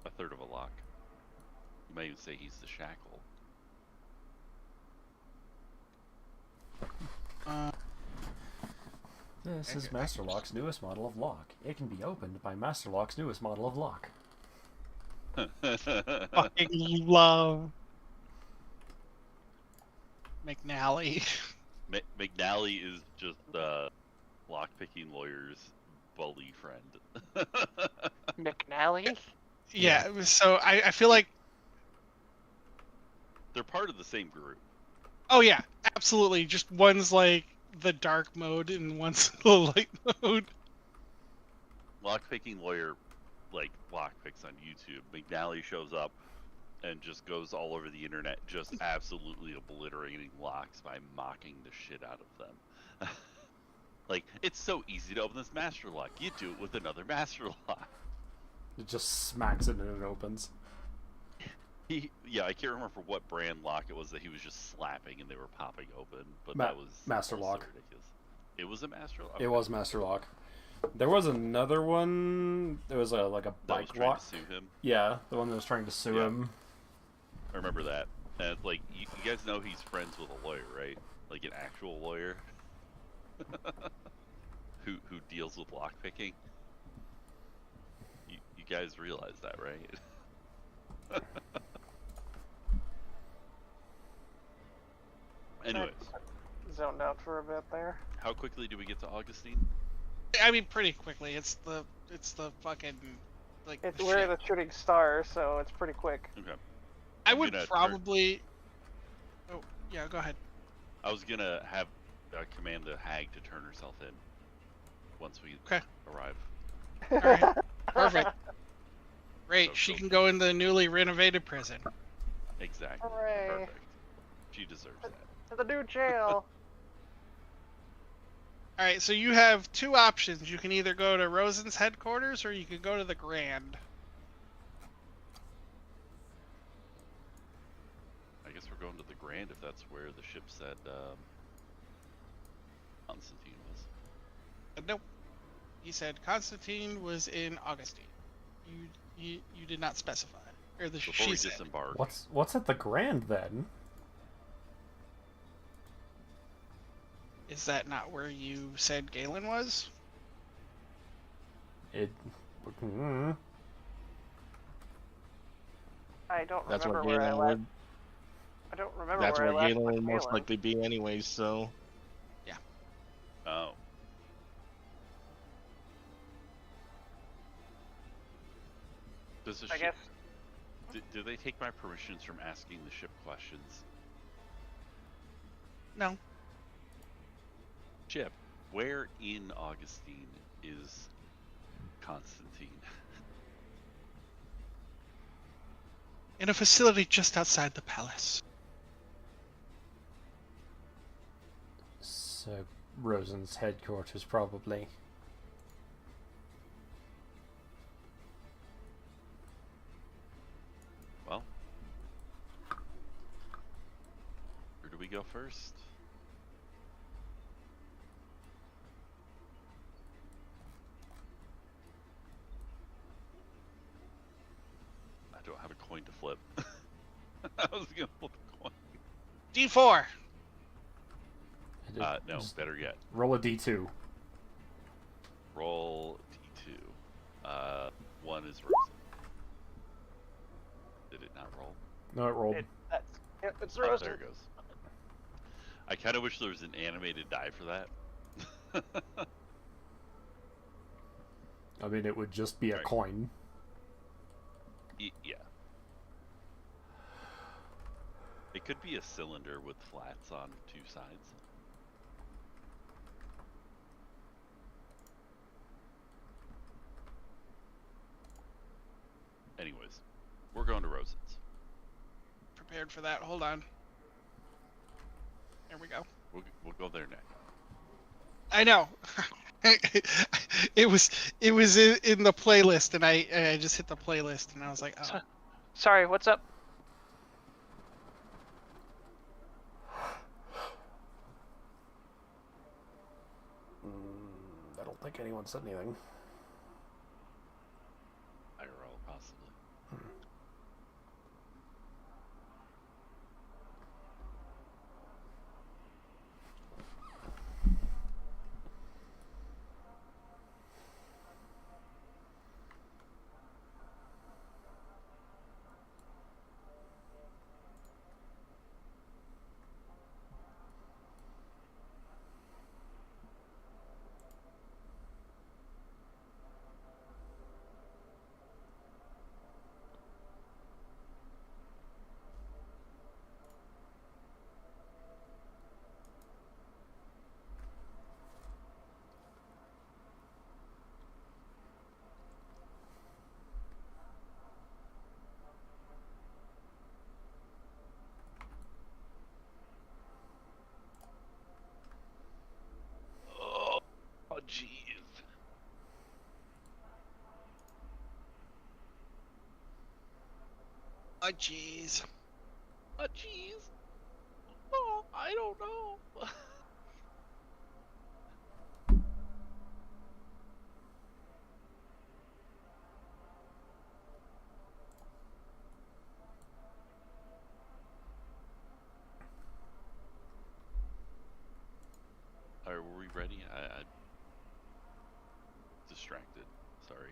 A third of a lock. You might even say he's the shackle. This is Master Lock's newest model of lock. It can be opened by Master Lock's newest model of lock. Fucking love McNally. McNally is just lockpicking lawyer's bully friend. McNally? Yeah, so I feel like. They're part of the same group. Oh yeah, absolutely. Just one's like the dark mode and one's the light mode. Lockpicking lawyer, like, lockpicks on YouTube. McNally shows up and just goes all over the internet, just absolutely obliterating locks by mocking the shit out of them. Like, it's so easy to open this master lock. You do it with another master lock. It just smacks it and it opens. Yeah, I can't remember what brand lock it was that he was just slapping and they were popping open, but Ma- that was Master also Lock. ridiculous. It was a master lock. It was Master Lock. There was another one. There was like a That was bike trying lock. to sue him. Yeah, the one that was trying to sue Yeah. him. I remember that. And like, you guys know he's friends with a lawyer, right? Like an actual lawyer, who deals with lockpicking. You guys realize that, right? Anyways, Zoned out for a bit there. how quickly do we get to Augustine? I mean, pretty quickly. It's the fucking like. We're at a shooting star, so it's pretty quick. Okay. I I'm would gonna probably. Oh yeah, go ahead. I was gonna have command the hag to turn herself in once we Okay. arrive. All right, perfect. Great, So she go- can go in the newly renovated prison. Exactly. Hooray. Perfect. She deserves that. To the new jail. All right, so you have two options. You can either go to Rosen's headquarters or you can go to the Grand. I guess we're going to the Grand if that's where the ship said Constantine was. Nope. He said Constantine was in Augustine. You did not specify, or the Before she we said. disembark. What's at the Grand then? Is that not where you said Galen was? It. Mm, I don't That's remember where where I Galen left. would. I don't remember That's where where I Galen left would with most Galen. likely be anyway. So Oh. Does the I ship, guess do they take my permissions from asking the ship questions? No. Ship, where in Augustine is Constantine? In a facility just outside the palace. so Rosen's headquarters probably. Well, where do we go first? I don't have a coin to flip. I was gonna flip a coin. D4. No, Just better yet. roll a d2. Roll D2. 1 is Rosen. Did it not roll? No, it rolled. it's Oh, Rosen. there it goes. I kind of wish there was an animated die for that. I mean, it would just be a Right. coin. Yeah. It could be a cylinder with flats on 2 sides. Anyways, we're going to Rosen's. Prepared for that. Hold on. There we go. We'll go there next. I know. it was in the playlist, and I just hit the playlist, and I was like, oh. Sorry, what's up? think anyone said anything. I roll possibly. Oh, jeez. Oh, jeez. Oh, jeez. Oh, I don't know. Alright, were we ready? I distracted. Sorry.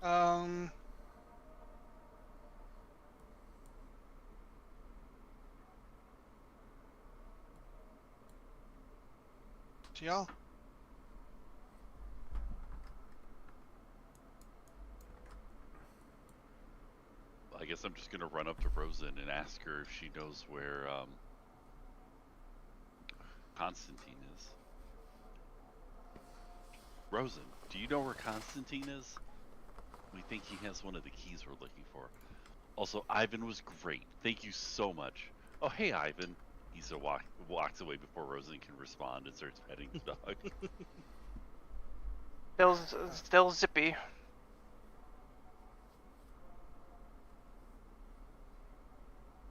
Um. To y'all. I guess I'm just gonna run up to Rosen and ask her if she knows where Constantine is. Rosen, do you know where Constantine is? We think he has one of the keys we're looking for. Also, Ivan was great. Thank you so much. Oh, hey, Ivan. He walks away before Rosen can respond and starts petting the dog. Still zippy.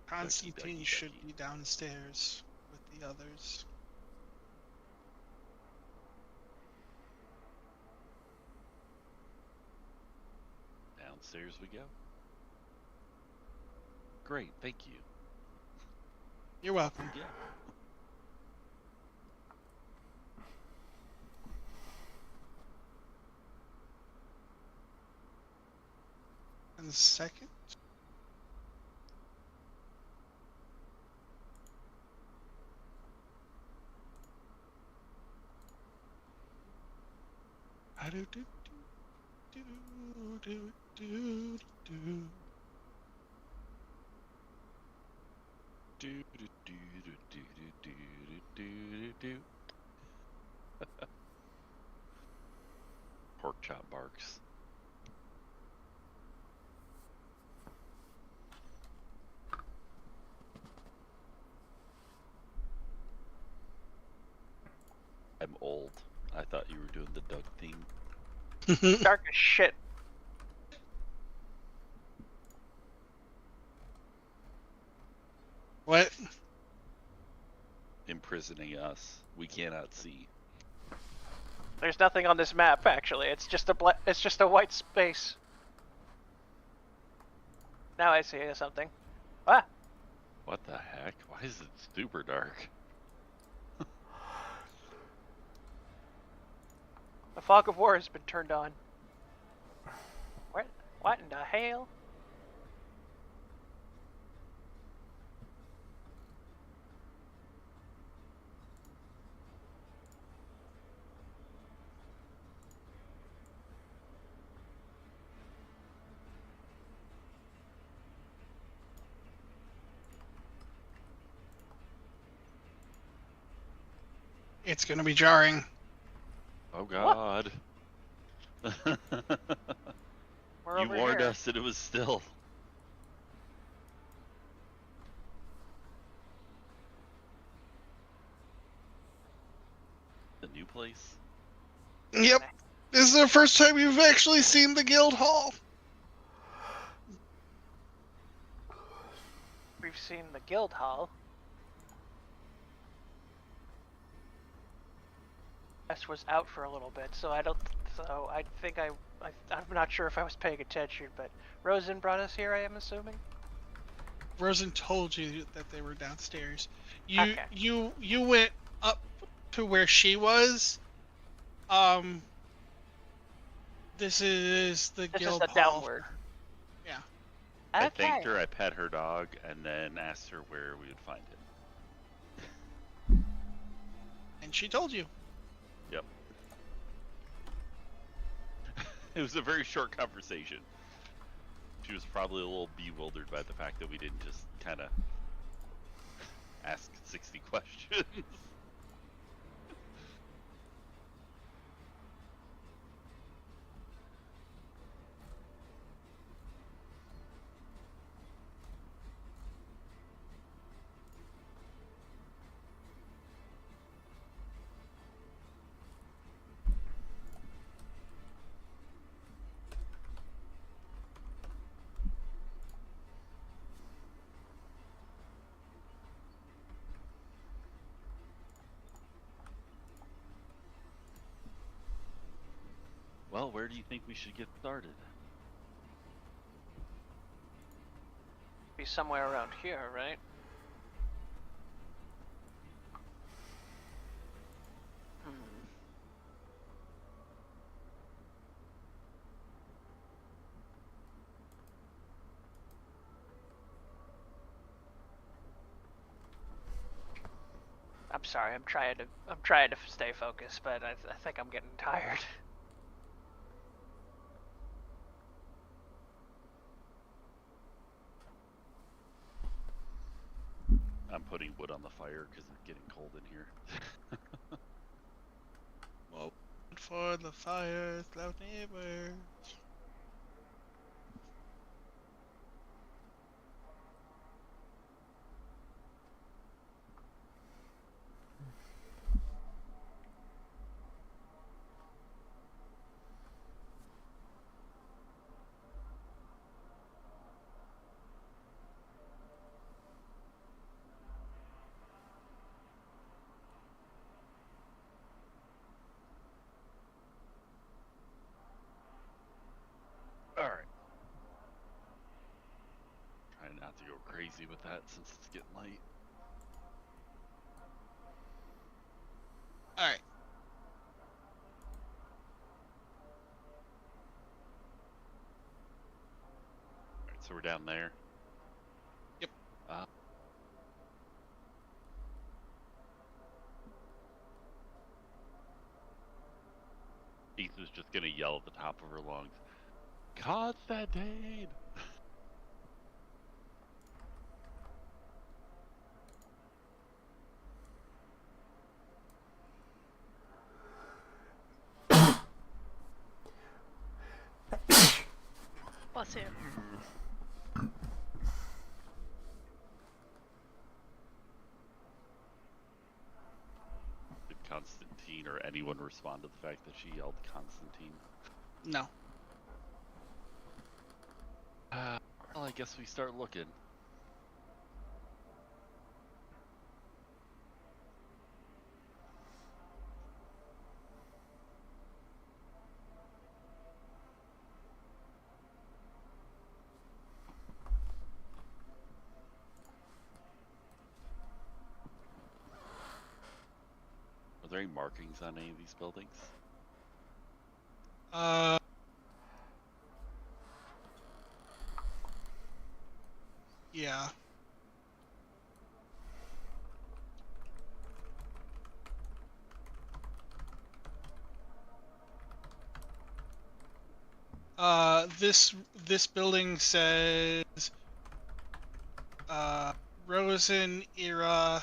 Constantine Ducky, should ducky. be downstairs with the others. Downstairs we go. Great, thank you. You're welcome. Yeah. And the second. Pork chop barks. I'm old. I thought you were doing the Doug theme. Dark as shit. What? Imprisoning us. We cannot see. There's nothing on this map actually. It's just a white space. Now I see something. Ah, What the heck? Why is it super dark? the fog of war has been turned on. What in the hell? It's gonna be jarring. Oh god. We're You over warned here. us that it was still. The new place? first time you've actually seen the guild hall. We've seen the guild hall. S was out for a little bit, so I don't. So I think I'm not sure if I was paying attention, but Rosen brought us here. I am assuming. Rosen told you that they were downstairs. You Okay. you went up to where she was. This is the This guild is the hall. downward. Yeah. I Okay. thanked her, I pet her dog, and then asked her where we would find him. And she told you. Yep. It was a very short conversation. She was probably a little bewildered by the fact that we didn't just kind of ask 60 questions. Well, where do you think we should get started? Be somewhere around here, right? I'm sorry. I'm trying to stay focused, but I think I'm getting tired. I'm putting wood on the fire because it's getting cold in here. Well, for the fires, loud neighbors. Alright. Trying not to go crazy with that since it's getting late. All right. Alright, so we're down there. Yep. Ethan's just gonna yell at the top of her lungs, Constantine! Bless you. Did Constantine or anyone respond to the fact that she yelled Constantine? No. Well, I guess we start looking. Are there any markings on any of these buildings? Yeah. This building says Rosen era.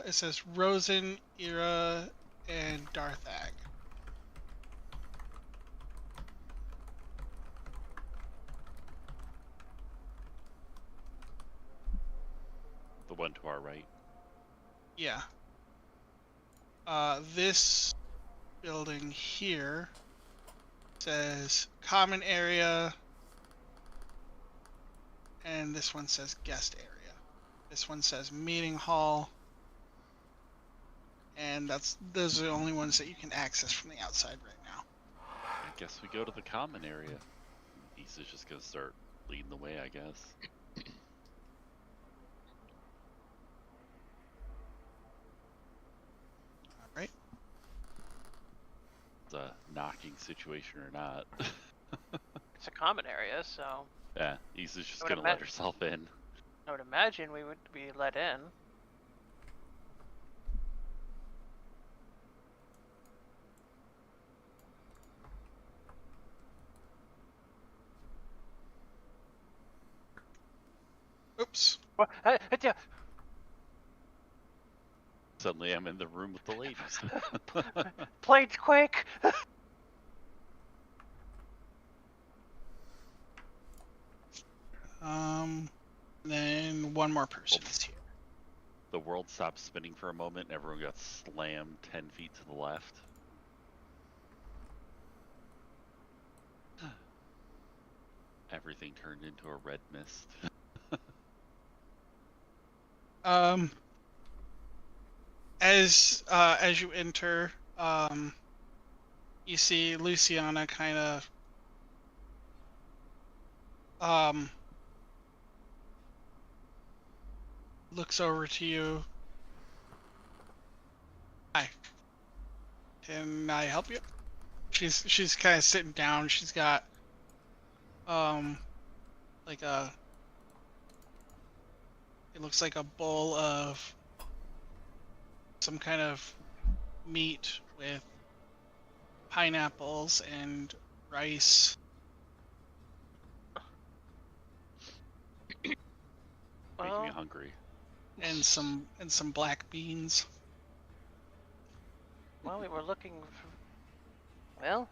It says Rosen era and Darthag. The one to our right. Yeah. This building here says common area, and this one says guest area. This one says meeting hall, and those are the only ones that you can access from the outside right now. I guess we go to the common area. Issa's just gonna start leading the way, I guess. All right. It's a knocking situation or not. It's a common area, so Yeah, Issa's just I would gonna let imagine- herself in. I would imagine we would be let in. Oops. What? Yeah. Suddenly I'm in the room with the ladies. Plates, quick! Then one more person is here. The world stopped spinning for a moment and everyone got slammed 10 feet to the left. Everything turned into a red mist. As you enter, you see Luciana kind of looks over to you. Hi. Can I help you? She's kind of sitting down. She's got like it looks like a bowl of some kind of meat with pineapples and rice. Making Well, me hungry. And some black beans. well, we were looking for... Well,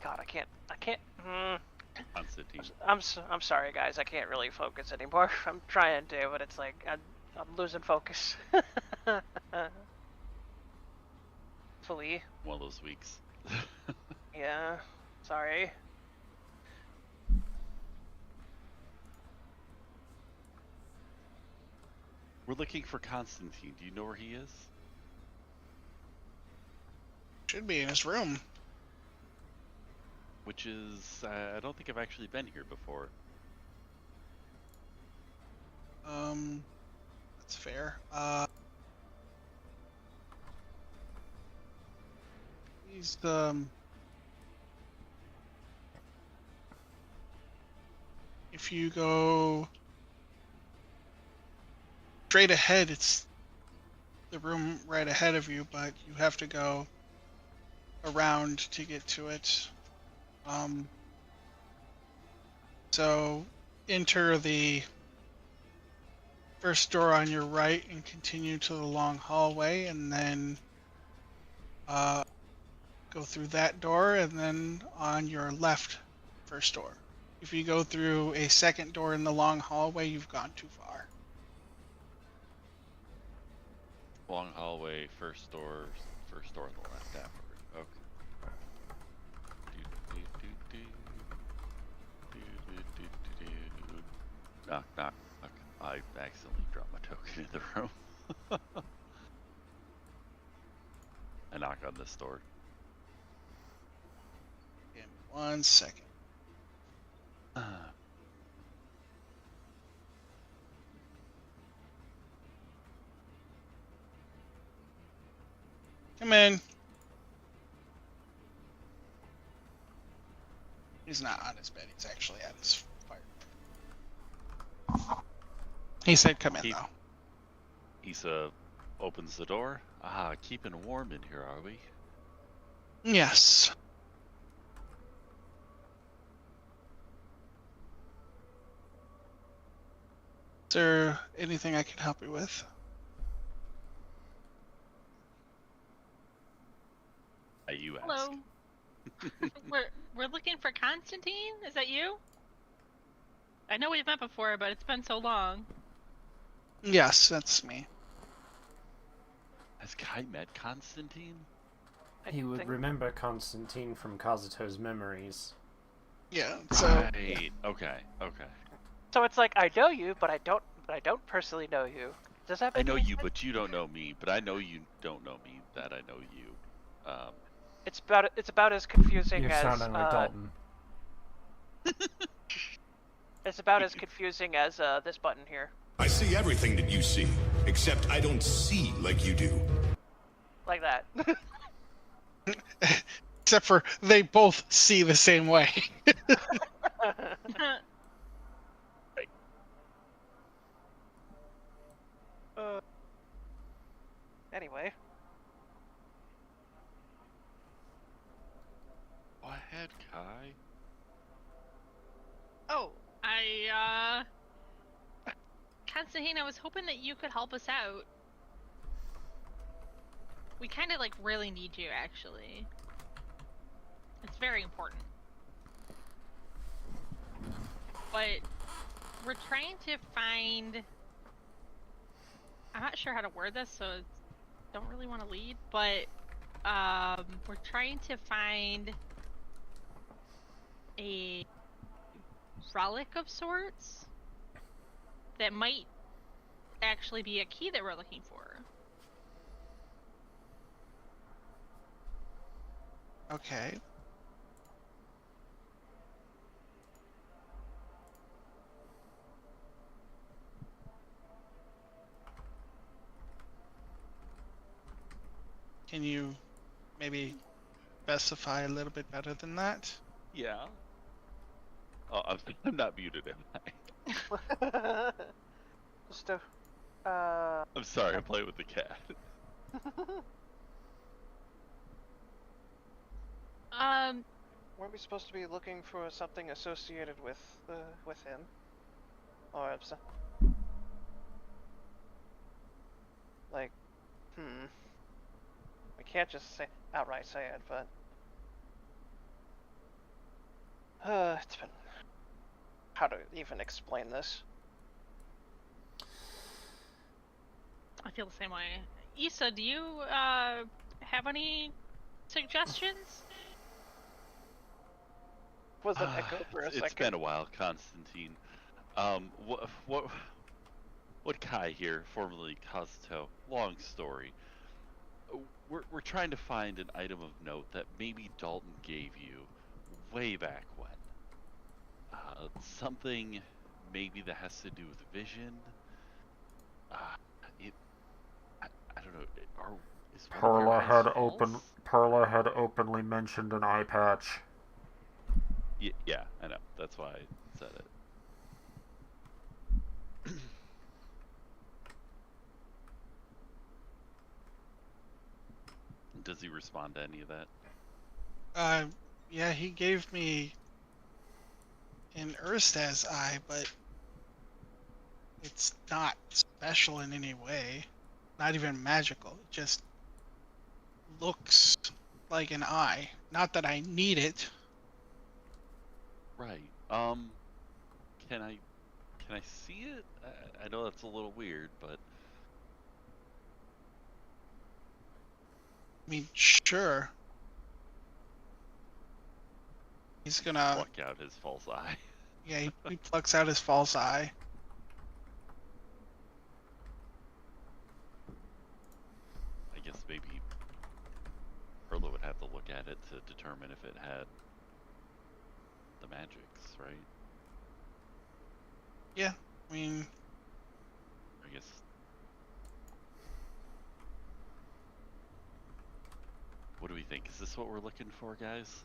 God, I can't. Constantine. I'm sorry, guys. I can't really focus anymore. I'm trying to, but it's like I'm losing focus. Fully. One of those weeks. Yeah. Sorry. We're looking for Constantine. Do you know where he is? Should be in his room. Which is, I don't think I've actually been here before. That's fair. He's if you go straight ahead, it's the room right ahead of you, but you have to go around to get to it. So enter the first door on your right and continue to the long hallway, and then go through that door, and then on your left, first door. If you go through a second door in the long hallway, you've gone too far. Long hallway, first door on the left afterward. Okay. Knock, knock, knock. I accidentally dropped my token in the room. I knock on this door. Give me 1 second. Come in. He's not on his bed. He's actually at his fire. He said, "Come in, Keep- though." Issa opens the door. Ah, keeping warm in here, are we? Yes. Is there anything I can help you with? You ask. Hello. we're looking for Constantine. Is that you? I know we've met before, but it's been so long. Yes, that's me. Has Kai met Constantine? He would think- remember Constantine from Kazuto's memories. Yeah. So Right. Okay. So it's like I know you, but I don't personally know you. Does that I make know any you, sense? but you don't know me. But I know you don't know me. That I know you. It's about as confusing You're as sounding like Dalton. it's about as confusing as this button here. I see everything that you see, except I don't see like you do. Like that. except for they both see the same way. Anyway. Go ahead, Kai. Oh, Constantine, I was hoping that you could help us out. We kind of, like, really need you, actually. It's very important. But we're trying to find... I'm not sure how to word this, so don't really want to lead, but we're trying to find a relic of sorts that might actually be a key that we're looking for. Okay. Can you maybe specify a little bit better than that? Yeah. Oh, I'm not muted, am I? Just a, I'm sorry. I'm playing with the cat. Weren't we supposed to be looking for something associated with him? Or like, we can't just outright say it, but it's been how to even explain this. I feel the same way. Issa, do you have any suggestions? Was an echo for a It's second. been a while, Constantine. What Kai here, formerly Kazuto, long story. We're trying to find an item of note that maybe Dalton gave you way back when. Something maybe that has to do with vision. I don't know. Is one of your eyes false? Perla had openly mentioned an eye patch. Yeah, I know. That's why I said it. Does he respond to any of that? Yeah, he gave me an Urstaz eye, but it's not special in any way. Not even magical. It just looks like an eye. Not that I need it. Right. Can I see it? I know that's a little weird, but I mean, sure. He's gonna... pluck out his false eye. Yeah, he plucks out his false eye. I guess maybe Perla would have to look at it to determine if it had the magics, right? Yeah, I mean... I guess. What do we think? Is this what we're looking for, guys?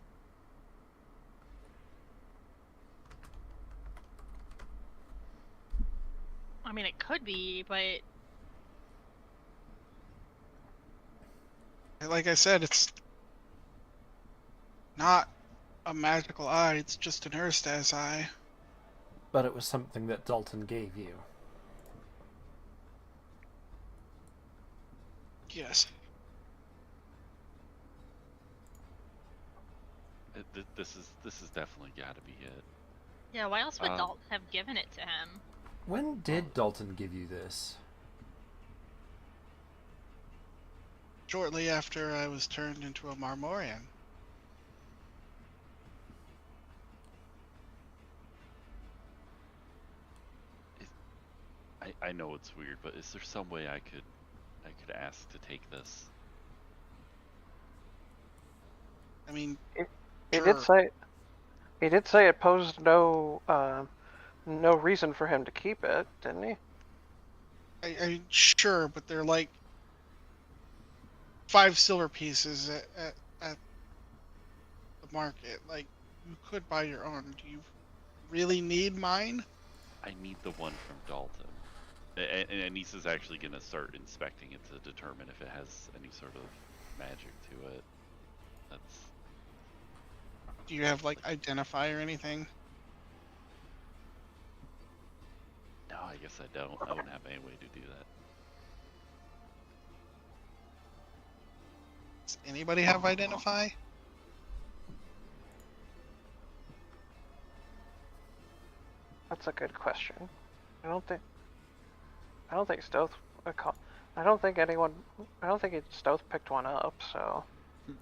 I mean, it could be, but like I said, it's not a magical eye, it's just an Urstaz eye. But it was something that Dalton gave you. Yes. This is definitely got to be it. yeah, why else would Dalton have given it to him? When did Dalton give you this? shortly after I was turned into a Marmorian. I know it's weird, but is there some way I could ask to take this? I mean, He sure. did say. He did say it posed no reason for him to keep it, didn't he? I sure, but they're like 5 silver pieces at the market. Like, you could buy your own. Do you really need mine? I need the one from Dalton. And Anissa's actually going to start inspecting it to determine if it has any sort of magic to it. That's... Do you have, like, identify or anything? No, I guess I don't. I wouldn't have any way to do that. Does anybody have identify? That's a good question. I don't think Stoth. I don't think Stoth picked one up. So. I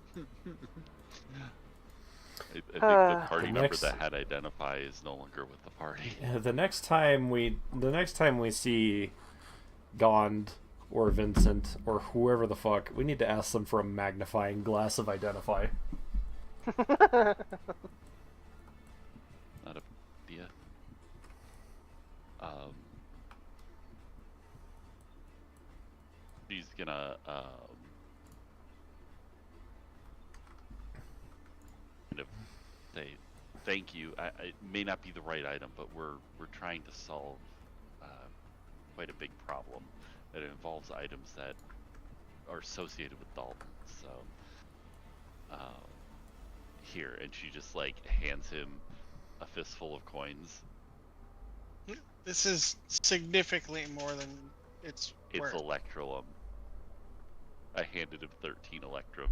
think the party The member next- that had identify is no longer with the party. The next time we see Gond or Vincent or whoever the fuck, we need to ask them for a magnifying glass of identify. Not a idea. She's gonna kind of say thank you. It may not be the right item, but we're trying to solve quite a big problem that involves items that are associated with Dalton. So here, and she just like hands him a fistful of coins. This is significantly more than it's worth. Electrum. I handed him 13 Electrum.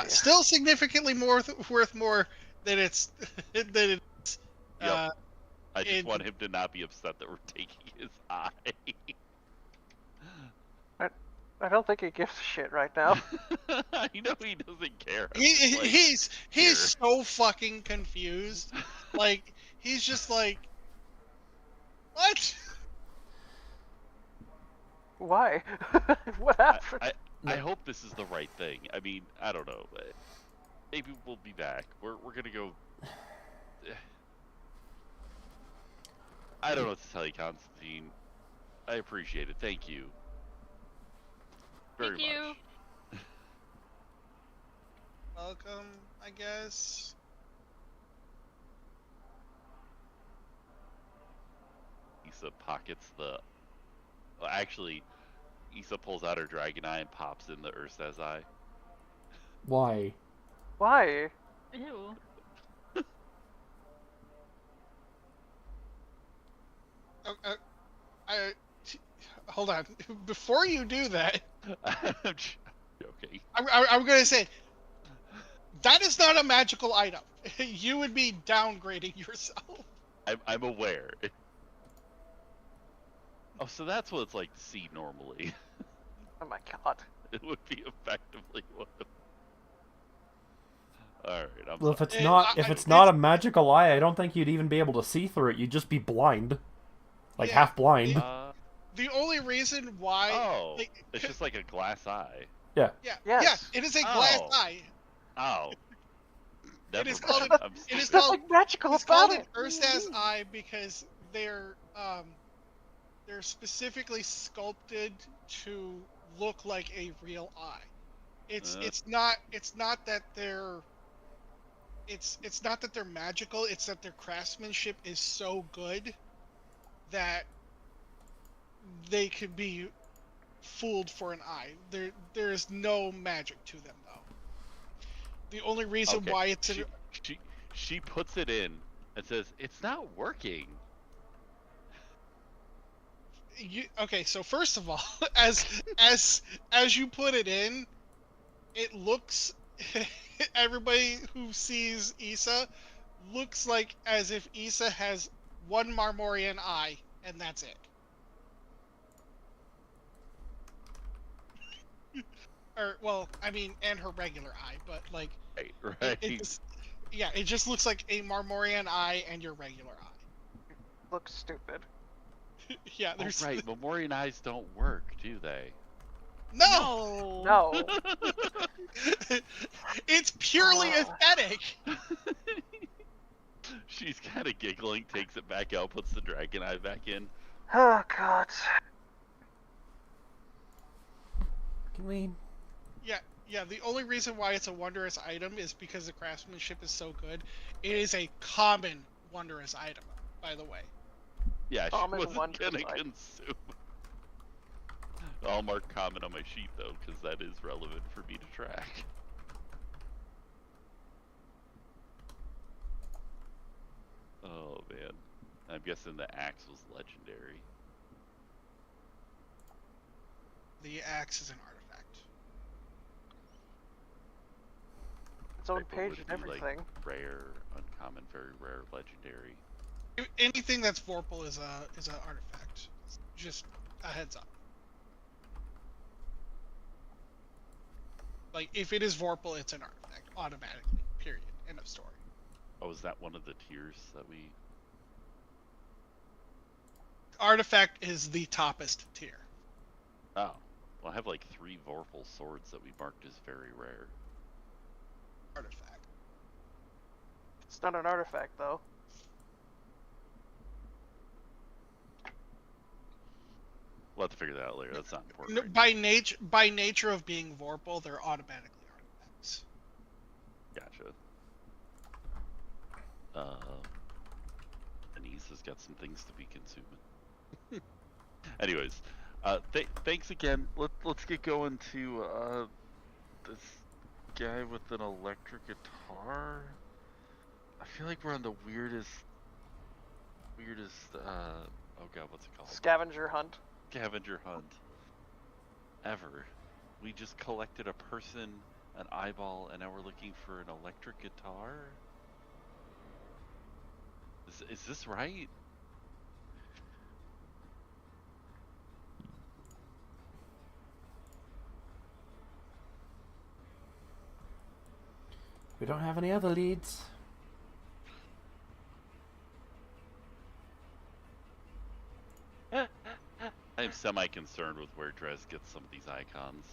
Still significantly worth more than it's than it's. Yep. I just want him to not be upset that we're taking his eye. I don't think he gives a shit right now. I know he doesn't care. He's so fucking confused. Like, he's just like, what? Why? What happened? I hope this is the right thing. I mean, I don't know. Maybe we'll be back. We're gonna go. I don't know what to tell you, Constantine. I appreciate it. Thank you. Very Thank you. much. Welcome, I guess. Issa pockets the. Well, actually, Issa pulls out her dragon eye and pops in the Ursa's eye. Why? Why? Ew. Hold on. Before you do that, I'm joking. I'm gonna say that is not a magical item. You would be downgrading yourself. I'm aware. Oh, so that's what it's like to see normally. Oh my god. It would be effectively what. All right. I'm Well, if sorry. it's not a magical eye, I don't think you'd even be able to see through it. You'd just be blind, like half blind. The only reason why. Oh, it's just like a glass eye. Yeah. Yeah. Yes. Yeah. It is a glass Oh. eye. Oh. It is Never called. mind. I'm It is stupid. called. magical It's called an Ursa's eye because they're specifically sculpted to look like a real eye. It's not that they're magical. It's that their craftsmanship is so good that they could be fooled for an eye. There is no magic to them though. The only reason Okay. why it's She puts it in and says it's not working. okay, so first of all, as you put it in, it looks everybody who sees Issa looks like as if Issa has one Marmorian eye and that's it. or well, I mean, and her regular eye, but like Right, it, right. it just, yeah, it just looks like a Marmorian eye and your regular eye. Looks stupid. Yeah, Oh, there's right. Memorian eyes don't work, do they? no. No. It's purely aesthetic. She's kind of giggling, takes it back out, puts the dragon eye back in. Oh god. Can we? Yeah. The only reason why it's a wondrous item is because the craftsmanship is so good. It is a common wondrous item, by the way. Yeah, she Common wasn't wondrous gonna item. consume. I'll mark common on my sheet though, because that is relevant for me to track. Oh man, I'm guessing the axe was legendary. The axe is an artifact. Its own Right, but page would and it be, everything. like, rare, uncommon, very rare, legendary. Anything that's Vorpal is a artifact. Just a heads up. Like if it is Vorpal, it's an artifact automatically. Period. End of story. Oh, is that one of the tiers that we? Artifact is the toppest tier. Oh, well, I have like 3 Vorpal swords that we marked as very rare. Artifact. It's not an artifact though. We'll have to figure that out later. That's not important. No, right by nature of being Vorpal, they're automatically artifacts. Gotcha. Anise has got some things to be consuming. Anyways, thanks again. Let's get going to this guy with an electric guitar. I feel like we're on the weirdest. Oh god, what's it called? Scavenger hunt. Scavenger hunt ever. We just collected a person, an eyeball, and now we're looking for an electric guitar? Is this right? We don't have any other leads. I'm semi-concerned with where Drez gets some of these icons.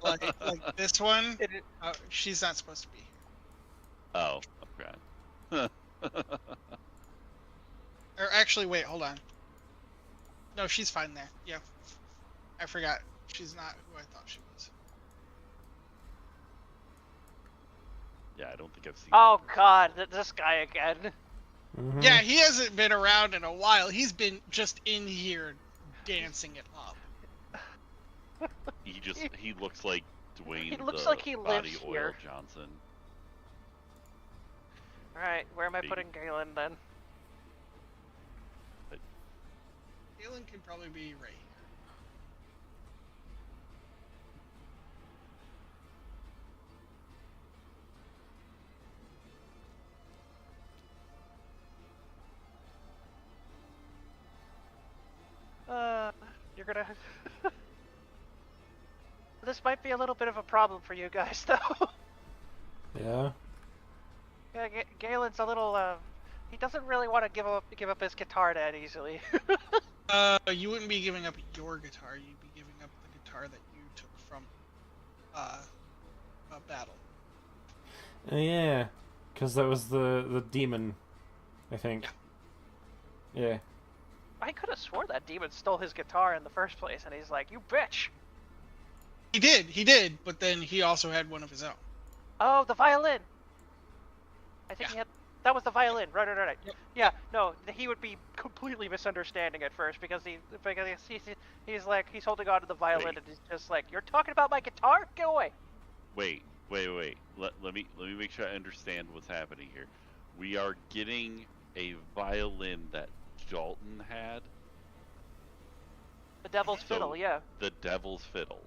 Like this one, It, she's not supposed to be here. Oh, okay. Or actually, wait, hold on. No, she's fine there. Yeah, I forgot. She's not who I thought she was. Yeah, I don't think I've seen. oh her. god, this guy again. Mm-hmm. Yeah, he hasn't been around in a while. He's been just in here dancing it up. He looks like Dwayne. He looks the like he Body lives Oil here. Johnson. Alright, where am I Big. putting Galen then? Galen can probably be right here. You're gonna... This might be a little bit of a problem for you guys, though. Yeah. Yeah, Galen's a little, he doesn't really want to give up his guitar that easily. You wouldn't be giving up your guitar. You'd be giving up the guitar that you took from, a battle. Yeah, because that was the demon, I think. Yeah. I could have swore that demon stole his guitar in the first place, and he's like, "You bitch!" He did, but then he also had one of his own. Oh, the violin. I think Yeah. he had. That was the violin, right. Yep. Yeah, no, he would be completely misunderstanding at first because he's like he's holding on to the violin Wait. and he's just like, "You're talking about my guitar? Go away!" Wait. Let me make sure I understand what's happening here. We are getting a violin that Dalton had. The devil's So- fiddle, yeah. The Devil's Fiddle.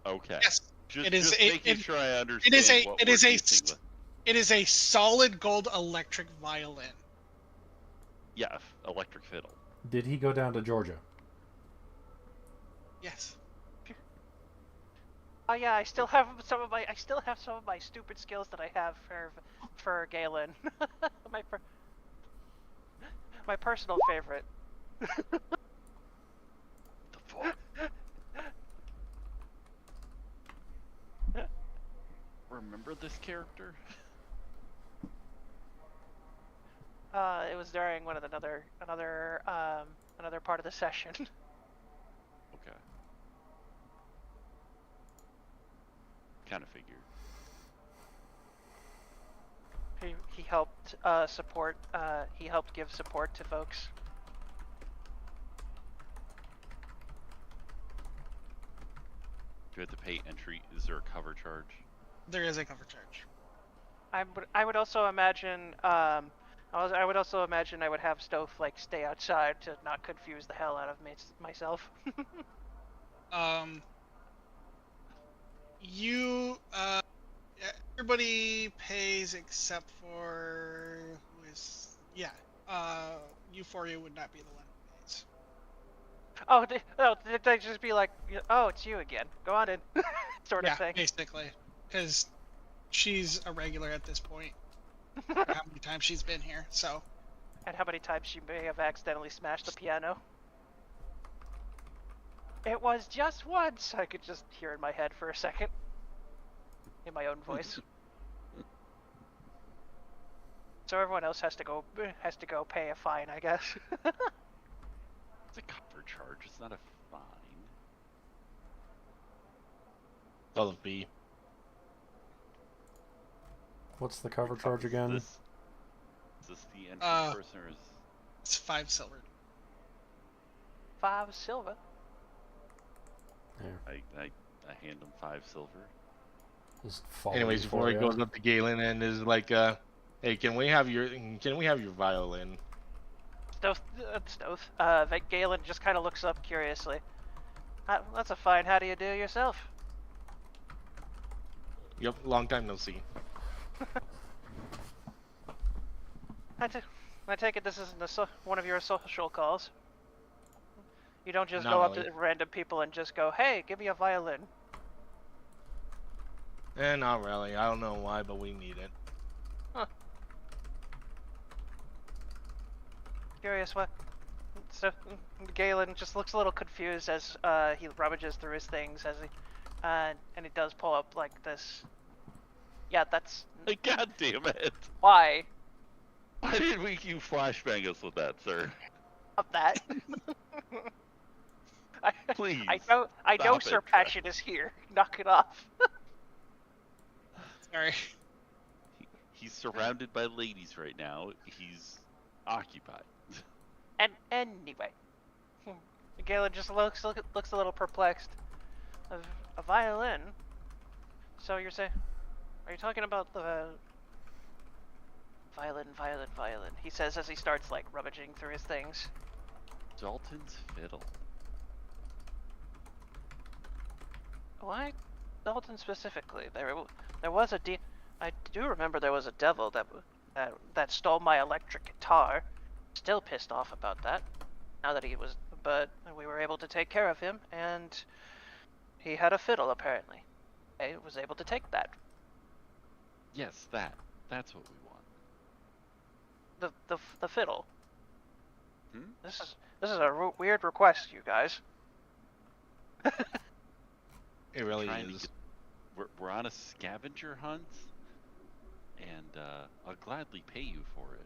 Okay. Yes, Just, it is just a- making sure I understand. it is a what it we're is a dealing with. it is a solid gold electric violin. Yeah, electric fiddle. Did he go down to Georgia? Yes. Oh yeah, I still have some of my stupid skills that I have for Galen. my personal favorite. The fuck? Remember this character? It was during one of another part of the session. Okay. Kind of figured. He helped support. He helped give support to folks. Do you have to pay entry? Is there a cover charge? There is a cover charge. I would also imagine. I would also imagine I would have Stove like stay outside to not confuse the hell out of myself. You everybody pays except for who is Euphoria would not be the one who pays. Did they just be like, oh, it's you again? Go on in, sort of thing. Basically, because she's a regular at this point. How many times she's been here? So. And how many times she may have accidentally smashed the piano? It was just once. I could just hear in my head for a second, in my own voice. So everyone else has to go pay a fine, I guess. It's a cover charge. It's not a fine. Doesn't be. What's the cover charge again? Is this the entry person or is... It's 5 silver. 5 silver. Yeah. I hand him 5 silver. Just follow Anyways, before he Euphoria. goes up to Galen and is like, hey, can we have your violin? Galen just kind of looks up curiously. That's a fine. How do you do yourself? Yep, long time no see. I take it this isn't one of your social calls. You don't just Not go up really. to random people and just go, hey, give me a violin. Not really. I don't know why, but we need it. Huh. Curious what? So Galen just looks a little confused as he rummages through his things as he, and he does pull up like this. Yeah, that's God damn it! why Why did you flashbang us with that, sir? of that. Please. I know stop Sir it. Passion is here. Knock it off. Sorry. Mm-hmm. He's surrounded by ladies right now. He's occupied. And anyway, Galen just looks a little perplexed. A violin? So you're saying? Are you talking about the violin? He says as he starts like rummaging through his things. Dalton's fiddle. Why Dalton specifically? There was I do remember there was a devil that stole my electric guitar. Still pissed off about that. Now that but we were able to take care of him, and he had a fiddle apparently. I was able to take that. Yes, that's what we want. The fiddle. Hmm? This is a weird request, you guys. It really Trying to is. we're on a scavenger hunt, and I'll gladly pay you for it.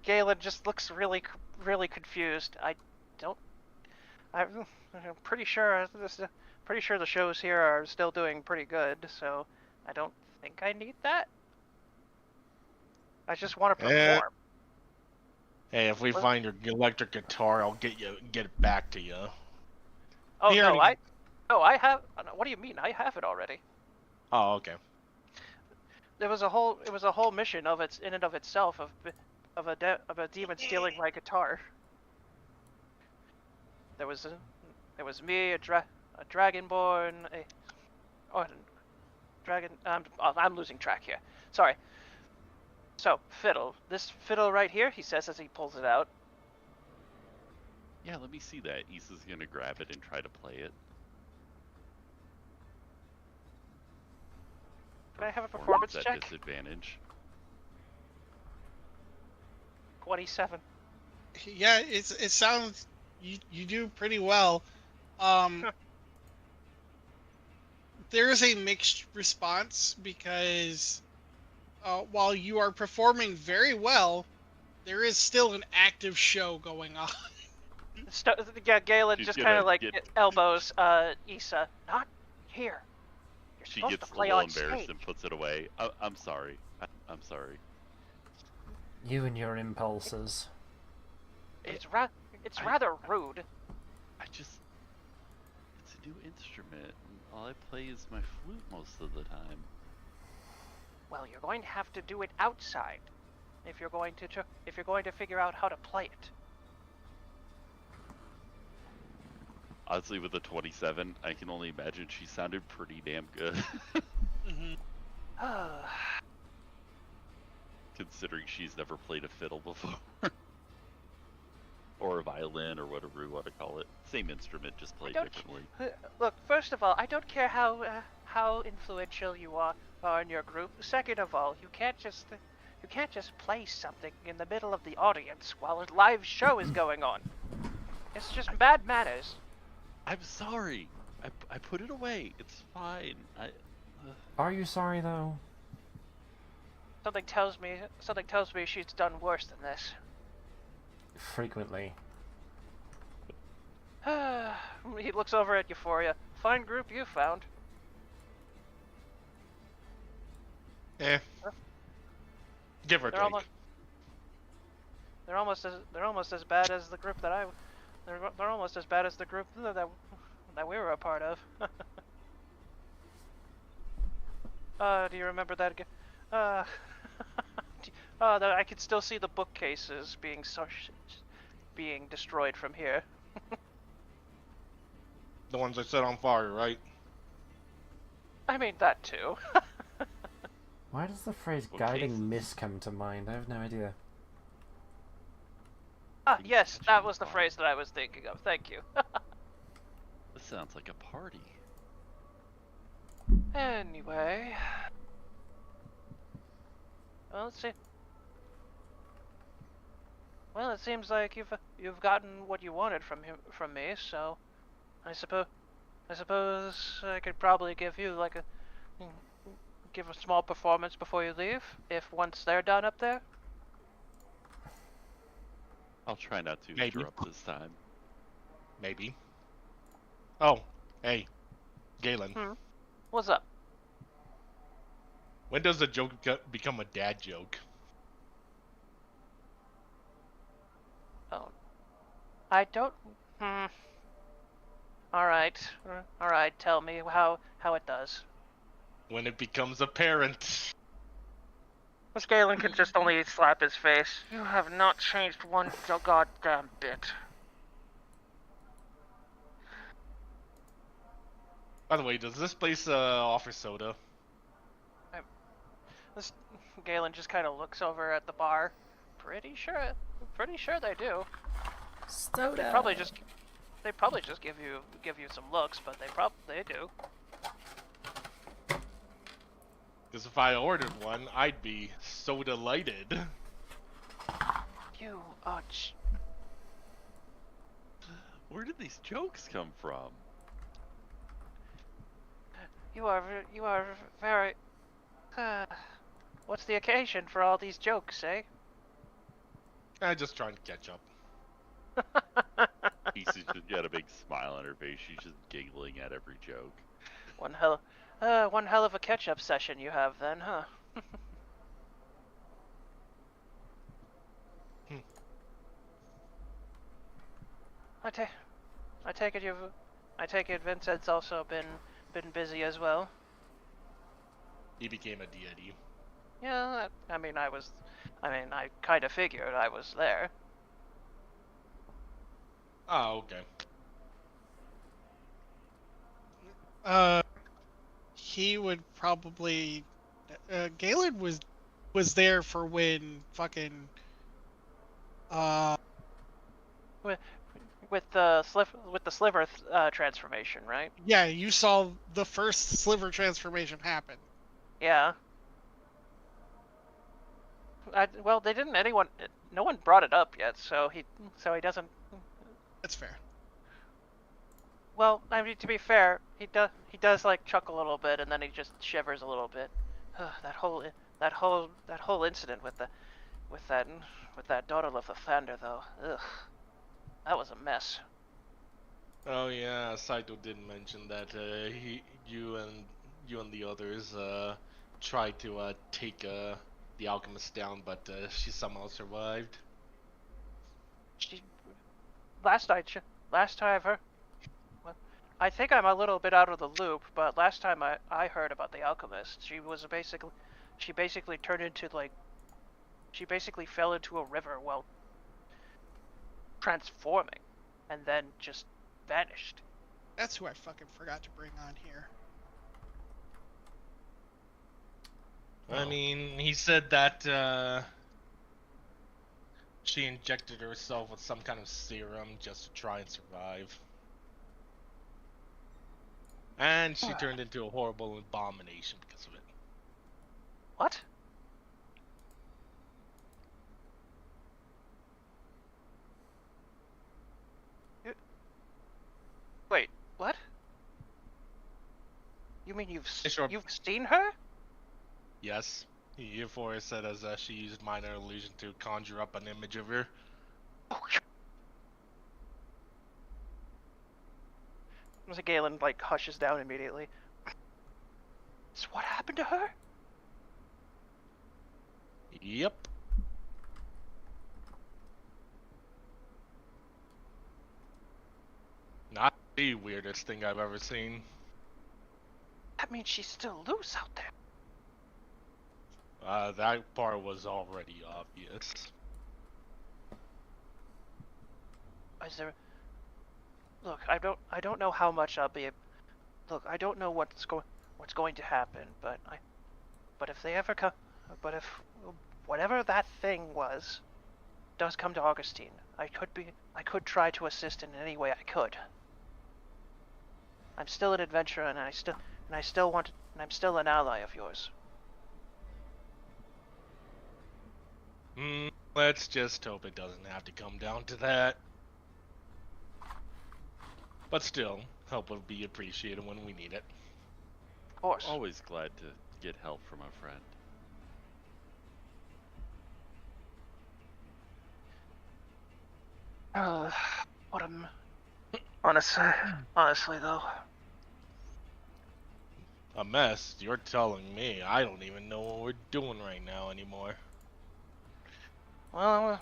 Galen just looks really confused. I'm pretty sure the shows here are still doing pretty good, so I don't think I need that. I just want to perform. Hey, if we find your electric guitar, I'll get it back to you. Oh He no, already- I have. What do you mean? I have it already. Oh, okay. It was a whole mission of itself of a demon stealing my guitar. There was me, a dragonborn, dragon. I'm losing track here. Sorry. So fiddle. This fiddle right here, he says as he pulls it out. Yeah, let me see that. Issa's gonna grab it and try to play it. Can I have a performance at check? disadvantage. 27. Yeah, it sounds you do pretty well. There is a mixed response because while you are performing very well, there is still an active show going on. Yeah, Galen She's just gonna kind of like get- elbows Issa. Not here. You're She supposed gets to a play little on embarrassed stage. and puts it away. I'm sorry. I'm sorry. You and your impulses. It's rather rude. It's a new instrument. And all I play is my flute most of the time. Well, you're going to have to do it outside if you're going to figure out how to play it. Honestly, with a 27, I can only imagine she sounded pretty damn good. Considering she's never played a fiddle before. Or a violin, or whatever you want to call it. Same instrument, just played differently. Look, first of all, I don't care how influential you are in your group. Second of all, you can't just play something in the middle of the audience while a live show is going on. It's just bad manners. I'm sorry. I put it away. It's fine. Are you sorry though? Something tells me she's done worse than this. Frequently. He looks over at Euphoria. Fine group you found. Give or take. They're almost as bad as the group that they're almost as bad as the group that we were a part of. Do you remember that again? I can still see the bookcases being destroyed from here. The ones I set on fire, right? I mean, that too. Why does the phrase guiding miss come to mind? I have no idea. Yes, that was the phrase that I was thinking of. Thank you. This sounds like a party. Anyway. Well, let's see. Well, it seems like you've gotten what you wanted from me, so I suppose I could probably give you like a small performance before you leave, if once they're done up there. I'll try not to Maybe. interrupt this time. Maybe. Oh, hey, Galen. What's up? When does a joke become a dad joke? Oh, I don't. All right. Tell me how it does. When it becomes apparent. Miss Galen can just only slap his face. You have not changed one goddamn bit. By the way, does this place offer soda? Galen just kind of looks over at the bar. Pretty sure they do. Soda. They probably just give you some looks, but they do. Because if I ordered one, I'd be so delighted. You Where did these jokes come from? You are very. What's the occasion for all these jokes, eh? I'm just trying to catch up. Issa's just got a big smile on her face. She's just giggling at every joke. One hell of a catch-up session you have then, huh? I take it Vincent's also been busy as well. He became a deity. Yeah, I I kind of figured I was there. Oh, okay. He would probably. Galen was there for when fucking. with the sliver transformation, right? Yeah, you saw the first sliver transformation happen. Yeah. Well, they didn't. No one brought it up yet, so he doesn't. That's fair. Well, I mean, to be fair, he does like chuckle a little bit, and then he just shivers a little bit. that whole incident with that daughter of the thunder, though. Ugh, that was a mess. Oh yeah, Saito did mention that you and the others tried to take the alchemist down, but she somehow survived. She last I've heard. Well, I think I'm a little bit out of the loop, but last time I heard about the alchemist, she basically turned into she basically fell into a river while transforming, and then just vanished. That's who I fucking forgot to bring on here. I mean, he said that she injected herself with some kind of serum just to try and survive. And she turned into a horrible abomination because of it. What? Wait, what? You mean you've seen her? Yes. Euphoria said as she used minor illusion to conjure up an image of her. Galen hushes down immediately. So what happened to her? Yep. Not the weirdest thing I've ever seen. That means she's still loose out there. That part was already obvious. Is there? Look, I don't know how much I'll be. Look, I don't know what's going to happen, but if they ever come, but if whatever that thing was does come to Augustine, I could try to assist in any way I could. I'm still an adventurer, and I'm still an ally of yours. Let's just hope it doesn't have to come down to that. But still, help would be appreciated when we need it. Of course. Always glad to get help from a friend. What honestly though. A mess? You're telling me. I don't even know what we're doing right now anymore. Well,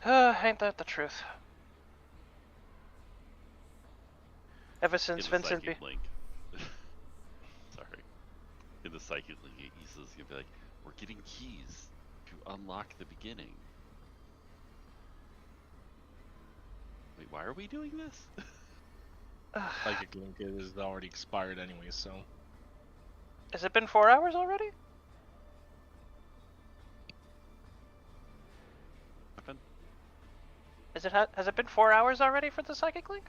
ain't that the truth? Ever since Vincent Link. Sorry. In the psychic link, Issa's gonna be like, we're getting keys to unlock the beginning. Wait, why are we doing this? Psychic link is already expired anyway, so. Has it been 4 hours already? Has it been 4 hours already for the psychic link?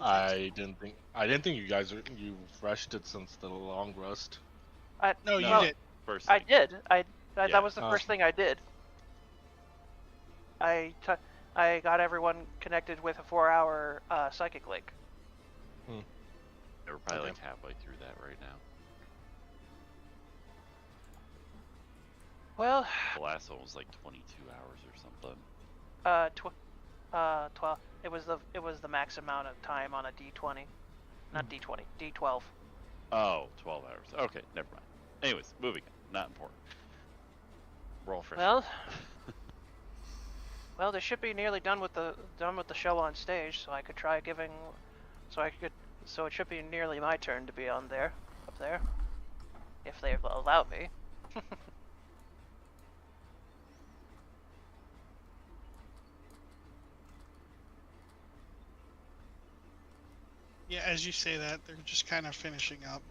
I didn't think you guys you refreshed it since the long rest. No, you did. First I thing. did. Yeah. That was the first thing I did. I got everyone connected with a 4-hour psychic link. We're probably like halfway through that right now. Well, The last one was like 22 hours or something. 12. It was the max amount of time on a D20, not D20, D12. Oh, 12 hours. Okay, never mind. Anyways, moving on. Not important. Roll fresh. Well, they should be nearly done with the show on stage, so I could try giving, so it should be nearly my turn to be up there, if they allow me. Yeah, as you say that, they're just kind of finishing up.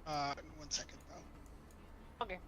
1 second though. Okay.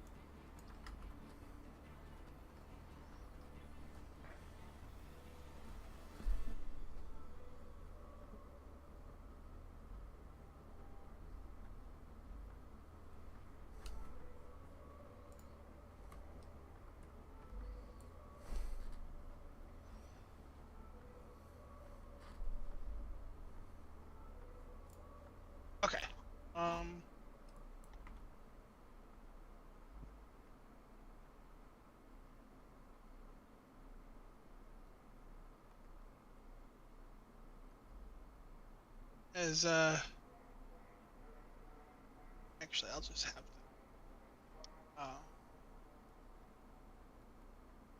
as actually, I'll just have them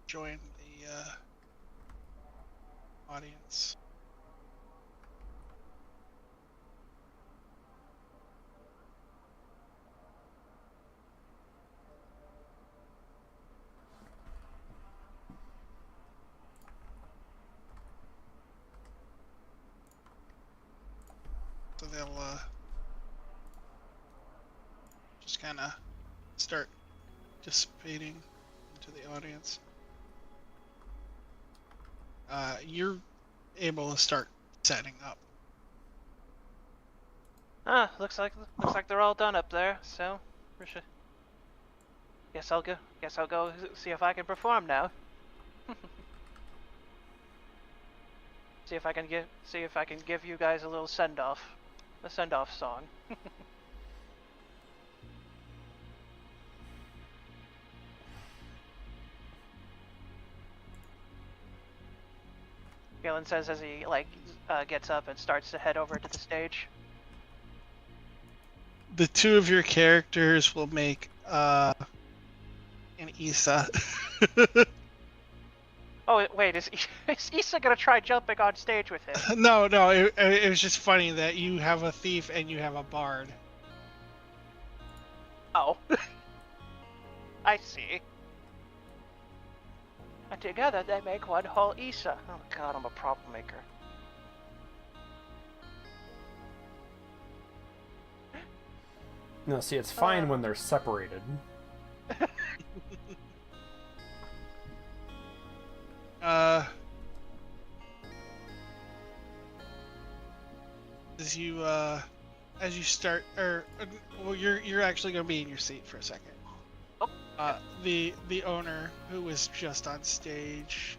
join the audience. So they'll just kind of start dissipating into the audience. You're able to start setting up. Looks like they're all done up there. So, guess I'll go see if I can perform now. see if I can give you guys a little send-off song. Galen says as he gets up and starts to head over to the stage. The two of your characters will make an Issa. Oh wait, is Issa gonna try jumping on stage with him? No, it was just funny that you have a thief and you have a bard. Oh. I see. And together they make one whole Issa. Oh god, I'm a problem maker. No, see, it's fine when they're separated. As you start, well, you're actually gonna be in your seat for a second. Oh. The owner who was just on stage,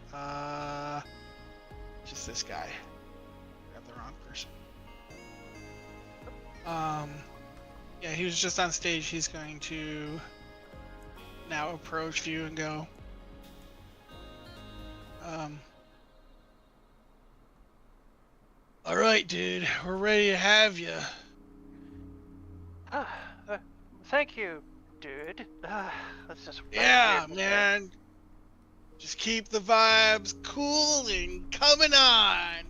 just this guy. I have the wrong person. Yeah, he was just on stage. He's going to now approach you and go, all right, dude, we're ready to have you. Thank you, dude. Let's just. Yeah, man. Just keep the vibes cool and coming on.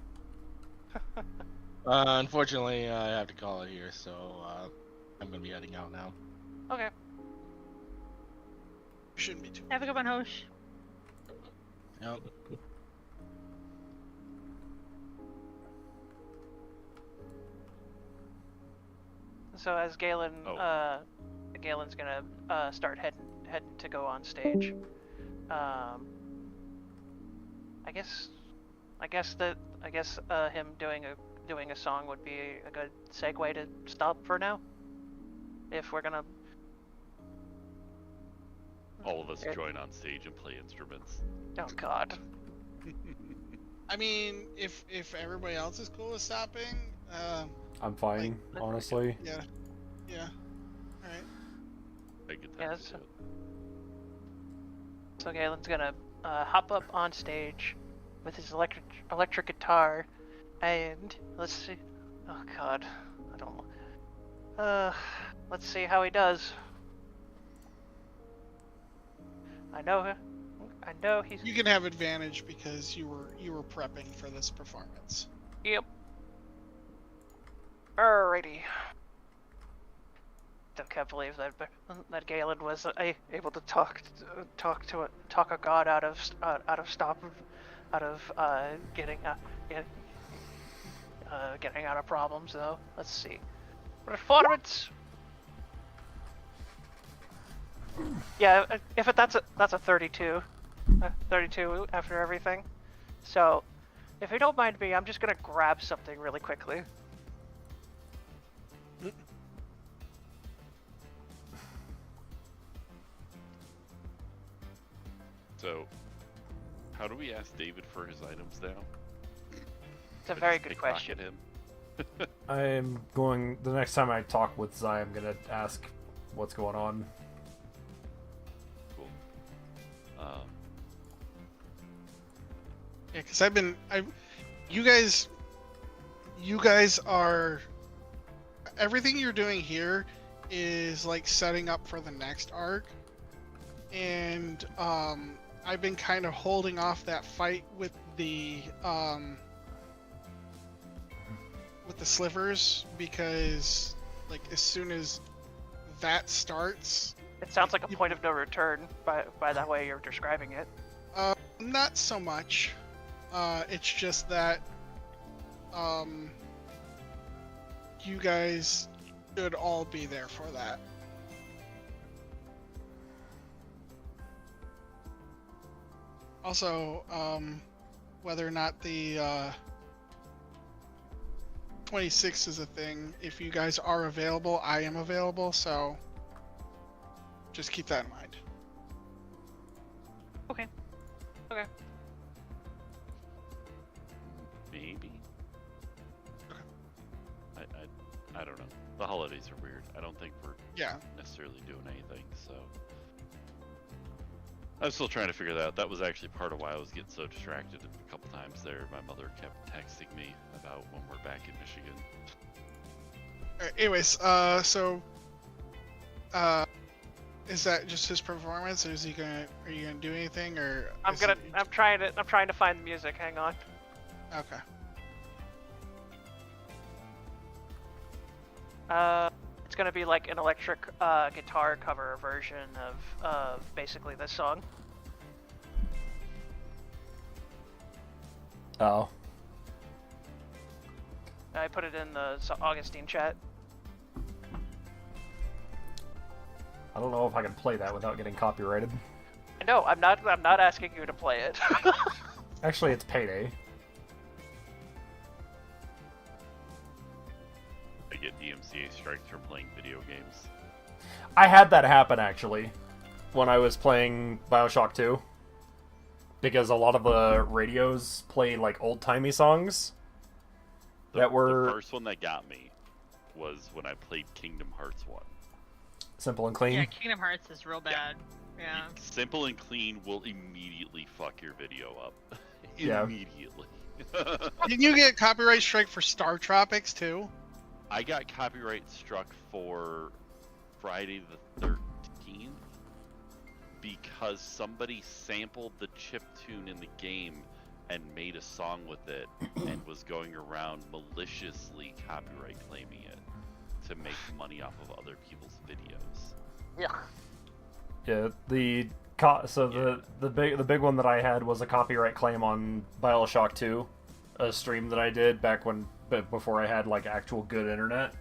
Unfortunately, I have to call it here, so I'm gonna be heading out now. Okay. Shouldn't be too. Have a good one, Hosh. Yep. So as Galen's gonna start heading to go on stage. I guess him doing a song would be a good segue to stop for now. If we're gonna All of us join on stage and play instruments. Oh god. I mean, if everybody else is cool with stopping, I'm fine, honestly. Yeah. All right. I get that. Yeah, so Galen's gonna hop up on stage with his electric guitar, and let's see. Oh god, I don't. Let's see how he does. I know he's. You can have advantage because you were prepping for this performance. Yep. Alrighty. Still can't believe that Galen was able to talk a god out of getting out of problems though. Let's see. Performance. Yeah, that's a 32. 32 after everything. So, if you don't mind me, I'm just gonna grab something really quickly. So, how do we ask David for his items now? It's a very good question. Him? I'm going. The next time I talk with Zai, I'm gonna ask what's going on. Cool. Yeah, because you guys you guys are, everything you're doing here is like setting up for the next arc, and I've been kind of holding off that fight with the slivers, because like as soon as that starts, It sounds like a point of no return by the way you're describing it. not so much. It's just that you guys should all be there for that. Also, whether or not the 26th is a thing, if you guys are available, I am available, so just keep that in mind. Okay. Okay. Maybe. I don't know. The holidays are weird. I don't think we're necessarily doing anything, so I'm still trying to figure that out. That was actually part of why I was getting so distracted a couple times there. My mother kept texting me about when we're back in Michigan. Alright, anyways, is that just his performance, or are you gonna do anything, or I'm trying to find the music. Hang on. Okay. It's gonna be like an electric guitar cover version of basically this song. Oh. I put it in the Augustine chat. I don't know if I can play that without getting copyrighted. No, I'm not asking you to play it. Actually, it's payday. I get DMCA strikes from playing video games. I had that happen, actually, when I was playing Bioshock 2. Because a lot of the radios play, like, old-timey songs that were... The first one that got me was when I played Kingdom Hearts 1. Simple and clean? Yeah, Kingdom Hearts is real bad. Yeah. Simple and clean will immediately fuck your video up. Yeah. Immediately. Didn't you get copyright strike for Star Tropics too? I got copyright struck for Friday the 13th because somebody sampled the chiptune in the game and made a song with it and was going around maliciously copyright claiming it to make money off of other people's videos. Yeah. Yeah, the big one that I had was a copyright claim on Bioshock 2, a stream that I did back before I had like actual good internet.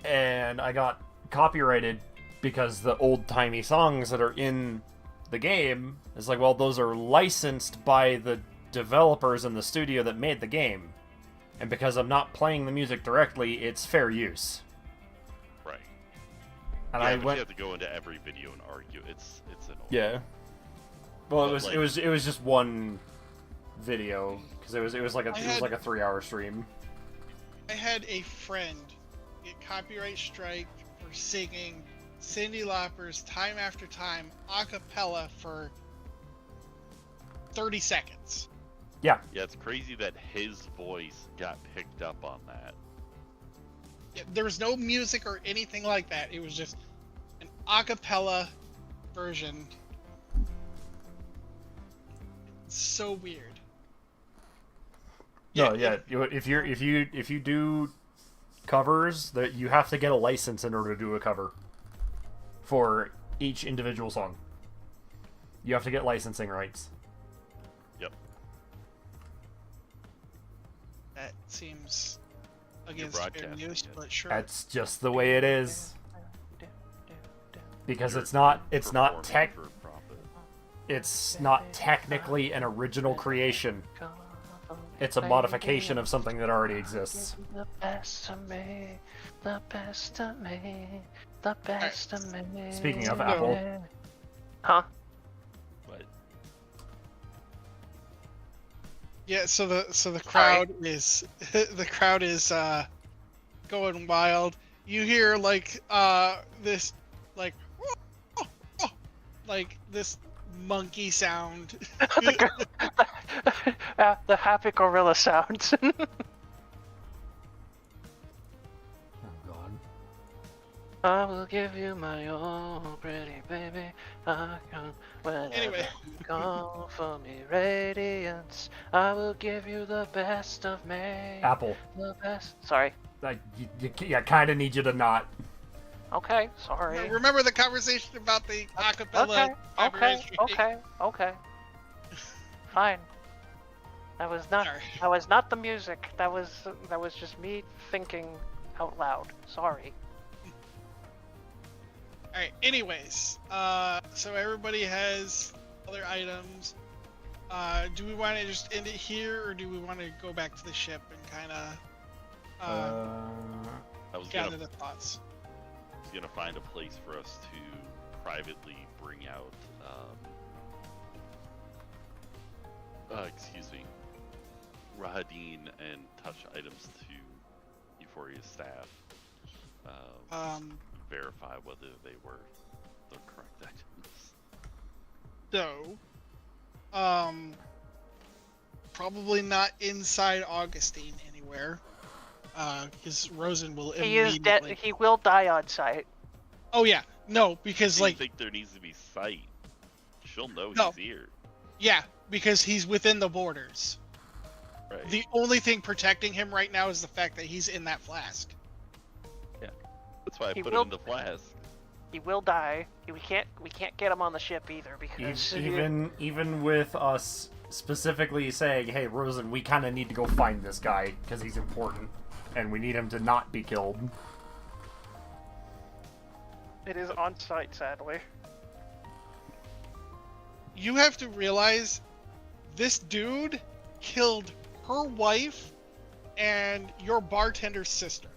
And I got copyrighted because the old-timey songs that are in the game is like, well, those are licensed by the developers in the studio that made the game. And because I'm not playing the music directly, it's fair use. Right. And you have to go into every video and argue. It's annoying. Yeah. Well, But, it was just one video because it was like a 3-hour stream. I had a friend get copyright strike for singing Cyndi Lauper's "Time After Time" a cappella for 30 seconds. Yeah. Yeah, it's crazy that his voice got picked up on that. Yeah, there was no music or anything like that. It was just an a cappella version. It's so weird. No, yeah. If you do covers, that you have to get a license in order to do a cover for each individual song. You have to get licensing rights. Yep. That seems against fair use, but sure. That's just the way it is. Because it's not technically an original creation. It's a modification of something that already exists. The best of me, the best of me, the best of me. Speaking of Apple. Huh? What? Yeah, so the crowd is going wild. You hear like this like like this monkey sound. The happy gorilla sounds. Oh god. I will give you my all, pretty baby. I come whenever Anyway. you call for me, radiance. I will give you the best of me. Apple. The best. Sorry. I kind of need you to not. Okay, sorry. Remember the conversation about the acapella? Okay. Fine. That was not. Sorry. That was not the music. That was just me thinking out loud. Sorry. All right. Anyways, so everybody has other items. Do we want to just end it here, or do we want to go back to the ship and kind of I was gather gonna, the thoughts? gonna find a place for us to privately bring out, excuse me, Rahadin and touch items to Euphoria's staff. Verify whether they were the correct items. So, probably not inside Augustine anywhere, because Rosen will He is dead. immediately. He will die on sight. Oh yeah, no, because I like think there needs to be sight. She'll know No. he's here. yeah, because he's within the borders. Right. The only thing protecting him right now is the fact that he's in that flask. That's why I He put will- it in the flask. He will die. We can't get him on the ship either because Even with us specifically saying, "Hey, Rosen, we kind of need to go find this guy because he's important, and we need him to not be killed." it is on site, sadly. You have to realize this dude killed her wife and your bartender's sister.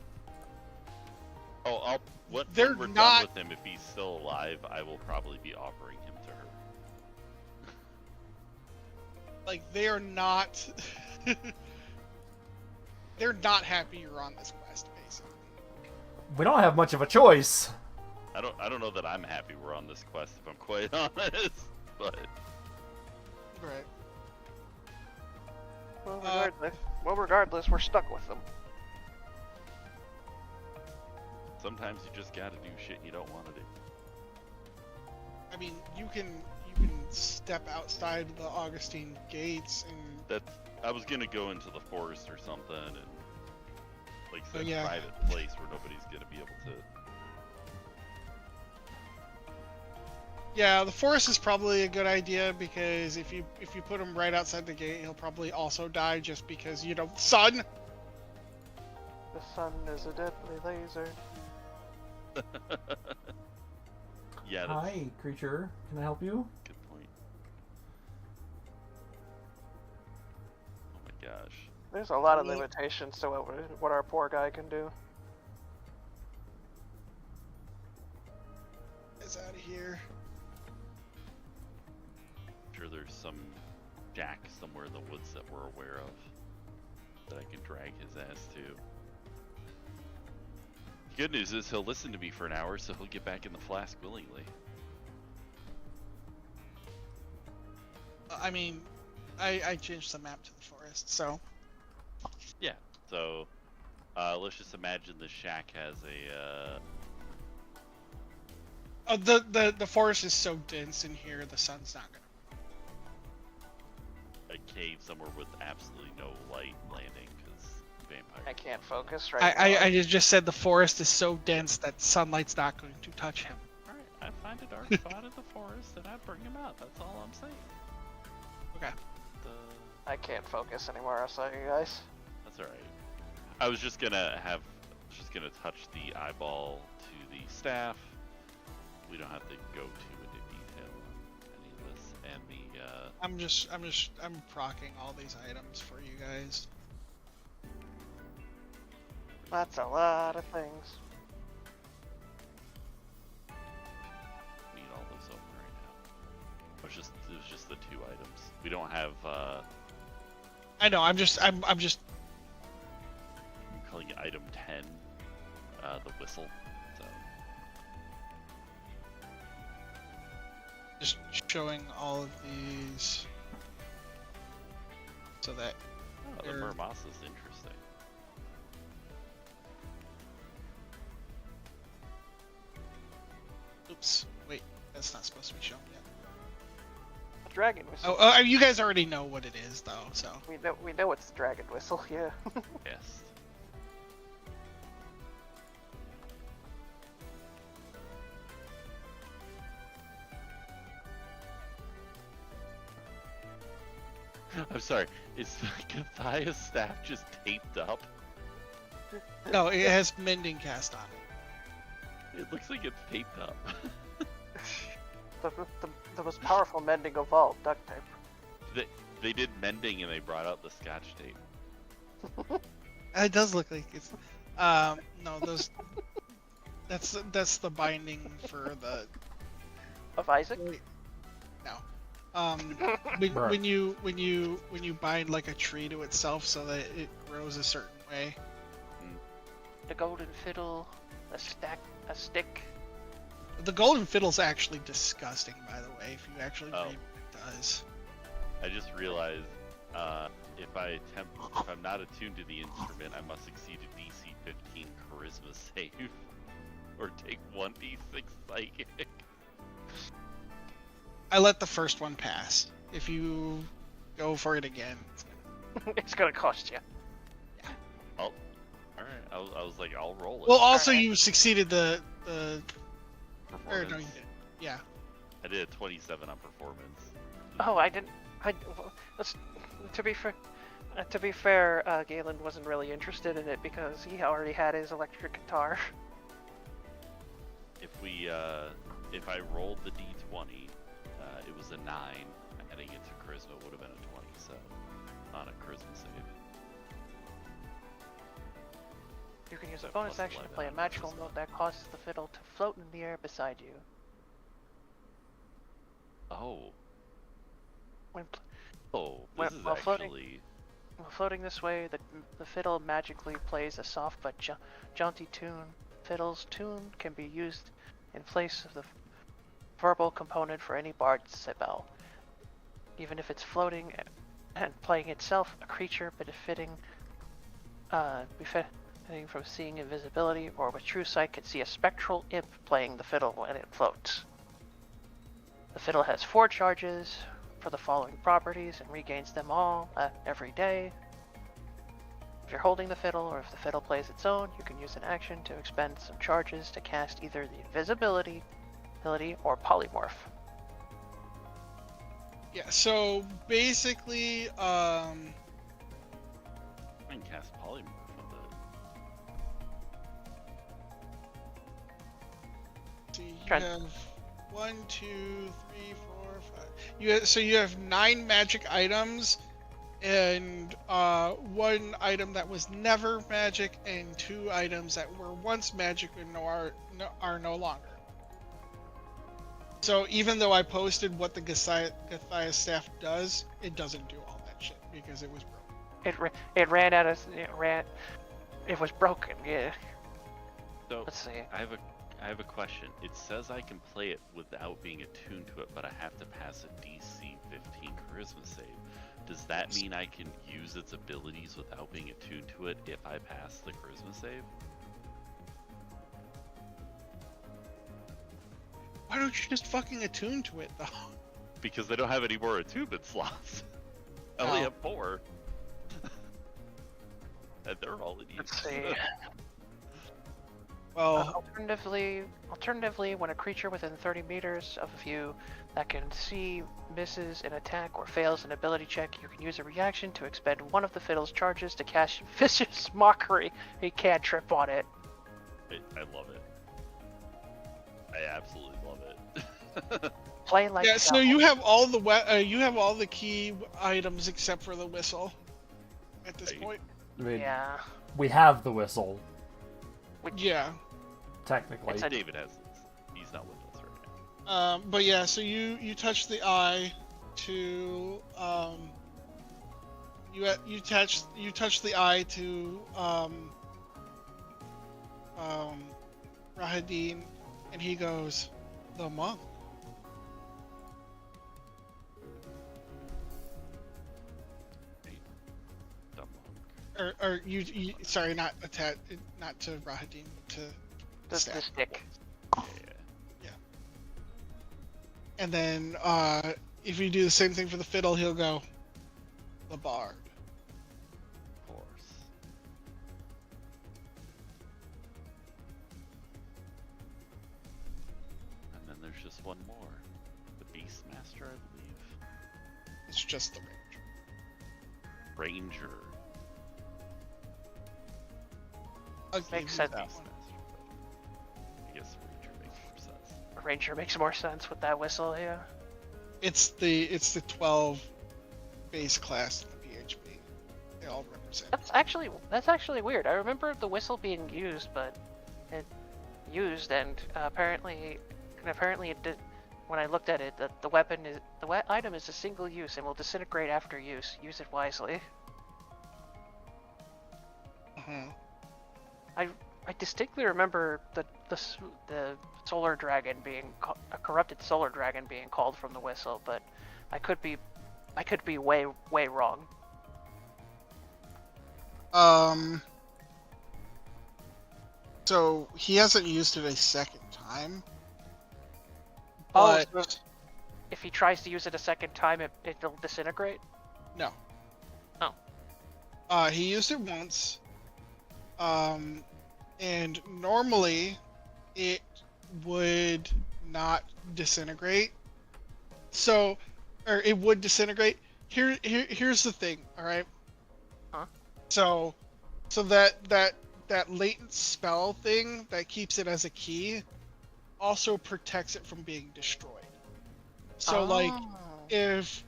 Oh, when They're we're not- done with him, if he's still alive, I will probably be offering him to her. Like they are not they're not happy you're on this quest, basically. We don't have much of a choice. I don't know that I'm happy we're on this quest, if I'm quite honest. But Right. Well, regardless, we're stuck with them. sometimes you just gotta do shit you don't want to do. I mean, you can step outside the Augustine gates and I was gonna go into the forest or something and like some yeah. private place where nobody's gonna be able to. yeah, the forest is probably a good idea because if you put him right outside the gate, he'll probably also die just because sun. The sun is a deadly laser. Yeah, that's Hi, creature. Can I help you? a good point. Oh my gosh. There's a lot of limitations to what our poor guy can do. It's out of here. I'm sure there's some jack somewhere in the woods that we're aware of that I can drag his ass to. The good news is he'll listen to me for an hour, so he'll get back in the flask willingly. I mean, I changed the map to the forest, so Yeah, so let's just imagine the shack has a the forest is so dense in here, the sun's not gonna. a cave somewhere with absolutely no light landing because vampire. I can't focus right now. I just said the forest is so dense that sunlight's not going to touch him. All right, I find a dark spot in the forest and I bring him out. That's all I'm saying. Okay. I can't focus anymore. I'll tell you guys. That's all right. I was just gonna touch the eyeball to the staff. We don't have to go too into detail on any of this. And the I'm procking all these items for you guys. That's a lot of things. need all those open right now. It was just the two items. We don't have. I know. I'm just. I'm calling it item 10, the whistle. So Just showing all of these. so that Oh, the They're- Murmasa's interesting. oops, wait, that's not supposed to be shown yet. Dragon whistle. Oh, you guys already know what it is though, so We know it's the dragon whistle. Yeah. Yes. I'm sorry, is Gathia's staff just taped up? no, it has mending cast on it. It looks like it's taped up. The most powerful mending of all, duct tape. They did mending and they brought out the scotch tape. It does look like it's. No, those. That's the binding for the. Of Isaac? No. Bruh. when you bind like a tree to itself so that it grows a certain way. The golden fiddle, a stick. The golden fiddle's actually disgusting, by the way. If you actually Oh. read what it does. I just realized if I'm not attuned to the instrument, I must succeed a DC 15 charisma save or take 1d6 psychic. I let the first one pass. If you go for it again, It's gonna cost you. All right, I was like, I'll roll it. well, also Alright. you succeeded the. Or no, you Performance. did. Yeah. I did a 27 on performance. Oh, I didn't. Let's, to be fair, Galen wasn't really interested in it because he already had his electric guitar. If I rolled the d20, it was a 9. Adding it to charisma would have been a 20, so on a charisma save. You can use a So bonus plus action to 11 play a on magical charisma. note that causes the fiddle to float in the air beside you. Oh, When this is while floating- actually. While floating this way, the fiddle magically plays a soft but jaunty tune. Fiddle's tune can be used in place of the verbal component for any bard's spell. Even if it's floating and playing itself, a creature benefiting from seeing invisibility or with true sight can see a spectral imp playing the fiddle when it floats. The fiddle has 4 charges for the following properties and regains them all every day. If you're holding the fiddle or if the fiddle plays its own, you can use an action to expend some charges to cast either the invisibility ability or polymorph. Yeah. So basically, I can cast polymorph with it. see, you Trent. have 1, 2, 3, 4, 5. So you have 9 magic items, and 1 item that was never magic, and 2 items that were once magic and are no longer. So even though I posted what the Gathia's staff does, it doesn't do all that shit because it was broken. It ran out of it was broken. Yeah. So Let's see. I have a question. It says I can play it without being attuned to it, but I have to pass a DC 15 charisma save. Does that mean I can use its abilities without being attuned to it if I pass the charisma save? Why don't you just fucking attune to it though? Because I don't have any more attunement slots. I only Oh. have 4. And they're all in use. Let's see. Well, Alternatively, when a creature within 30 meters of you that can see misses an attack or fails an ability check, you can use a reaction to expend one of the fiddle's charges to cast Vicious Mockery. He can't trip on it. I love it. I absolutely love it. Play like yeah. So you have all the key items except for the whistle. At this Right. point, I mean, Yeah. we have the whistle, yeah. technically. It's a- David has this. He's not with us right now. But yeah, so you touch the eye to you touch the eye to Rahadin, and he goes, the monk. or you sorry, not to Rahadim, to The staff. stick. Yeah. And then if you do the same thing for the fiddle, he'll go the bard. Of course. And then there's just one more. The Beastmaster, I believe. It's just the ranger. Ranger. I'll give Makes you sense. that one. I guess Ranger makes more sense. Ranger makes more sense with that whistle, yeah. It's the 12 base class in the PHP. They all represent. That's actually weird. I remember the whistle being used, but it used and apparently it did. When I looked at it, that the item is a single use and will disintegrate after use. Use it wisely. Uh-huh. I distinctly remember the solar dragon being a corrupted solar dragon being called from the whistle, but I could be way wrong. So he hasn't used it a second time. Oh, But so if he tries to use it a second time, it'll disintegrate? no. Oh. He used it once. And normally it would not disintegrate. So, or it would disintegrate. Here's the thing, all right? Huh? So that latent spell thing that keeps it as a key also protects it from being destroyed. So like if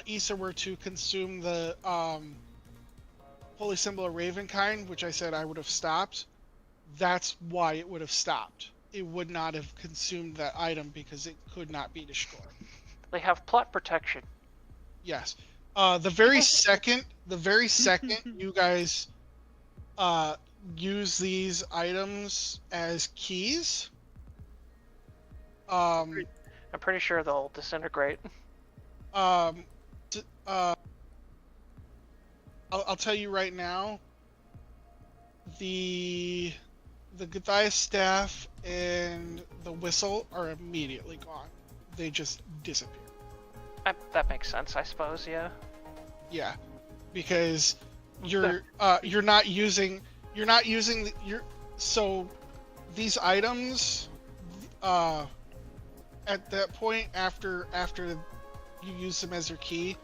Issa were to consume the holy symbol of Ravenkind, which I said I would have stopped, that's why it would have stopped. It would not have consumed that item because it could not be destroyed. They have plot protection. Yes. The very second you guys use these items as keys, I'm pretty sure they'll disintegrate. I'll tell you right now, the Goliath staff and the whistle are immediately gone. They just disappear. That makes sense, I suppose. Yeah. Yeah, because you're not using so these items at that point after you use them as your key,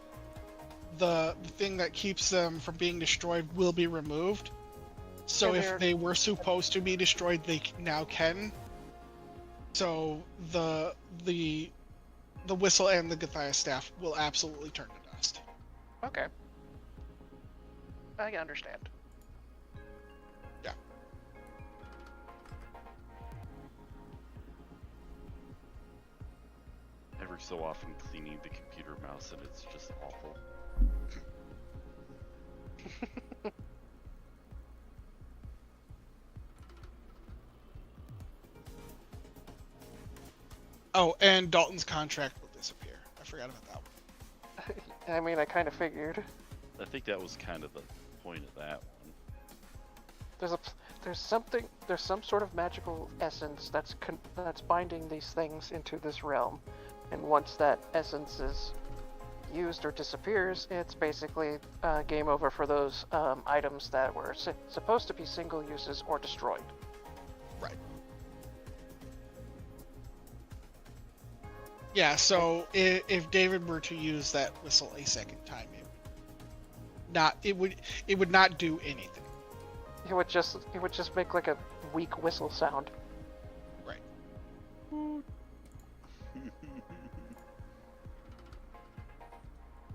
the thing that keeps them from being destroyed will be removed. So Yeah, if they were supposed to be destroyed, they now can. So the whistle and the Goliath staff will absolutely turn to dust. Okay. I can understand. Yeah. Every so often cleaning the computer mouse and it's just awful. Oh, and Dalton's contract will disappear. I forgot about that one. I mean, I kind of figured. I think that was kind of the point of that one. There's some sort of magical essence that's binding these things into this realm, and once that essence is used or disappears, it's basically game over for those items that were supposed to be single uses or destroyed. Right. Yeah, so if David were to use that whistle a second time, it would not do anything. It would just make like a weak whistle sound. Right.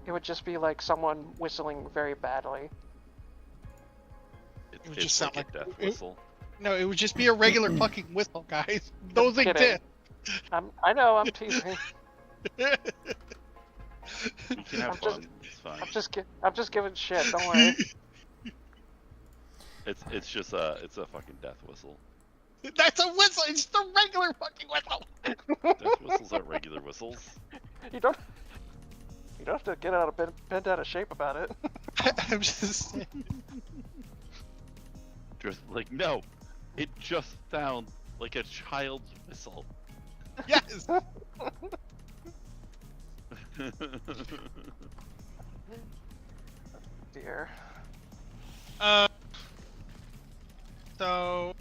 It would just be like someone whistling very badly. It would It's just sound like a like death whistle. No, it would just be a regular fucking whistle, guys. Those kidding. exist. I know, I'm teasing. You can have fun. It's fine. I'm just giving shit. Don't worry. It's just a fucking death whistle. That's a whistle. It's just a regular fucking whistle. Death whistles are regular whistles. You don't. You don't have to get bent out of shape about it. I'm just saying. Just like, no, it just sounds like a child's whistle. Yes. Dear. So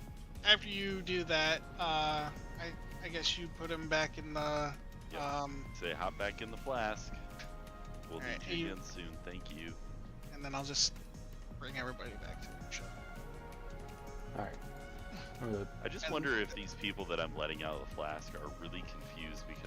after you do that, I guess you put him back in the Yep. Say, hop back in the flask. We'll Alright, need you you- again soon. Thank you. and then I'll just bring everybody back to the show. Alright. I just wonder if these people that I'm letting out of the flask are really confused because